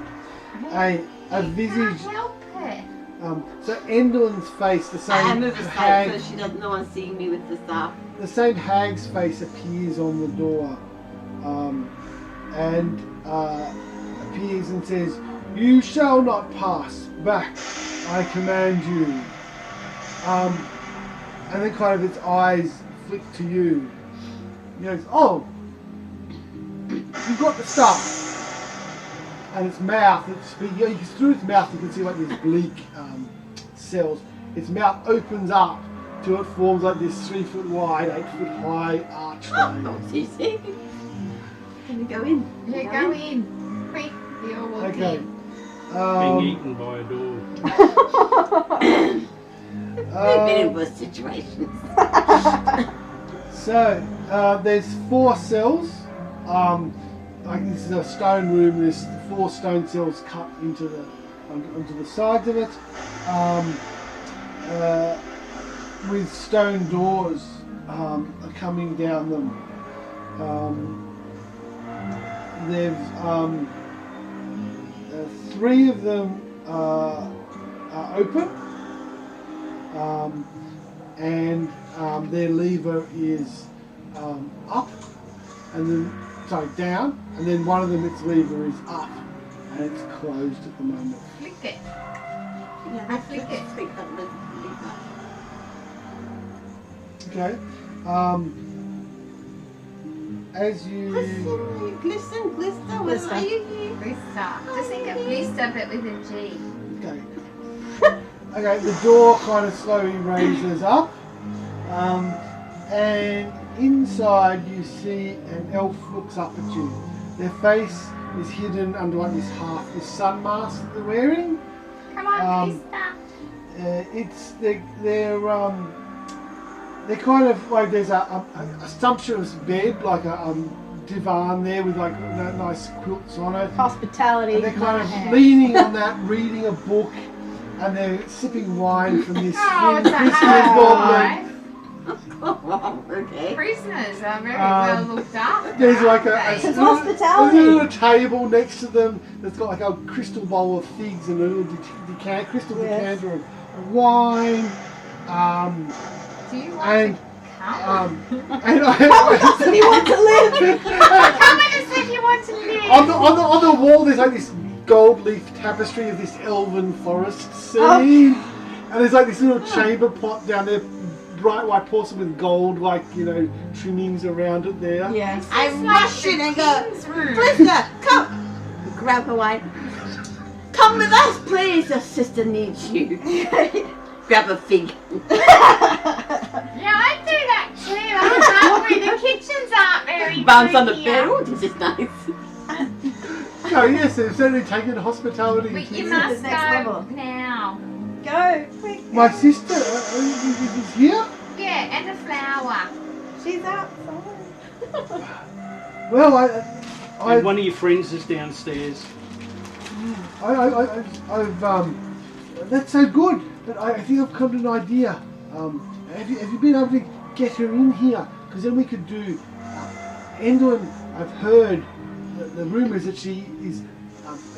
C: A
B: Can't
C: visage.
B: help it.
C: So Endelyn's face, the
A: I
C: same
A: move aside
C: hag,
A: so she doesn't. No one's seeing me with the staff.
C: the same hag's face appears on the door, and appears and says, "You shall not pass back. I command you." And then kind of its eyes flick to you. He goes, "Oh, you've got the stuff." And its mouth, through its mouth you can see like these bleak cells. Its mouth opens up till it forms like this 3 foot wide, 8 foot high archway.
A: Not easy. Can we go in?
B: Yeah, go in. Quick, we all walk
C: Okay.
B: in.
D: Being eaten by a dog.
A: We've been in worse situations.
C: So there's 4 cells. Like this is a stone room. There's 4 stone cells cut into onto the sides of it, with stone doors coming down them. There's 3 of them are open, and their lever is up, and then down, and then one of them, its lever is up, and it's closed at the moment.
B: Flick it.
A: Yeah,
B: I flick it.
A: Flick that lever.
C: Okay. As you
A: Glisten, glister. What
E: Glister.
A: are you here?
B: Blister. Just think of blister but with a G.
C: okay, okay, the door kind of slowly raises up, and inside you see an elf looks up at you. Their face is hidden under like this sun mask that they're wearing.
B: Come on, blister.
C: They're kind of like there's a sumptuous bed, like a divan there with like nice quilts on it.
G: Hospitality.
C: And they're kind of
G: man.
C: leaning on that, reading a book, and they're sipping wine from this
B: Oh, it's a
C: Christmas goblet.
B: high.
A: Okay.
B: Prisoners are very well looked after.
C: There's like
B: aren't they?
G: It's hospitality.
C: there's a little table next to them that's got like a crystal bowl of figs and a little crystal
G: Yes.
C: decanter of wine.
B: Do you want
C: And
B: to come?
C: and
G: If you want to live.
B: Come with us if you want to live.
C: on the wall there's like this gold leaf tapestry of this elven forest scene, and there's like this little chamber pot down there, bright white porcelain with gold trimmings around it there.
G: Yes.
A: I
B: It's like
A: rush in
B: the
A: and go,
B: king's room.
A: Blister, come! Grab her wine. Come with us, please. Your sister needs you. Grab a fig.
B: Yeah, I do that too. I'm hungry. The kitchens aren't very
A: Bounce
B: good
A: on the
B: here.
A: bed. Oh, this is nice.
C: So yes, they've certainly taken hospitality.
B: But you
G: This is
B: must
G: the next
B: go
G: level.
B: now.
G: Go, quick.
C: My sister is here.
B: Yeah, and a flower.
G: She's outside.
C: Well,
D: And one of your friends is downstairs.
C: I've that's so good. But I think I've come to an idea. Have you been able to get her in here? Because then we could do. Endlin, I've heard the rumours that she is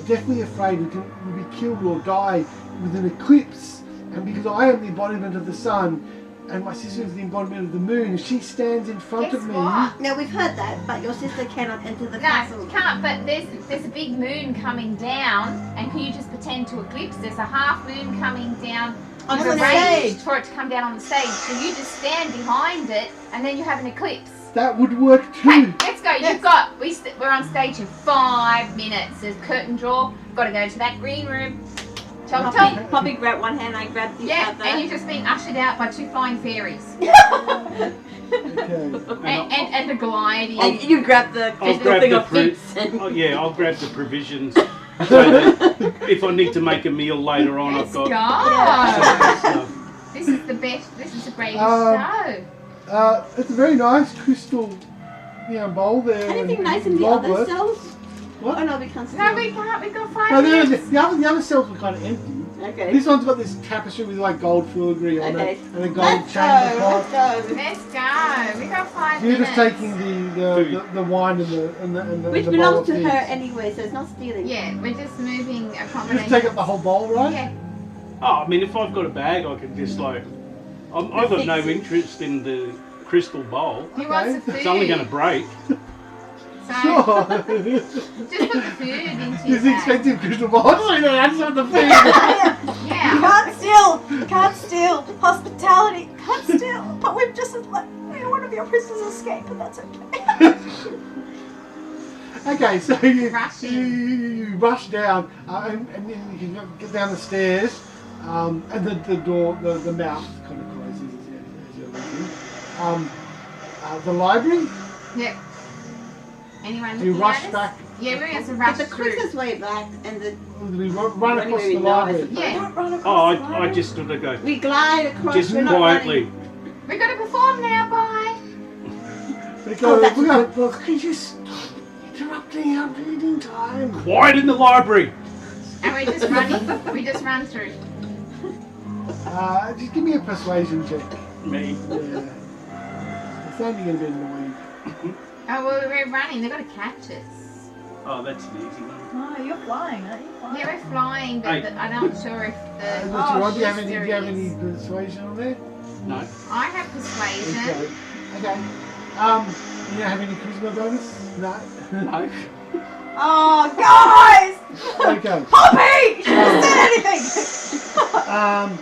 C: definitely afraid we will be killed or die with an eclipse. And because I am the embodiment of the sun, and my sister is the embodiment of the moon, if she stands in front
B: Guess
C: of me.
B: what?
A: Now we've heard that, but your sister cannot enter the
B: No,
A: castle.
B: you can't, but there's a big moon coming down, and can you just pretend to eclipse? There's a half moon coming down.
A: On
B: You've
A: the
B: arranged
A: stage.
B: for it to come down on the stage, so you just stand behind it, and then you have an eclipse.
C: That would work
B: Okay,
C: too.
B: let's go.
G: Yes.
B: You've got. We're on stage in 5 minutes. There's curtain draw. Got to go to that green room. Chop chop.
A: Poppy grabbed one hand, I grabbed the
B: Yeah,
A: other.
B: and you're just being ushered out by 2 flying fairies
C: Okay.
B: and a gliding.
A: And you grabbed the
D: I'll
A: crystal
D: grab
A: thing
D: the
A: of figs.
D: I'll grab the provisions. So that if I need to make a meal later on,
B: Let's
D: I've
B: go.
D: got stuff.
B: This is the best. This is the greatest
C: Um,
B: show.
C: It's a very nice crystal bowl there.
A: Anything
C: and
A: nice in the other
C: goblet.
A: cells?
C: What?
A: Oh no, we can't see.
B: No, we can't. We've got 5
C: No,
B: minutes.
C: the other cells were kind of empty.
A: Okay.
C: This one's got this tapestry with like gold filigree on
A: Okay.
C: it and a gold
A: Let's
C: chamber
A: go.
C: pot.
A: Let's go.
B: Let's go. We got 5
C: You're
B: minutes.
C: just taking the wine and the
A: Which
C: the bowl
A: belongs
C: of
A: to her
C: figs.
A: anyway, so it's not stealing.
B: Yeah, we're just moving a
C: You
B: combination.
C: just take up the whole bowl, right?
B: Yeah.
D: Oh, I mean, if I've got a bag, I can just like. I've got no interest in the crystal bowl.
B: He wants the food.
D: It's only going to break.
B: So
C: Sure.
B: just put the food into
C: It's
B: your
C: the
B: bag.
C: expensive crystal ball. I know that's not the food.
G: You
B: Yeah.
G: can't steal hospitality. Can't steal. But we've just like one of your prisoners escaped, but that's okay.
C: Okay, so you
B: Rush in.
C: you rush down, and then you can get down the stairs, and the door, the mouth kind of closes as you're leaving. The library.
B: Yep. Anyone
C: Do you
B: looking
C: rush
B: at us?
C: back?
B: Yeah, we have to
A: But
B: rush
A: the
B: through.
A: quickest way back and the
C: We run across
A: Anyway,
C: the
A: we know, I
C: library.
A: suppose.
B: Yeah.
G: Don't run
D: Oh,
G: across the
D: I
G: library.
D: just sort of go.
A: we glide across.
D: Just
A: we're not
D: quietly.
B: We've got to perform now, bye.
C: We
A: Oh,
C: go.
A: that's
C: We
A: a
C: go.
A: good book.
C: Could you stop interrupting our reading time?
D: Quiet in the library.
B: And we're just running. We just run through.
C: Just give me a persuasion check.
D: Me.
C: Yeah. It's only going to be annoying.
B: Oh, well, we're running. They've got to catch us.
D: Oh, that's an easy one.
G: Oh, you're flying, aren't you? Flying.
B: Yeah, we're flying, but
D: Hey.
B: I'm not sure if the.
C: What's your one? Do you have
B: booster
C: any
B: is.
C: persuasion on there?
D: No.
B: I have persuasion.
C: Okay. Okay. You don't have any charisma bonus? No.
D: No.
G: Oh, guys!
C: Okay.
G: Poppy! You shouldn't have said anything!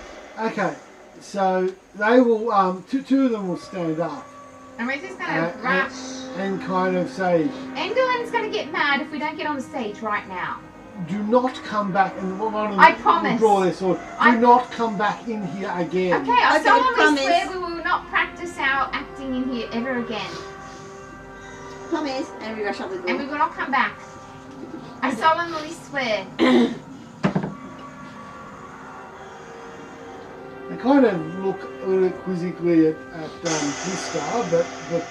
C: Okay. So they will. Two of them will stand up
B: And we're just going to rush.
C: and kind of say,
B: Endolyn's going to get mad if we don't get on the stage right now.
C: "Do not come back." And one of them
B: I
C: will
B: promise.
C: draw their sword. Do not come back in here again.
B: Okay, I
A: Okay,
B: solemnly
A: promise.
B: swear we will not practice our acting in here ever again.
A: Promise, and we rush out the door.
B: And we will not come back. I solemnly swear.
C: They kind of look a little quizzically at Gustav, but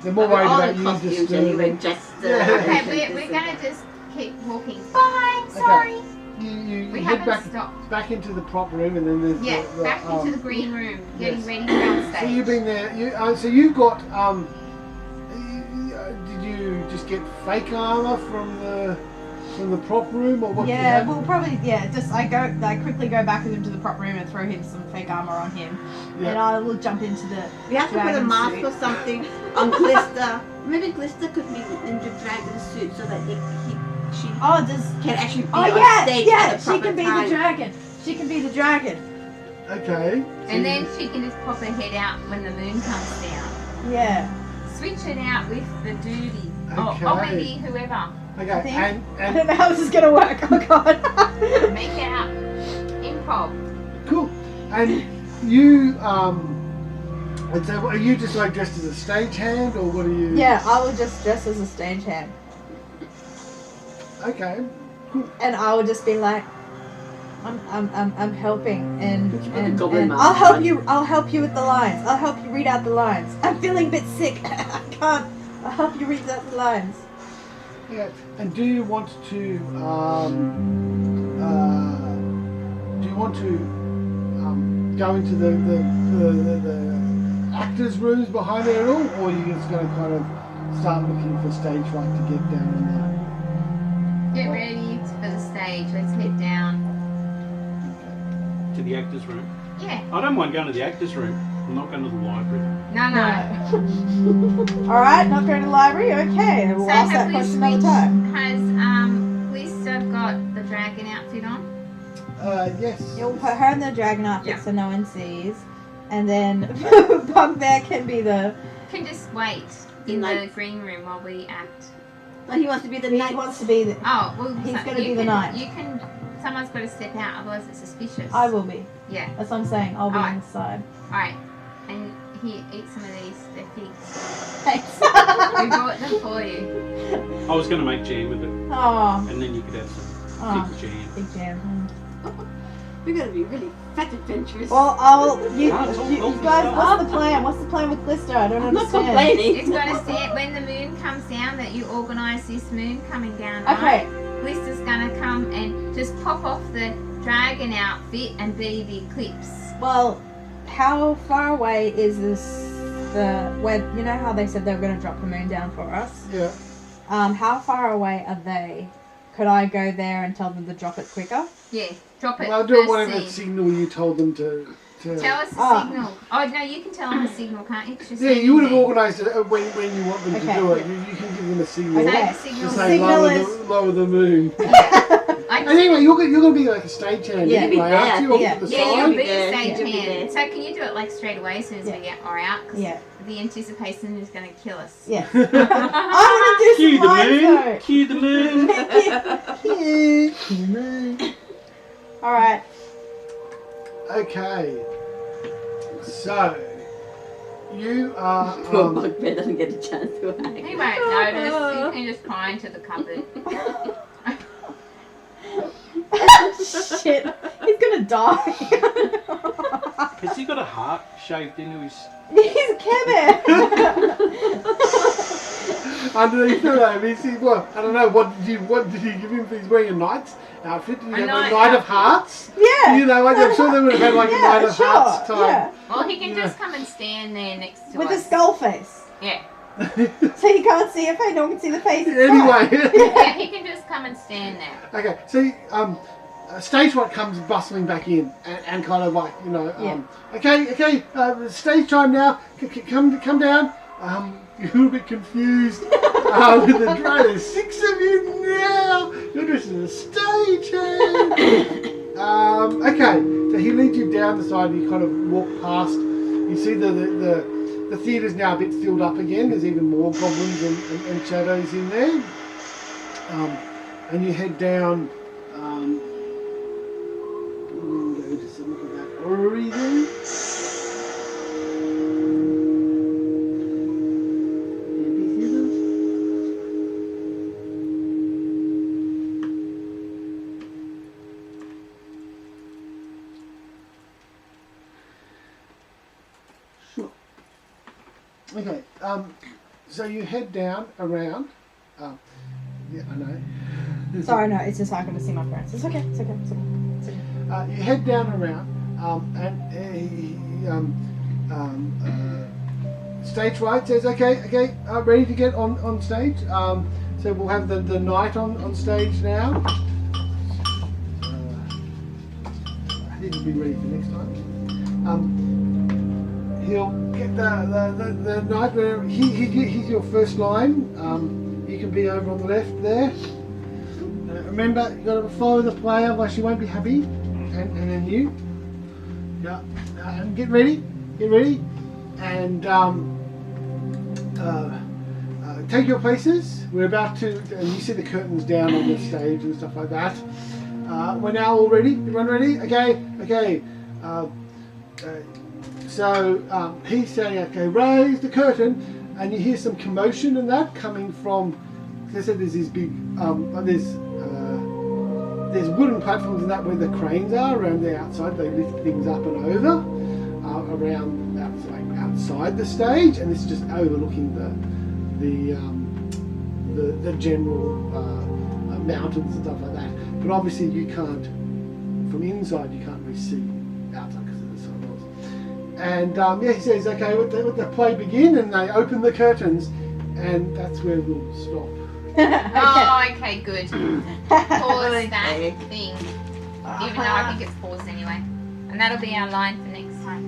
C: they're more worried about you
A: costumes anyway,
C: disturbing.
A: just
B: Okay, we're going to just keep walking. Bye, sorry.
C: You
B: We
C: head
B: haven't stopped.
C: back into the prop room, and then there's
B: Yeah,
C: the
B: back into the green room, getting
C: yes.
B: ready to go on
C: So
B: stage.
C: you've been there. So you've got. Did you just get fake armor from the prop room, or what? did you
G: Yeah,
C: have?
G: we'll probably, I quickly go back with him to the prop room and throw him some fake armor on him.
C: Yeah.
G: And I will jump into the
A: We have to put a
G: dragon
A: mask
G: suit.
A: or something on Glister. Maybe Glister could be in the dragon suit so that she
G: Oh, does...
A: can actually be
G: Oh,
A: on
G: yeah,
A: stage
G: yeah,
A: at the
G: she
A: proper
G: can be
A: time.
G: the dragon. She can be the dragon.
C: Okay.
B: And then she can just pop her head out when the moon comes down.
G: Yeah.
B: Switch it out with the duty.
C: Okay.
B: Or maybe whoever.
C: Okay.
G: think-
C: And
G: I don't know how this is going to work. Oh, God.
B: Make it up. Improv.
C: cool. And you and so are you just like dressed as a stagehand, or what are you?
G: Yeah, I will just dress as a stagehand.
C: Okay. Cool.
G: And I will just be like, I'm helping, and
A: Could you put the goblin
G: and
A: mask
G: I'll help you with the lines. I'll help you read out the lines. I'm feeling a bit sick. I can't. I'll help you read out the lines.
C: Yeah. And do you want to go into the actors' rooms behind it at all, or are you just going to kind of start looking for stage fright to get down on
B: Get ready for the stage. Let's head down.
D: To the actor's room.
B: Yeah.
D: I don't mind going to the actor's room. I'm not going to the library.
B: No.
G: All right, not going to the library. Okay, we'll
B: So
G: ask
B: have
G: that
B: we
G: question another
B: switched?
G: time.
B: Has Lisa got the dragon outfit on?
C: Yes.
G: You'll put her in the dragon outfit
B: Yeah.
G: so no one sees, and then Bugbear can be the.
B: Can just wait in the
A: Knight.
B: green room while we act.
A: But he wants to be the
G: He
A: knight.
G: wants to be the.
B: Oh, well,
G: He's
B: so
G: gonna
B: you
G: be the
B: can-
G: knight.
B: You can. Someone's got to step out, otherwise it's suspicious.
G: I will be.
B: Yeah.
G: That's what I'm saying. I'll be
B: Alright.
G: on the side.
B: All right. And here, eat some of these. They're figs.
G: Thanks.
B: We brought them for you.
D: I was going to make jam with it,
G: Oh,
D: and then you could have some fig jam.
G: big jam.
A: We're gonna be really fat adventurous.
G: Well, you
D: No, it's all
G: guys,
D: healthy
G: what's the plan? What's the plan with Glister? I don't
A: I'm not
G: understand.
A: complaining.
B: It's got to stand when the moon comes down. That you organise this moon coming down.
G: Okay.
B: Right? Lisa's gonna come and just pop off the dragon outfit and be the eclipse.
G: Well, how far away is this? Where you know how they said they were going to drop the moon down for us?
C: Yeah.
G: How far away are they
E: could I go there and tell them to drop it quicker?
B: Yeah, drop it.
C: Well, do it
B: first
C: whatever
B: thing.
C: signal you told them to.
B: Tell us the signal. Oh no, you can tell them the signal, can't you? 'Cause you're
C: Yeah, you would have
B: standing
C: organised it when you want them
E: Okay.
C: to do it. You can give them a signal.
B: there.
E: Okay.
B: Take the
C: To
B: signal.
C: say
E: Signal
C: lower,
E: is-
C: lower the moon.
B: I
C: And anyway, you're going to be like a stagehand
E: Yeah,
C: anyway,
A: be
C: aren't
A: there.
C: you? Off
E: Yeah.
C: to the
B: Yeah, you'll
C: side.
B: be
A: there.
B: a stage
A: You'll be
B: hand. So can you do it like straight away as soon as we are out? 'Cause
E: Yeah.
B: the anticipation is going to kill us.
E: Yeah. I want to
D: Cue
E: do
D: the
E: some lines
D: moon.
E: though.
D: Cue the moon.
E: All right.
C: Okay. So, you are.
A: Poor bugbear doesn't get a chance to act.
B: He won't notice. You can just cry into the cupboard.
E: Shit. He's gonna die.
D: Has he got a heart shaved into his...
E: He's Kevin.
C: Underneath the name, is he, well, I don't know, what did you give him? He's wearing a knight's outfit. Did you have a
B: knight
C: Knight of
B: outfit.
C: Hearts?
E: Yeah.
C: You know, I'm sure they would have had like a
E: Yeah,
C: Knight of
E: sure,
C: Hearts type.
E: yeah.
B: Well, he can just come and stand there next to
E: With a
B: us.
E: skull face.
B: Yeah.
E: So you can't see a face. No one can see the face. It's fine.
C: Anyway.
B: Yeah, he can just come and stand there.
C: Okay, so stage right comes bustling back in and kind of like, you know, okay, stage time now, come down. You're a little bit confused with the drone. There's 6 of you now. You're just in a stage hand. Okay, so he leads you down the side and you kind of walk past. You see the theatre's now a bit filled up again. There's even more goblins and shadows in there. And you head down. We'll go to some of that orrery then. Sure. Okay, so you head down around. Yeah, I know.
E: Sorry, no. It's just not going to see my parents. It's okay. It's okay. It's okay. It's okay.
C: You head down around, stage right says, okay, ready to get on stage. So we'll have the knight on stage now. I think he'll be ready for next time. He'll get the knight. He's your first line. You can be over on the left there. Remember, you've got to follow the player, otherwise she won't be happy. And then you. Yeah. And get ready. And take your places. We're about to, and you see the curtains down on the stage and stuff like that. We're now all ready. Everyone ready? Okay. So he's saying, okay, raise the curtain, and you hear some commotion and that coming from. As I said, there's these big, there's wooden platforms and that where the cranes are around the outside. They lift things up and over around outside the stage, and this is just overlooking the general mountains and stuff like that. But obviously you can't, from inside you can't really see outside because of the sunrise. And he says, okay, let the play begin, and they open the curtains, and that's where we'll stop.
B: Oh, okay, good. Pause
A: Okay.
B: that thing. Even though I think it's paused anyway. And that'll be our line for next time.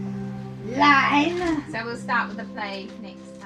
E: Line.
B: So we'll start with the play next